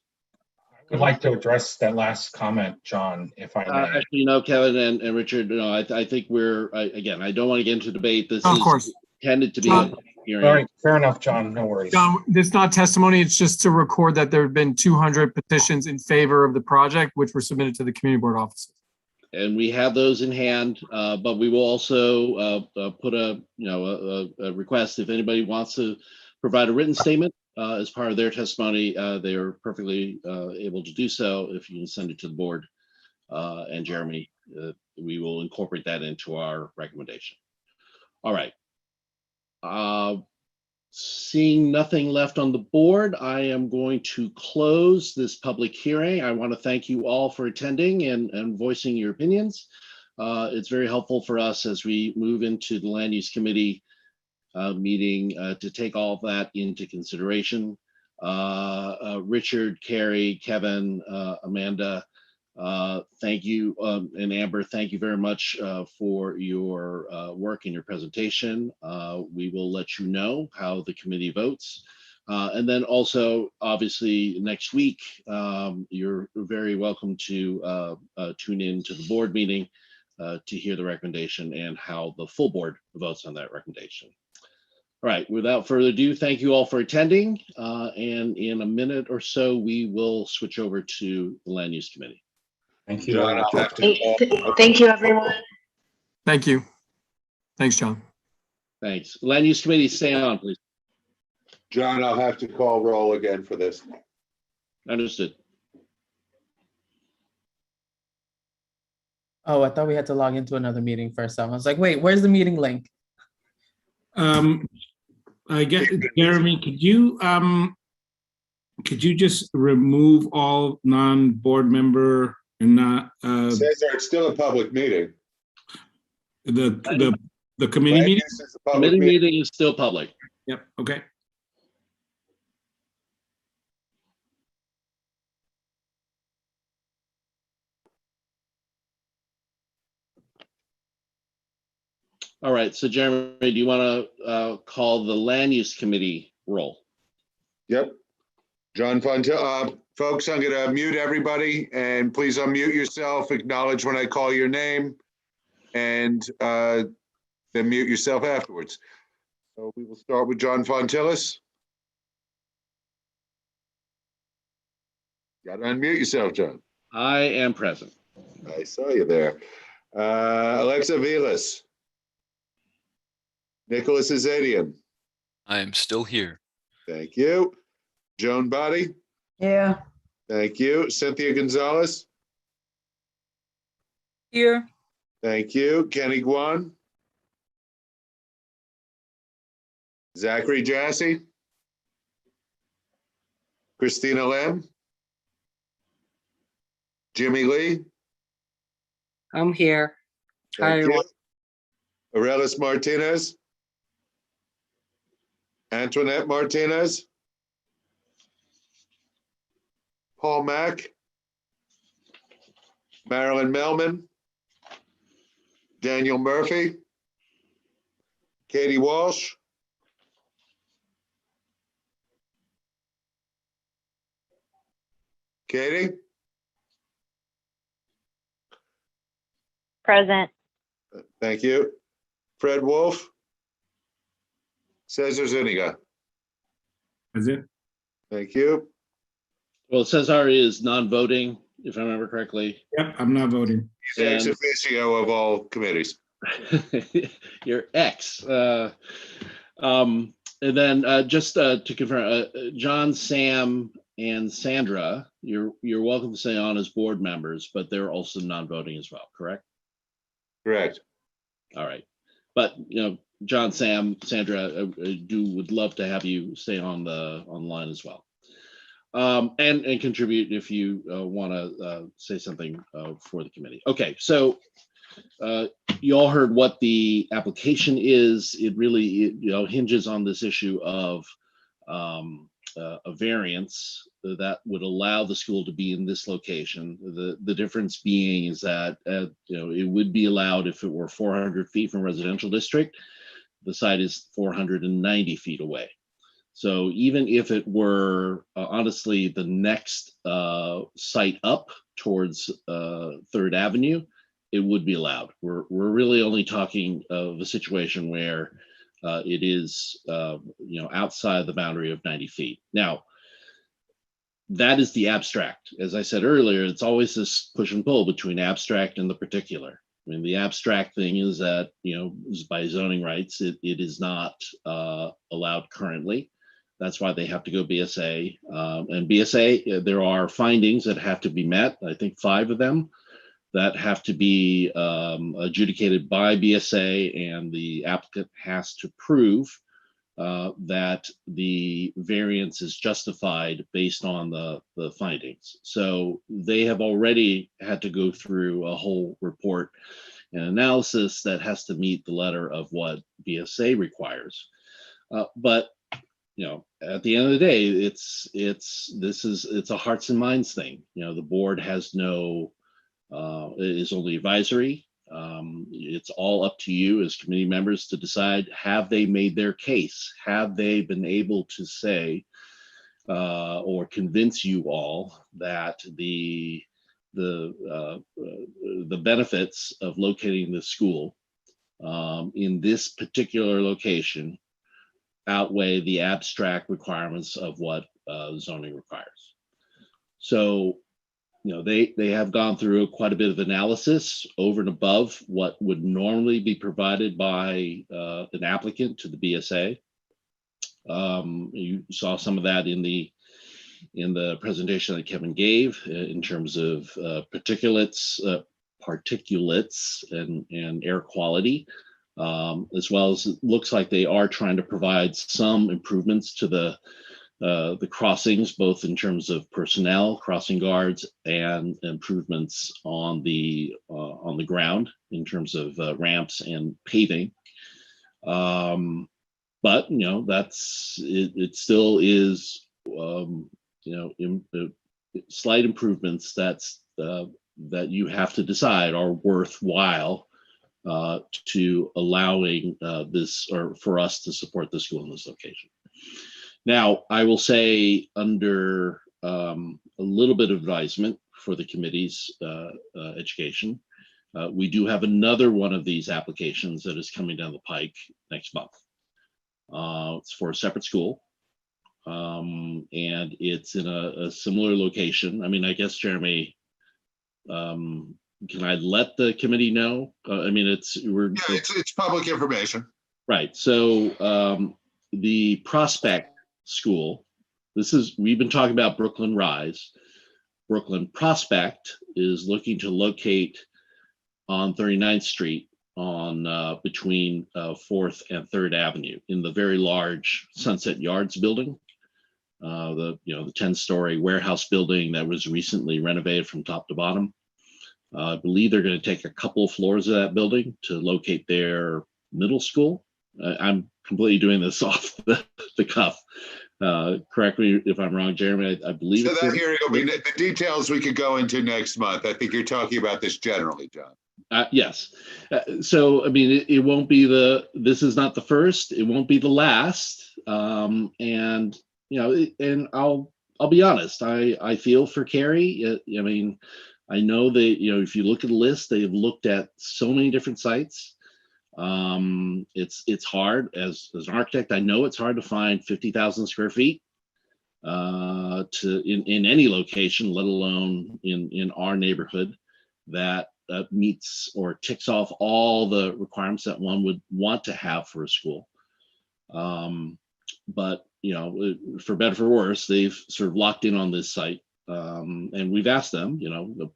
I would like to address that last comment, John, if I may. Actually, no, Kevin and Richard, no, I think again, I don't want to get into debate. This Of is course. intended to be John. a hearing. All right, fair enough, John, no worries. John, it's not testimony, it's just to record that there have been 200 petitions in favor of the project, which were submitted to the community board offices. And we have those in hand, but we will also put a request if anybody wants to provide a written statement as part of their testimony. They are perfectly able to do so. If you can send it to the board and Jeremy, we will incorporate that into our recommendation. All right. Seeing nothing left on the board, I am going to close this public hearing. I want to thank you all for attending and voicing your opinions. It's very helpful for us as we move into the Land Use Committee meeting to take all of that into consideration. Richard, Carrie, Kevin, Amanda, thank you, and Amber, thank you very much for your work and your presentation. We will let you know how the committee votes. And then also, obviously, next week, you're very welcome to tune in to the board meeting to hear the recommendation and how the full board votes on that recommendation. All right, without further ado, thank you all for attending. And in a minute or so, we will switch over to the Land Use Committee. Thank you. John, I'll have to Thank you, everyone. Thank you. Thanks, John. Thanks. Land Use Committee, stay on, please. John, I'll have to call roll again for this. Understood. Oh, I thought we had to log into another meeting first. I was like, wait, where's the meeting link? I guess, Jeremy, could you just remove all non-board member and not Cesar, it's still a public meeting. the committee Land meeting? use is a public Committee meeting. meeting is still public. Yep, okay. All right, so Jeremy, do you want to call the Land Use Committee roll? Yep. John Fontaine, folks, I'm going to mute everybody and please unmute yourself, acknowledge when I call your name, and then mute yourself afterwards. So we will start with John Fontillis. Got to unmute yourself, John. I am present. I saw you there. Alexa Vilas. Nicholas Azadian. I am still here. Thank you. Joan Body. Yeah. Thank you. Cynthia Gonzalez. Here. Thank you. Kenny Guan. Zachary Jassy. Christina Lem. Jimmy Lee. I'm here. Hi, Thank you. everyone. Arelis Martinez. Antoinette Martinez. Paul Mack. Marilyn Melman. Daniel Murphy. Katie Walsh. Katie? Present. Thank you. Fred Wolf. Cesar Zuniga. Is it? Thank you. Well, Cesar is non-voting, if I remember correctly. Yep, I'm not voting. He's ex officio of all committees. You're ex. And then just to confirm, John, Sam, and Sandra, you're welcome to stay on as board members, but they're also non-voting as well, correct? Correct. All right. But, John, Sam, Sandra, would love to have you stay on the online as well. And contribute if you want to say something for the committee. Okay, so you all heard what the application is. It really hinges on this issue of a variance that would allow the school to be in this location. The difference being is that it would be allowed if it were 400 feet from residential district. The site is 490 feet away. So even if it were honestly the next site up towards 3rd Avenue, it would be allowed. We're really only talking of a situation where it is outside the boundary of 90 feet. Now, that is the abstract. As I said earlier, it's always this push and pull between abstract and the particular. I mean, the abstract thing is that, is by zoning rights, it is not allowed currently. That's why they have to go BSA. And BSA, there are findings that have to be met. I think 5 of them that have to be adjudicated by BSA, and the applicant has to prove that the variance is justified based on the findings. So they have already had to go through a whole report and analysis that has to meet the letter of what BSA requires. But at the end of the day, it's a hearts and minds thing. The board has no, it is only advisory. It's all up to you as committee members to decide, have they made their case? Have they been able to say or convince you all that the benefits of locating the school in this particular location outweigh the abstract requirements of what zoning requires? So they have gone through quite a bit of analysis over and above what would normally be provided by an applicant to the BSA. You saw some of that in the presentation that Kevin gave in terms of particulates and air quality, as well as it looks like they are trying to provide some improvements to the crossings, both in terms of personnel, crossing guards, and improvements on the ground in terms of ramps and paving. But that's it still is slight improvements that you have to decide are worthwhile to allowing this, or for us to support the school in this location. Now, I will say, under a little bit of advisement for the committee's education, we do have another one of these applications that is coming down the pike next month. It's for a separate school, and it's in a similar location. I mean, I guess, Jeremy, can I let the committee know? I mean, it's public information. Right. So the Prospect School, we've been talking about Brooklyn Rise. Brooklyn Prospect is looking to locate on 39th Street on between 4th and 3rd Avenue in the very large Sunset Yards building, the 10-story warehouse building that was recently renovated from top to bottom. I believe they're going to take a couple of floors of that building to locate their middle school. I'm completely doing this off the cuff. Correct me if I'm wrong, Jeremy. I believe so. That hearing will be the details we could go into next month. I think you're talking about this generally, John. Yes. So I mean, it won't be this is not the first. It won't be the last. And and I'll be honest. I feel for Carrie. I mean, I know that if you look at the list, they've looked at so many different sites. It's hard as an architect. I know it's hard to find 50,000 square feet in any location, let alone in our neighborhood, that meets or ticks off all the requirements that one would want to have for a school. But for better or for worse, they've sort of locked in on this site, and we've asked them,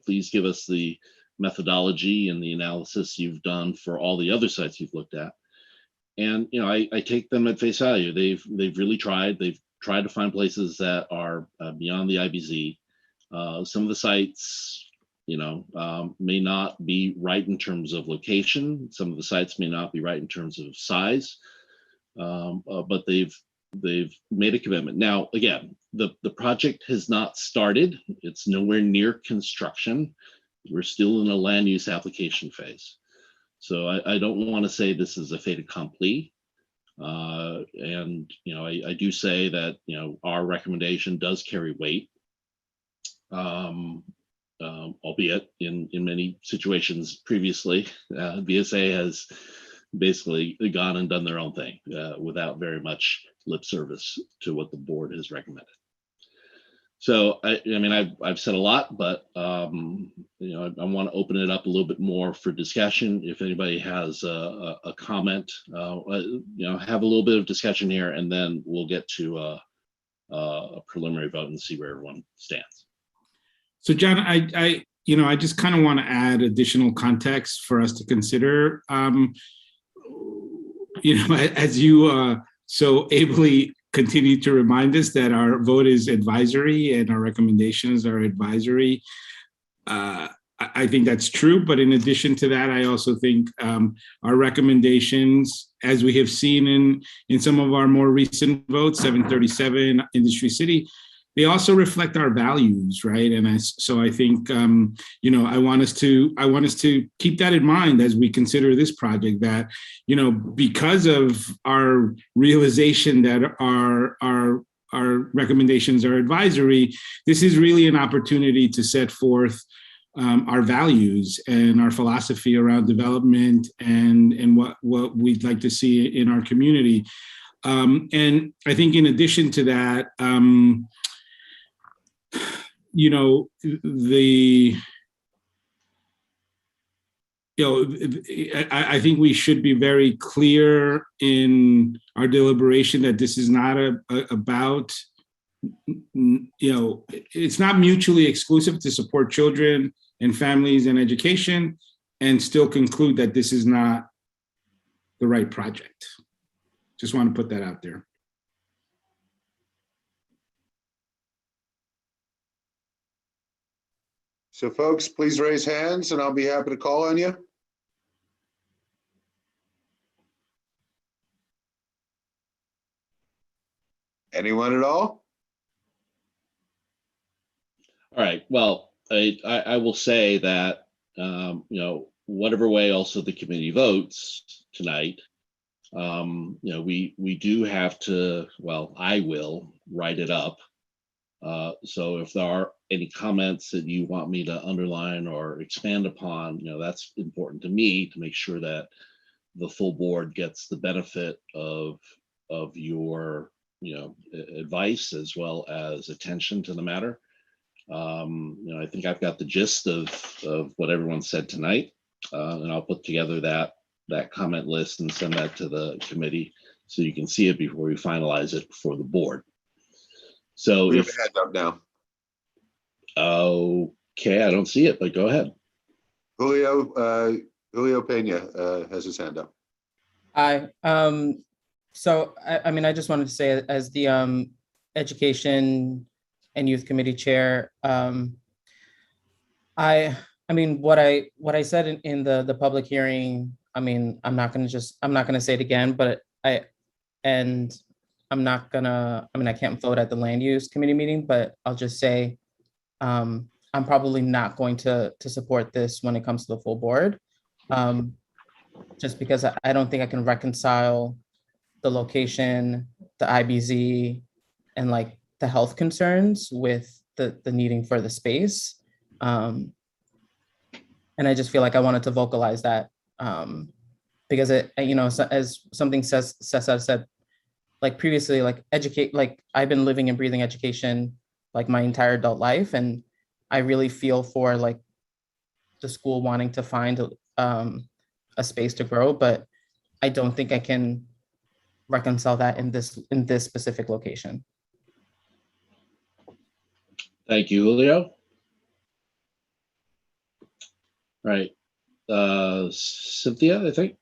please give us the methodology and the analysis you've done for all the other sites you've looked at. And I take them at face value. They've really tried. They've tried to find places that are beyond the IBZ. Some of the sites may not be right in terms of location. Some of the sites may not be right in terms of size, but they've made a commitment. Now, again, the project has not started. It's nowhere near construction. We're still in a land use application phase. So I don't want to say this is a fait accompli, And, I do say that, our recommendation does carry weight. Albeit in many situations previously, VSA has basically gone and done their own thing without very much lip service to what the board has recommended. So I've said a lot, but I want to open it up a little bit more for discussion. If anybody has a comment, have a little bit of discussion here, and then we'll get to a preliminary vote and see where everyone stands. So John, I just kind of want to add additional context for us to consider. As you so ably continue to remind us that our vote is advisory and our recommendations are advisory. I think that's true, but in addition to that, I also think our recommendations, as we have seen in some of our more recent votes, 737 Industry City, they also reflect our values, right? And I think I want us to keep that in mind as we consider this project. That because of our realization that our recommendations are advisory, this is really an opportunity to set forth our values and our philosophy around development and what we'd like to see in our community. And I think in addition to that, I think we should be very clear in our deliberation that this is not about, it's not mutually exclusive to support children and families and education, and still conclude that this is not the right project. Just want to put that out there. So folks, please raise hands and I'll be happy to call on you. Anyone at all? All right, well, I will say that, whatever way also the committee votes tonight, we do have to, well, I will write it up. So if there are any comments that you want me to underline or expand upon, that's important to me to make sure that the full board gets the benefit of your, advice as well as attention to the matter. I think I've got the gist of what everyone said tonight, and I'll put together that comment list and send that to the committee so you can see it before we finalize it for the board. So we have a hand up now. Okay, I don't see it, but go ahead. Julio Pena has his hand up. Hi. So I just wanted to say, as the Education and Youth Committee Chair, what I said in the public hearing, I'm not gonna say it again, but I can't vote at the Land Use Committee meeting, but I'll just say I'm probably not going to support this when it comes to the full board, just because I don't think I can reconcile the location, the IBZ, and like the health concerns with the needing for the space. And I just feel like I wanted to vocalize that because as something Cesar said, like previously, I've been living and breathing education like my entire adult life, and I really feel for like the school wanting to find a space to grow, but I don't think I can reconcile that in this specific location. Thank you, Julio. Right, Cynthia, I think.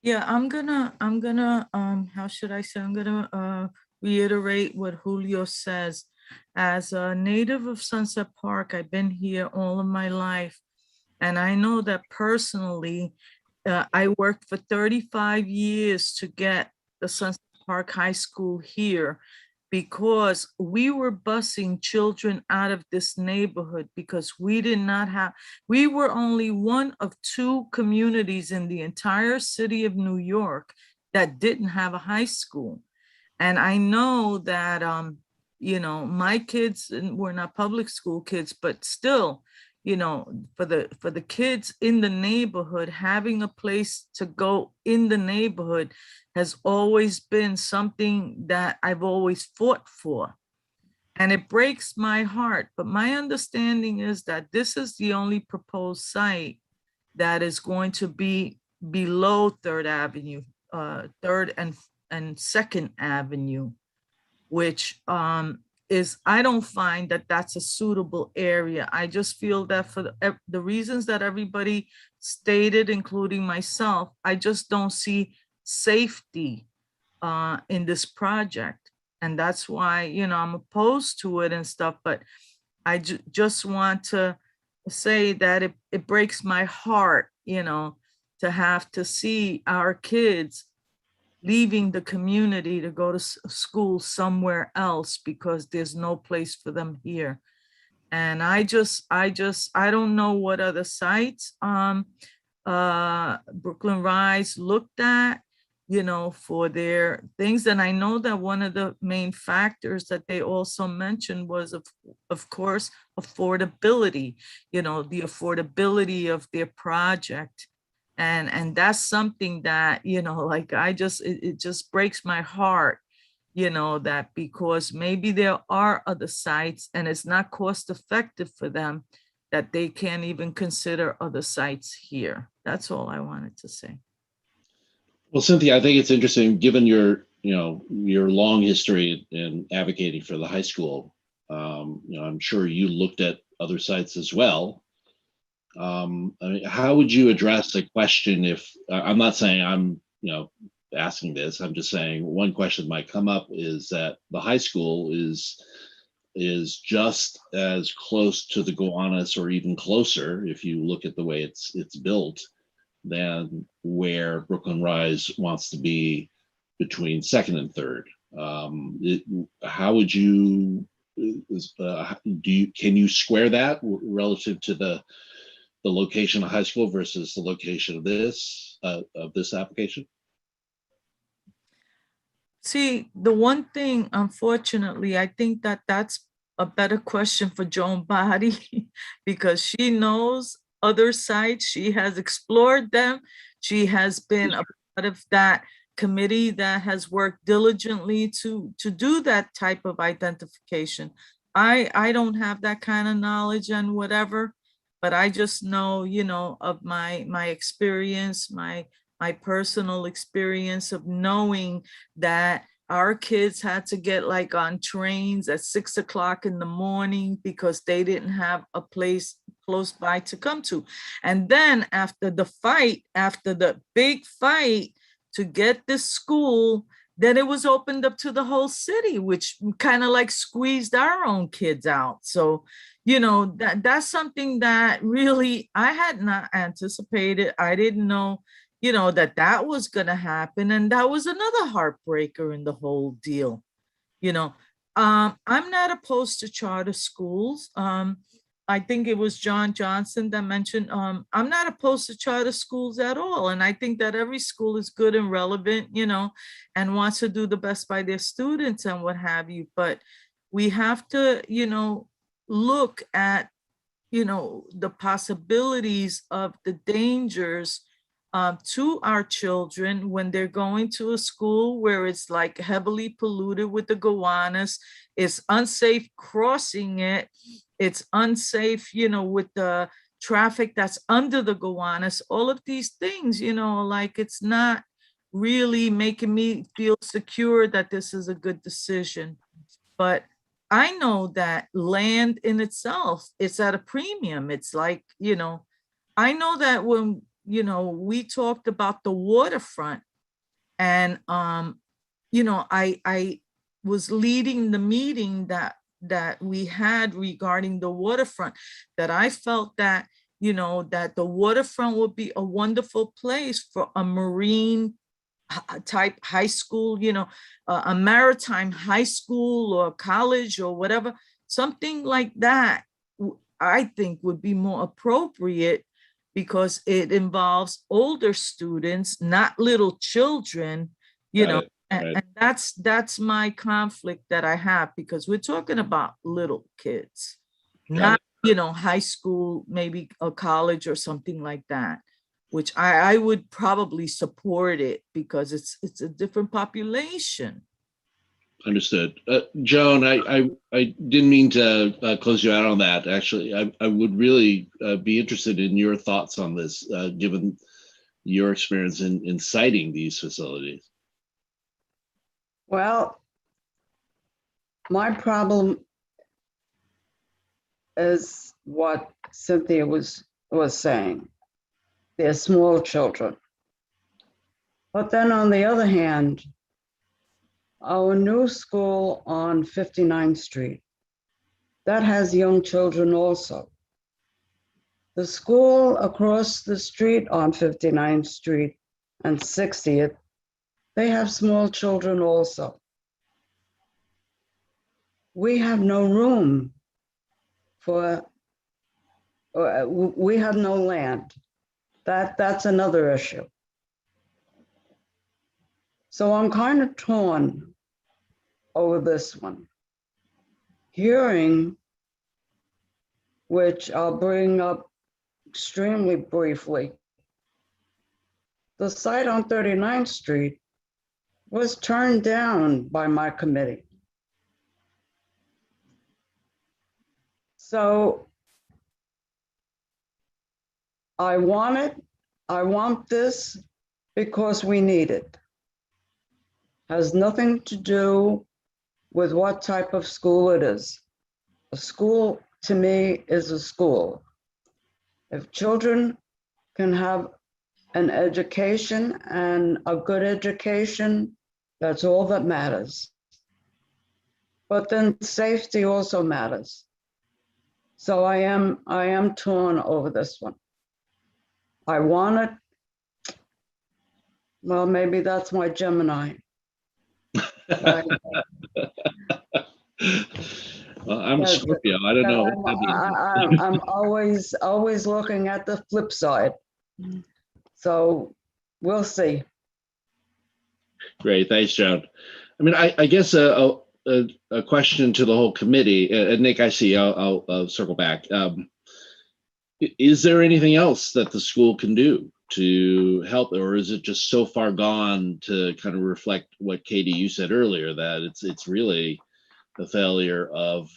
Yeah, I'm gonna, how should I say? I'm gonna reiterate what Julio says. As a native of Sunset Park, I've been here all of my life. And I know that personally, I worked for 35 years to get the Sunset Park High School here. because we were busing children out of this neighborhood because we did not have, we were only one of 2 communities in the entire city of New York that didn't have a high school. And I know that, you know, my kids were not public school kids, but still, you know, for the kids in the neighborhood, having a place to go in the neighborhood has always been something that I've always fought for. And it breaks my heart, but my understanding is that this is the only proposed site that is going to be below 3rd Avenue, 3rd and 2nd Avenue, which is, I don't find that that's a suitable area. I just feel that for the reasons that everybody stated, including myself, I just don't see safety in this project. And that's why, you know, I'm opposed to it and stuff, but I just want to say that it breaks my heart, you know, to have to see our kids leaving the community to go to school somewhere else because there's no place for them here. And I don't know what other sites Brooklyn Rise looked at, you know, for their things. And I know that one of the main factors that they also mentioned was, of course, affordability, you know, the affordability of their project. And that's something that, you know, like it just breaks my heart, you know, that because maybe there are other sites and it's not cost effective for them, that they can't even consider other sites here. That's all I wanted to say. Well, Cynthia, I think it's interesting, given your, you know, your long history in advocating for the high school. You know, I'm sure you looked at other sites as well. I mean, how would you address the question if, I'm not saying I'm, you know, asking this, I'm just saying one question might come up is that the high school is just as close to the Gowanus or even closer, if you look at the way it's built, than where Brooklyn Rise wants to be between 2nd and 3rd. How would you, can you square that relative to the location of high school versus the location of this application? See, the one thing, unfortunately, I think that that's a better question for Joan Body because she knows other sites. She has explored them. She has been a part of that committee that has worked diligently to do that type of identification. I don't have that kind of knowledge and whatever, but I just know, you know, of my experience, my personal experience of knowing that our kids had to get like on trains at 6 o'clock in the morning because they didn't have a place close by to come to. And then after the big fight to get this school, then it was opened up to the whole city, which kind of like squeezed our own kids out. So, you know, that's something that really I had not anticipated. I didn't know, you know, that was going to happen. And that was another heartbreaker in the whole deal. You know, I'm not opposed to charter schools. I think it was Johnston that mentioned, I'm not opposed to charter schools at all. And I think that every school is good and relevant, you know, and wants to do the best by their students and what have you. But we have to, you know, look at, you know, the possibilities of the dangers to our children when they're going to a school where it's like heavily polluted with the Gowanus. It's unsafe crossing it. It's unsafe, you know, with the traffic that's under the Gowanus. All of these things, you know, like it's not really making me feel secure that this is a good decision. But I know that land in itself, it's at a premium. It's like, you know, I know that when, you know, we talked about the waterfront and, you know, I was leading the meeting that we had regarding the waterfront, that I felt that, you know, that the waterfront would be a wonderful place for a marine type high school, a maritime high school or college or whatever, something like that, I think would be more appropriate because it involves older students, not little children, and that's my conflict that I have, because we're talking about little kids, not, high school, maybe a college or something like that, which I would probably support it because it's a different population. Understood. Joan, I didn't mean to close you out on that. Actually, I would really be interested in your thoughts on this, given your experience in citing these facilities. Well, my problem is what Cynthia was saying. They're small children. But then on the other hand, our new school on 59th Street, that has young children also. The school across the street on 59th Street and 60th, they have small children also. We have no room for, we have no land. That's another issue. So I'm kind of torn over this one. Hearing, which I'll bring up extremely briefly, the site on 39th Street was turned down by my committee. So I want this because we need it. Has nothing to do with what type of school it is. A school, to me, is a school. If children can have an education and a good education, that's all that matters. But then safety also matters. So I am torn over this one. I want it. Well, maybe that's my Gemini. Well, I'm a Scorpio. I don't know. I'm always looking at the flip side. So we'll see. Great, thanks, Joan. I mean, I guess a question to the whole committee, and Nick, I see. I'll circle back. Is there anything else that the school can do to help, or is it just so far gone to kind of reflect what Katie, you said earlier, that it's really the failure of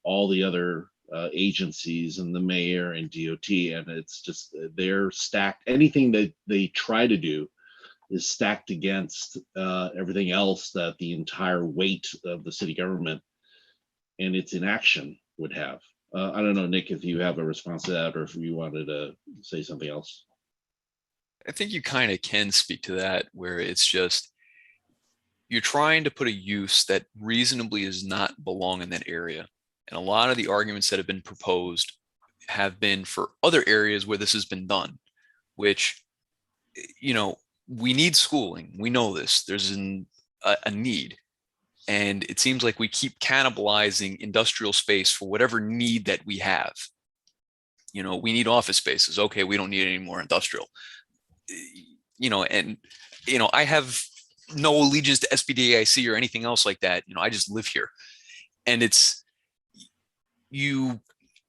all the other agencies and the mayor and DOT, and it's just they're stacked. Anything that they try to do is stacked against everything else that the entire weight of the city government and its inaction would have. I don't know, Nick, if you have a response to that or if you wanted to say something else. I think you kind of can speak to that, where it's just you're trying to put a use that reasonably does not belong in that area. And a lot of the arguments that have been proposed have been for other areas where this has been done, which, we need schooling. We know this. There's a need. And it seems like we keep cannibalizing industrial space for whatever need that we have. We need office spaces. Okay, we don't need any more industrial. I have no allegiance to SBDAIC or anything else like that. I just live here. And you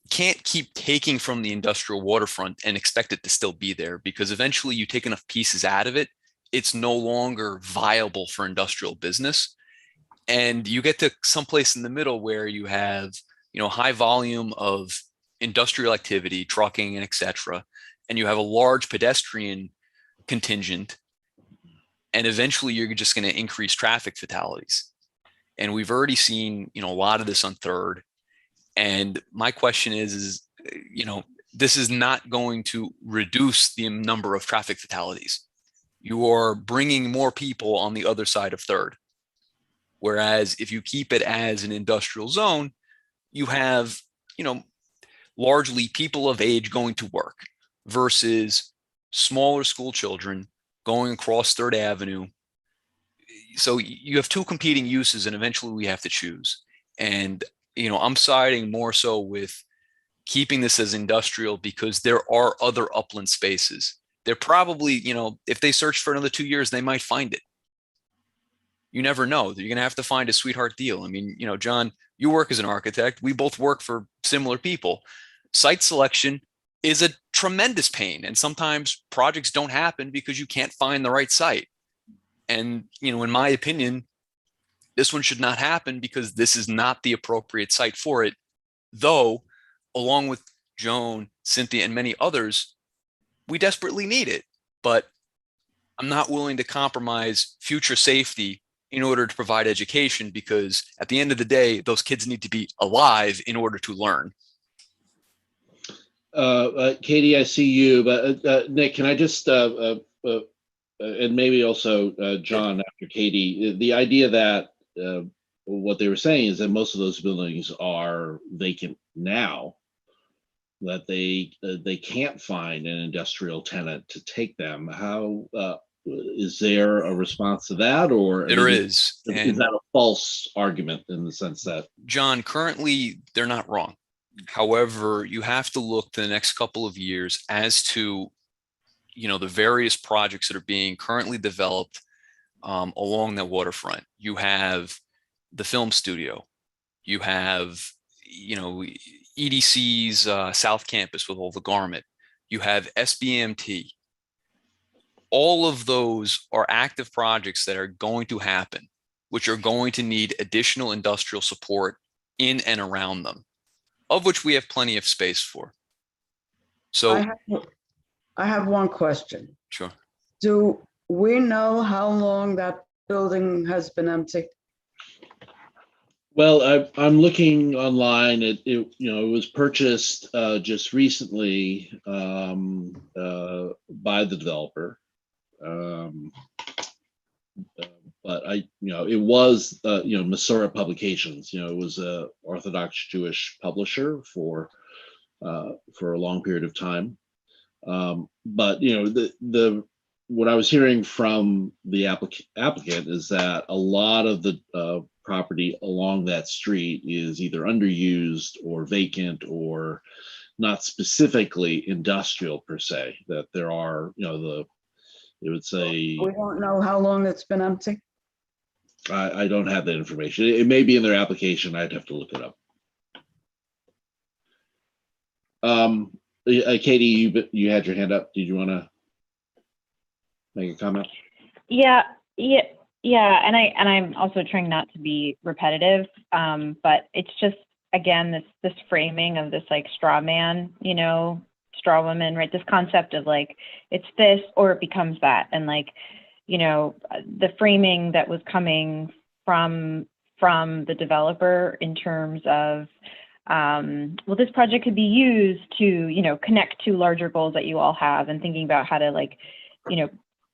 can't keep taking from the industrial waterfront and expect it to still be there, because eventually you take enough pieces out of it, it's no longer viable for industrial business. And you get to someplace in the middle where you have, high volume of industrial activity, trucking and et cetera, and you have a large pedestrian contingent, and eventually you're just going to increase traffic fatalities. And we've already seen, a lot of this on 3rd. And my question is, this is not going to reduce the number of traffic fatalities. You are bringing more people on the other side of 3rd. Whereas if you keep it as an industrial zone, you have, largely people of age going to work versus smaller school children going across Third Avenue. So you have two competing uses, and eventually we have to choose. And, I'm siding more so with keeping this as industrial because there are other upland spaces. They're probably, if they search for another 2 years, they might find it. You never know. You're going to have to find a sweetheart deal. I mean, John, you work as an architect. We both work for similar people. Site selection is a tremendous pain. And sometimes projects don't happen because you can't find the right site. And, in my opinion, this one should not happen because this is not the appropriate site for it. Though, along with Joan, Cynthia, and many others, we desperately need it. But I'm not willing to compromise future safety in order to provide education, because at the end of the day, those kids need to be alive in order to learn. Katie, I see you, but Nick, can I just, and maybe also John after Katie, the idea that what they were saying is that most of those buildings are vacant now, that they can't find an industrial tenant to take them. How is there a response to that, or there is that a false argument in the sense that, John, currently they're not wrong? However, you have to look to the next couple of years as to the various projects that are being currently developed along that waterfront. You have the film studio, you have EDC's South Campus with all the garment, you have SBMT. All of those are active projects that are going to happen, which are going to need additional industrial support in and around them, of which we have plenty of space for. So I have one question. Sure. Do we know how long that building has been empty? well, I'm looking online. It was purchased just recently by the developer. But it was, Masora Publications. It was a Orthodox Jewish publisher for a long period of time. But what I was hearing from the applicant is that a lot of the property along that street is either underused or vacant or not specifically industrial per se. That there are, it would say, We don't know how long it's been empty. I don't have that information. It may be in their application. I'd have to look it up. Katie, you had your hand up. Did you want to make a comment? Yeah. And I'm also trying not to be repetitive, but it's just, again, this framing of this like straw man, straw woman, right? This concept of like, it's this or it becomes that. And like, the framing that was coming from the developer in terms of, well, this project could be used to, connect to larger goals that you all have, and thinking about how to like,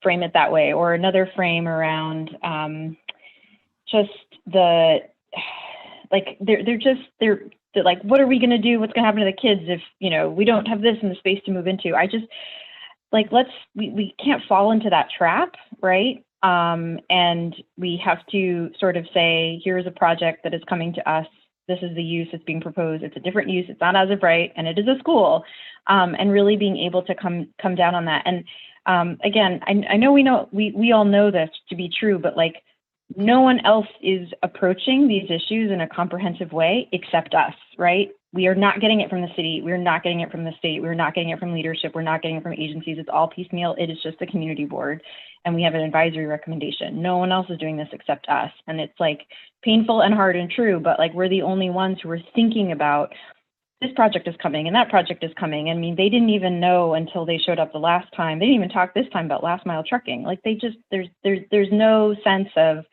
frame it that way, or another frame around just the, like, they're like, what are we going to do? What's going to happen to the kids if, we don't have this in the space to move into? I just like, we can't fall into that trap, right? And we have to sort of say, here's a project that is coming to us. This is the use that's being proposed. It's a different use. It's not as of right, and it is a school. And really being able to come down on that. And again, I know we all know this to be true, but like, no one else is approaching these issues in a comprehensive way except us, right? We are not getting it from the city. We're not getting it from the state. We're not getting it from leadership. We're not getting it from agencies. It's all piecemeal. It is just the community board. And we have an advisory recommendation. No one else is doing this except us. And it's like painful and hard and true, but like, we're the only ones who are thinking about this project is coming and that project is coming. I mean, they didn't even know until they showed up the last time. They didn't even talk this time about last mile trucking. Like, they just, there's no sense of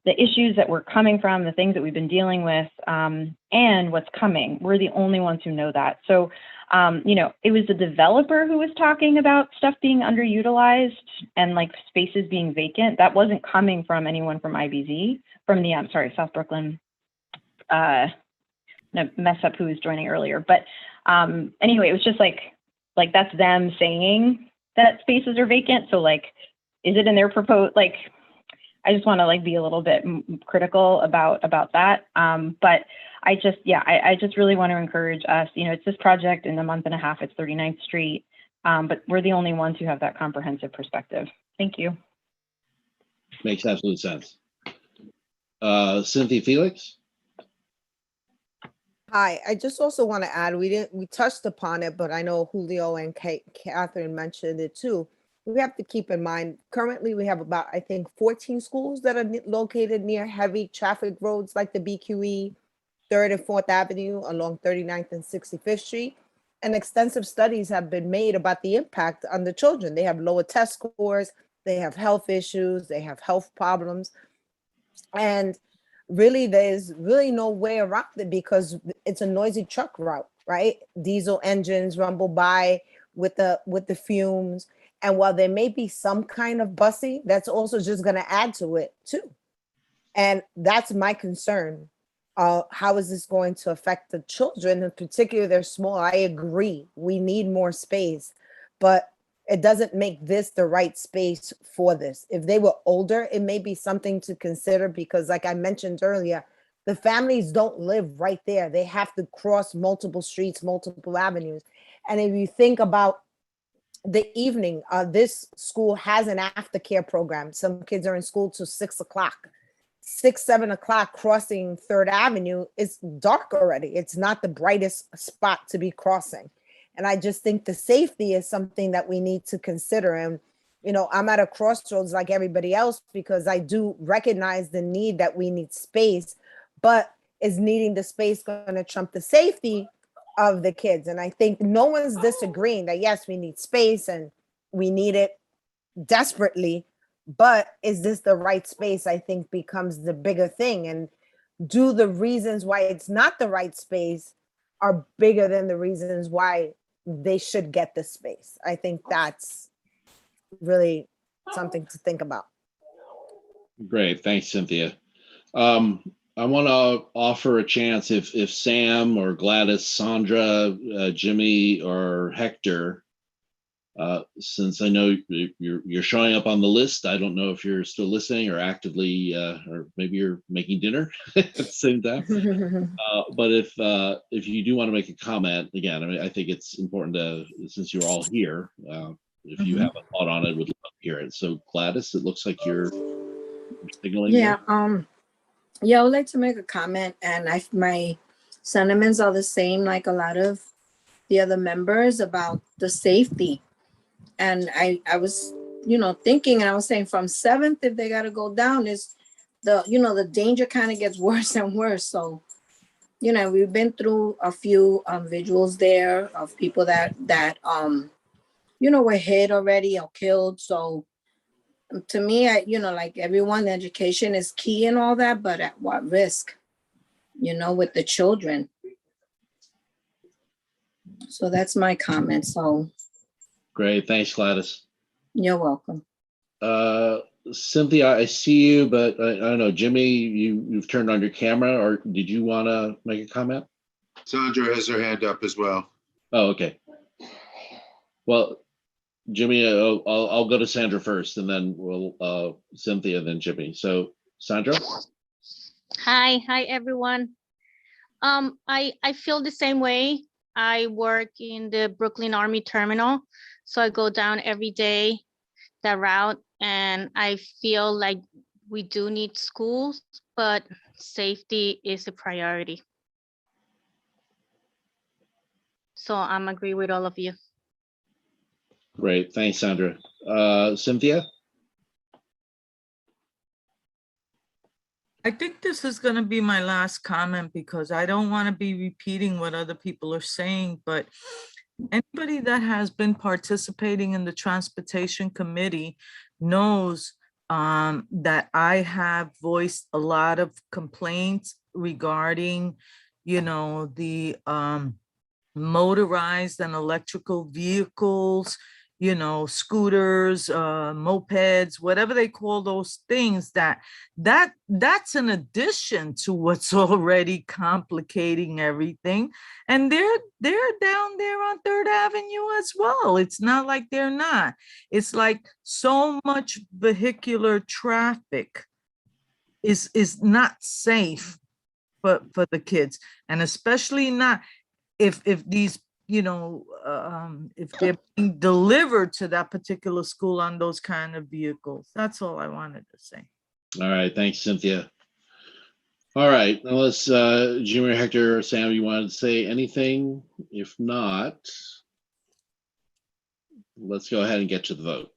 the issues that we're coming from, the things that we've been dealing with, and what's coming. We're the only ones who know that. So, it was the developer who was talking about stuff being underutilized and like spaces being vacant. That wasn't coming from anyone from IBZ, from the, South Brooklyn, mess up who was joining earlier. But anyway, it was just like that's them saying that spaces are vacant. So like, is it in their proposed, like, I just want to like be a little bit critical about that. But I just really want to encourage us, it's this project in a month and a half, it's 39th Street. But we're the only ones who have that comprehensive perspective. Thank you. Makes absolute sense. Cynthia Felix? Hi, I just also want to add, we touched upon it, but I know Julio and Catherine mentioned it too. We have to keep in mind, currently we have about, I think, 14 schools that are located near heavy traffic roads like the BQE, 3rd and 4th Avenue along 39th and 65th Street. And extensive studies have been made about the impact on the children. They have lower test scores, they have health issues, they have health problems. And really, there's really no way around it because it's a noisy truck route, right? Diesel engines rumble by with the fumes. And while there may be some kind of busing, that's also just going to add to it too. And that's my concern. How is this going to affect the children? In particular, they're small. I agree. We need more space, but it doesn't make this the right space for this. If they were older, it may be something to consider because like I mentioned earlier, the families don't live right there. They have to cross multiple streets, multiple avenues. And if you think about the evening, this school has an aftercare program. Some kids are in school till 6 o'clock. 6, 7 o'clock crossing 3rd Avenue, it's dark already. It's not the brightest spot to be crossing. And I just think the safety is something that we need to consider. And, I'm at a crossroads like everybody else because I do recognize the need that we need space, but is needing the space going to trump the safety of the kids? And I think no one's disagreeing that, yes, we need space and we need it desperately. But is this the right space? I think becomes the bigger thing. And do the reasons why it's not the right space are bigger than the reasons why they should get the space? I think that's really something to think about. Great, thanks, Cynthia. I want to offer a chance if Sam or Gladys, Sandra, Jimmy, or Hector, since I know you're showing up on the list, I don't know if you're still listening or actively, or maybe you're making dinner at the same time. But if you do want to make a comment, again, I mean, I think it's important to, since you're all here, if you have a thought on it, would love to hear it. So Gladys, it looks like you're signaling. Yeah, there. yeah, I would like to make a comment, and my sentiments are the same like a lot of the other members about the safety. And I was, thinking, and I was saying from 7th, if they got to go down, is the danger kind of gets worse and worse. So, we've been through a few visuals there of people that were hit already or killed. So to me, like everyone, education is key and all that, but at what risk, with the children? So that's my comment. So. Great, thanks, Gladys. You're welcome. Cynthia, I see you, but I don't know, Jimmy, you've turned on your camera, or did you want to make a comment? Sandra has her hand up as well. Oh, okay. Well, Jimmy, I'll go to Sandra first, and then we'll Cynthia, then Jimmy. So, Sandra. Hi everyone. I feel the same way. I work in the Brooklyn Army Terminal, so I go down every day that route, and I feel like we do need schools, but safety is a priority. So I'm agree with all of you. Great, thanks, Sandra. Cynthia? I think this is going to be my last comment because I don't want to be repeating what other people are saying, but anybody that has been participating in the Transportation Committee knows that I have voiced a lot of complaints regarding, the motorized and electrical vehicles, scooters, mopeds, whatever they call those things, that's an addition to what's already complicating everything. And they're down there on 3rd Avenue as well. It's not like they're not. It's like so much vehicular traffic is not safe for the kids, and especially not if these if they're being delivered to that particular school on those kind of vehicles. That's all I wanted to say. All right, thanks, Cynthia. All right, unless Jimmy, Hector, or Sam, you wanted to say anything? If not, let's go ahead and get to the vote.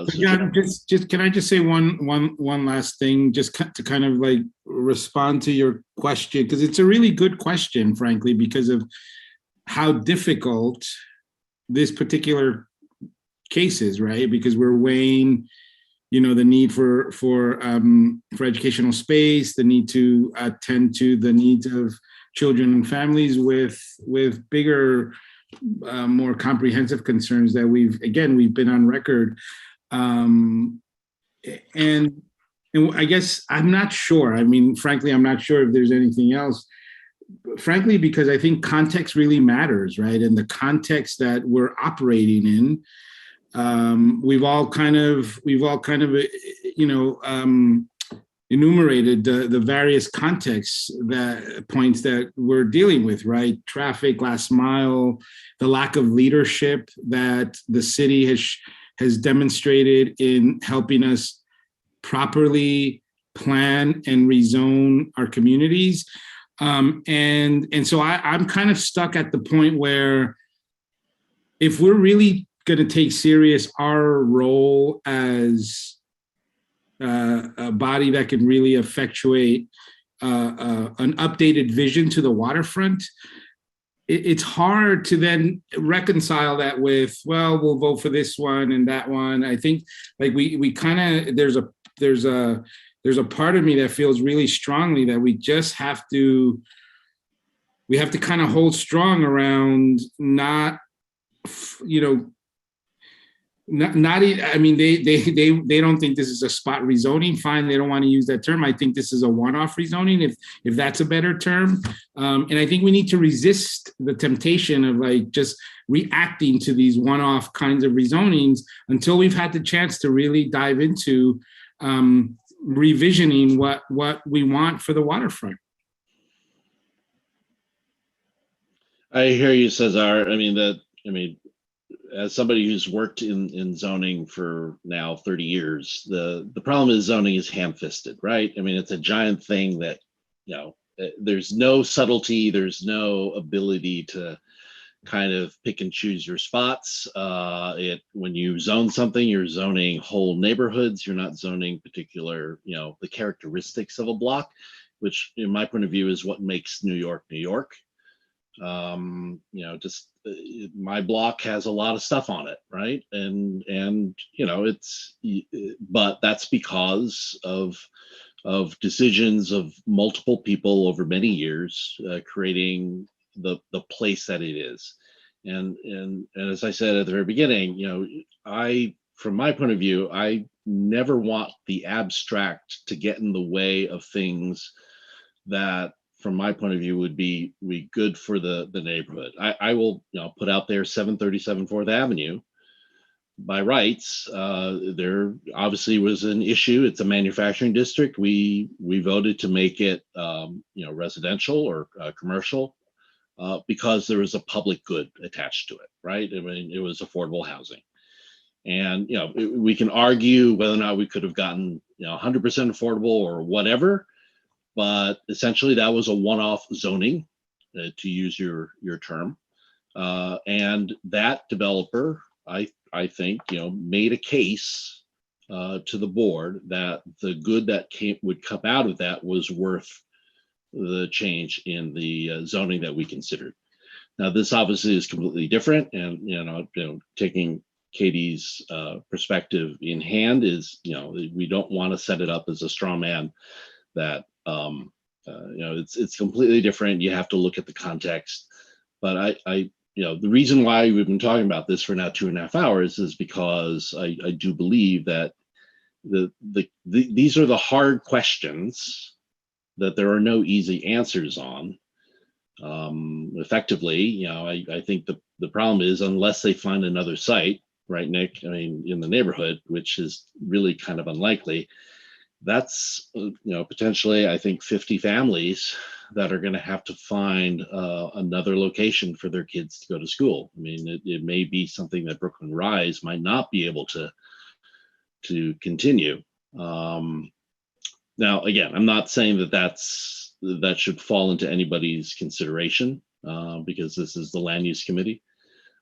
John, just can I just say one last thing, just to kind of like respond to your question, because it's a really good question, frankly, because of how difficult this particular case is, right? Because we're weighing, the need for educational space, the need to attend to the needs of children and families with bigger, more comprehensive concerns that we've been on record. And I guess I'm not sure. I mean, frankly, I'm not sure if there's anything else. Frankly, because I think context really matters, right? And the context that we're operating in, we've all kind of enumerated the various contexts points that we're dealing with, right? Traffic, last mile, the lack of leadership that the city has demonstrated in helping us properly plan and rezone our communities. And so I'm kind of stuck at the point where if we're really going to take serious our role as a body that can really effectuate an updated vision to the waterfront, it's hard to then reconcile that with, well, we'll vote for this one and that one. I think like we kind of, there's a part of me that feels really strongly that we just have to kind of hold strong around not, I mean, they don't think this is a spot rezoning. Fine, they don't want to use that term. I think this is a one-off rezoning, if that's a better term. And I think we need to resist the temptation of like just reacting to these one-off kinds of rezonings until we've had the chance to really dive into revisioning what we want for the waterfront. I hear you, Cesar. As somebody who's worked in zoning for now 30 years, the problem is zoning is ham-fisted, right? I mean, it's a giant thing that, there's no subtlety, there's no ability to kind of pick and choose your spots. When you zone something, you're zoning whole neighborhoods. You're not zoning particular, the characteristics of a block, which in my point of view is what makes New York, New York. My block has a lot of stuff on it, right? And but that's because of decisions of multiple people over many years, creating the place that it is. And as I said at the very beginning, from my point of view, I never want the abstract to get in the way of things that, from my point of view, would be good for the neighborhood. I will put out there 737 4th Avenue. By rights, there obviously was an issue. It's a manufacturing district. We voted to make it residential or commercial because there was a public good attached to it, right? I mean, it was affordable housing. And we can argue whether or not we could have gotten 100% affordable or whatever. But essentially, that was a one-off zoning, to use your term, and that developer, I think, made a case to the board that the good that would come out of that was worth the change in the zoning that we considered. Now, this obviously is completely different, and taking Katie's perspective in hand is, we don't want to set it up as a straw man that. It's completely different. You have to look at the context, but I the reason why we've been talking about this for now 2.5 hours is because I do believe that these are the hard questions that there are no easy answers on. Effectively, I think the problem is, unless they find another site, right, Nick? I mean, in the neighborhood, which is really kind of unlikely, that's, potentially, I think 50 families that are going to have to find another location for their kids to go to school. I mean, it may be something that Brooklyn Rise might not be able to continue. Now, again, I'm not saying that should fall into anybody's consideration because this is the land use committee.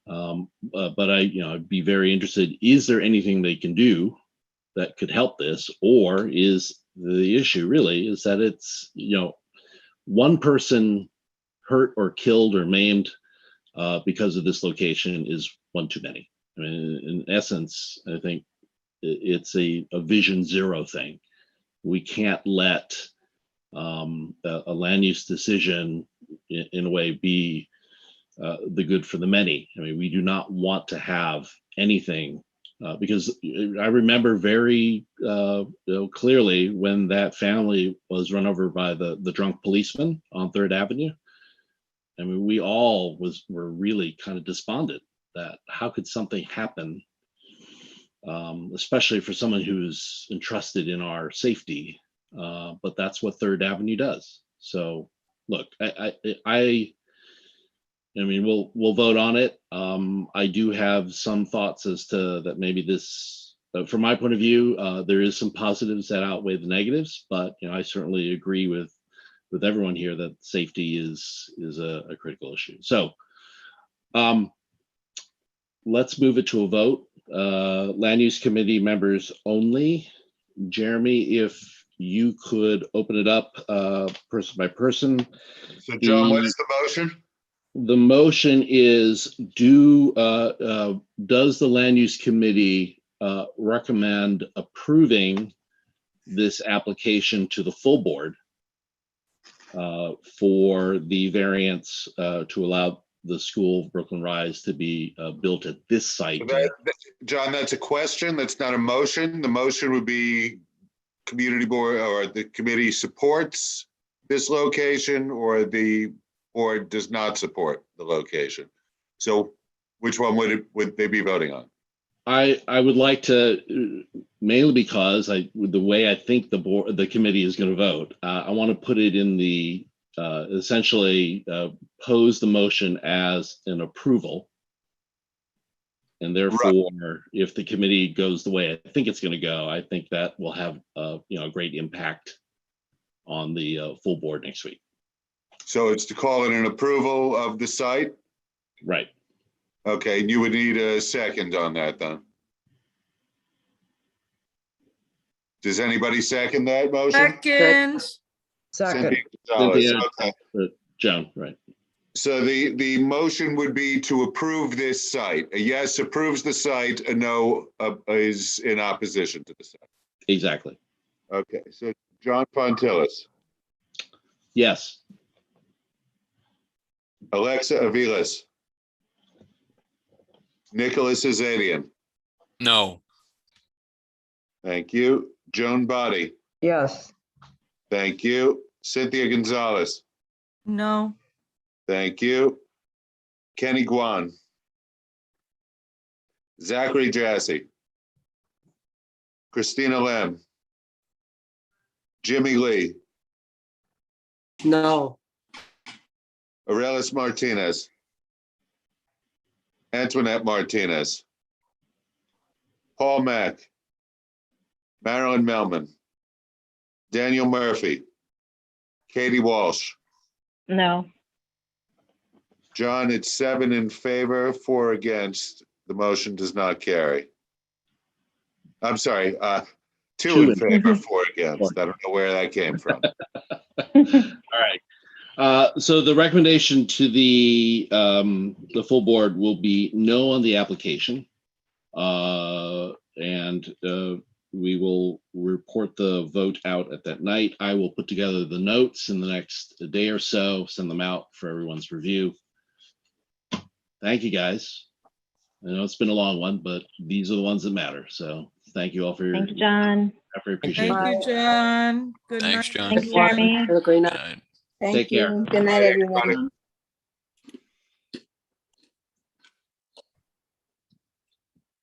But I'd be very interested, is there anything they can do that could help this? Or is the issue really is that it's, one person hurt or killed or maimed because of this location is one too many. I mean, in essence, I think it's a vision zero thing. We can't let a land use decision in a way be the good for the many. I mean, we do not want to have anything because I remember very clearly when that family was run over by the drunk policeman on 3rd Avenue. I mean, we all were really kind of despondent that how could something happen, especially for someone who's entrusted in our safety. But that's what 3rd Avenue does. So look, I mean, we'll vote on it. I do have some thoughts as to that maybe this, from my point of view, there is some positives that outweigh the negatives, but I certainly agree with everyone here that safety is a critical issue. So let's move it to a vote. Land use committee members only. Jeremy, if you could open it up person by person. So John, what is the motion? The motion is does the land use committee recommend approving this application to the full board for the variance to allow the school Brooklyn Rise to be built at this site? John, that's a question. That's not a motion. The motion would be community board or the committee supports this location or the board does not support the location. So which one would they be voting on? I would like to, mainly because the way I think the committee is going to vote, I want to put it in the essentially pose the motion as an approval. And therefore, if the committee goes the way I think it's going to go, I think that will have a great impact on the full board next week. So it's to call it an approval of the site? Right. Okay, and you would need a second on that then. Does anybody second that motion? Second. Okay. Joan, right. So the motion would be to approve this site. A yes approves the site, a no is in opposition to the site. Exactly. Okay, so John Fontillis. Yes. Alexa Aviles. Nicholas Azadian. No. Thank you. Joan Body. Yes. Thank you. Cynthia Gonzalez. No. Thank you. Kenny Guan. Zachary Jassy. Christina Lim. Jimmy Lee. No. Arelis Martinez. Antoinette Martinez. Paul Mack. Marilyn Melman. Daniel Murphy. Katie Walsh. No. John, it's 7 in favor, 4 against. The motion does not carry. I'm sorry, 2 in favor, 4 against. I don't know where that came from. All right. So the recommendation to the full board will be no on the application. And we will report the vote out at that night. I will put together the notes in the next day or so, send them out for everyone's review. thank you, guys. I know it's been a long one, but these are the ones that matter. So thank you all for your Thank you, John. effort. Appreciate Thank it. you, John. Good Thanks, night. John. Thanks, Jeremy. Have a great night. Good night. Thank Take care. you. Good night, everyone.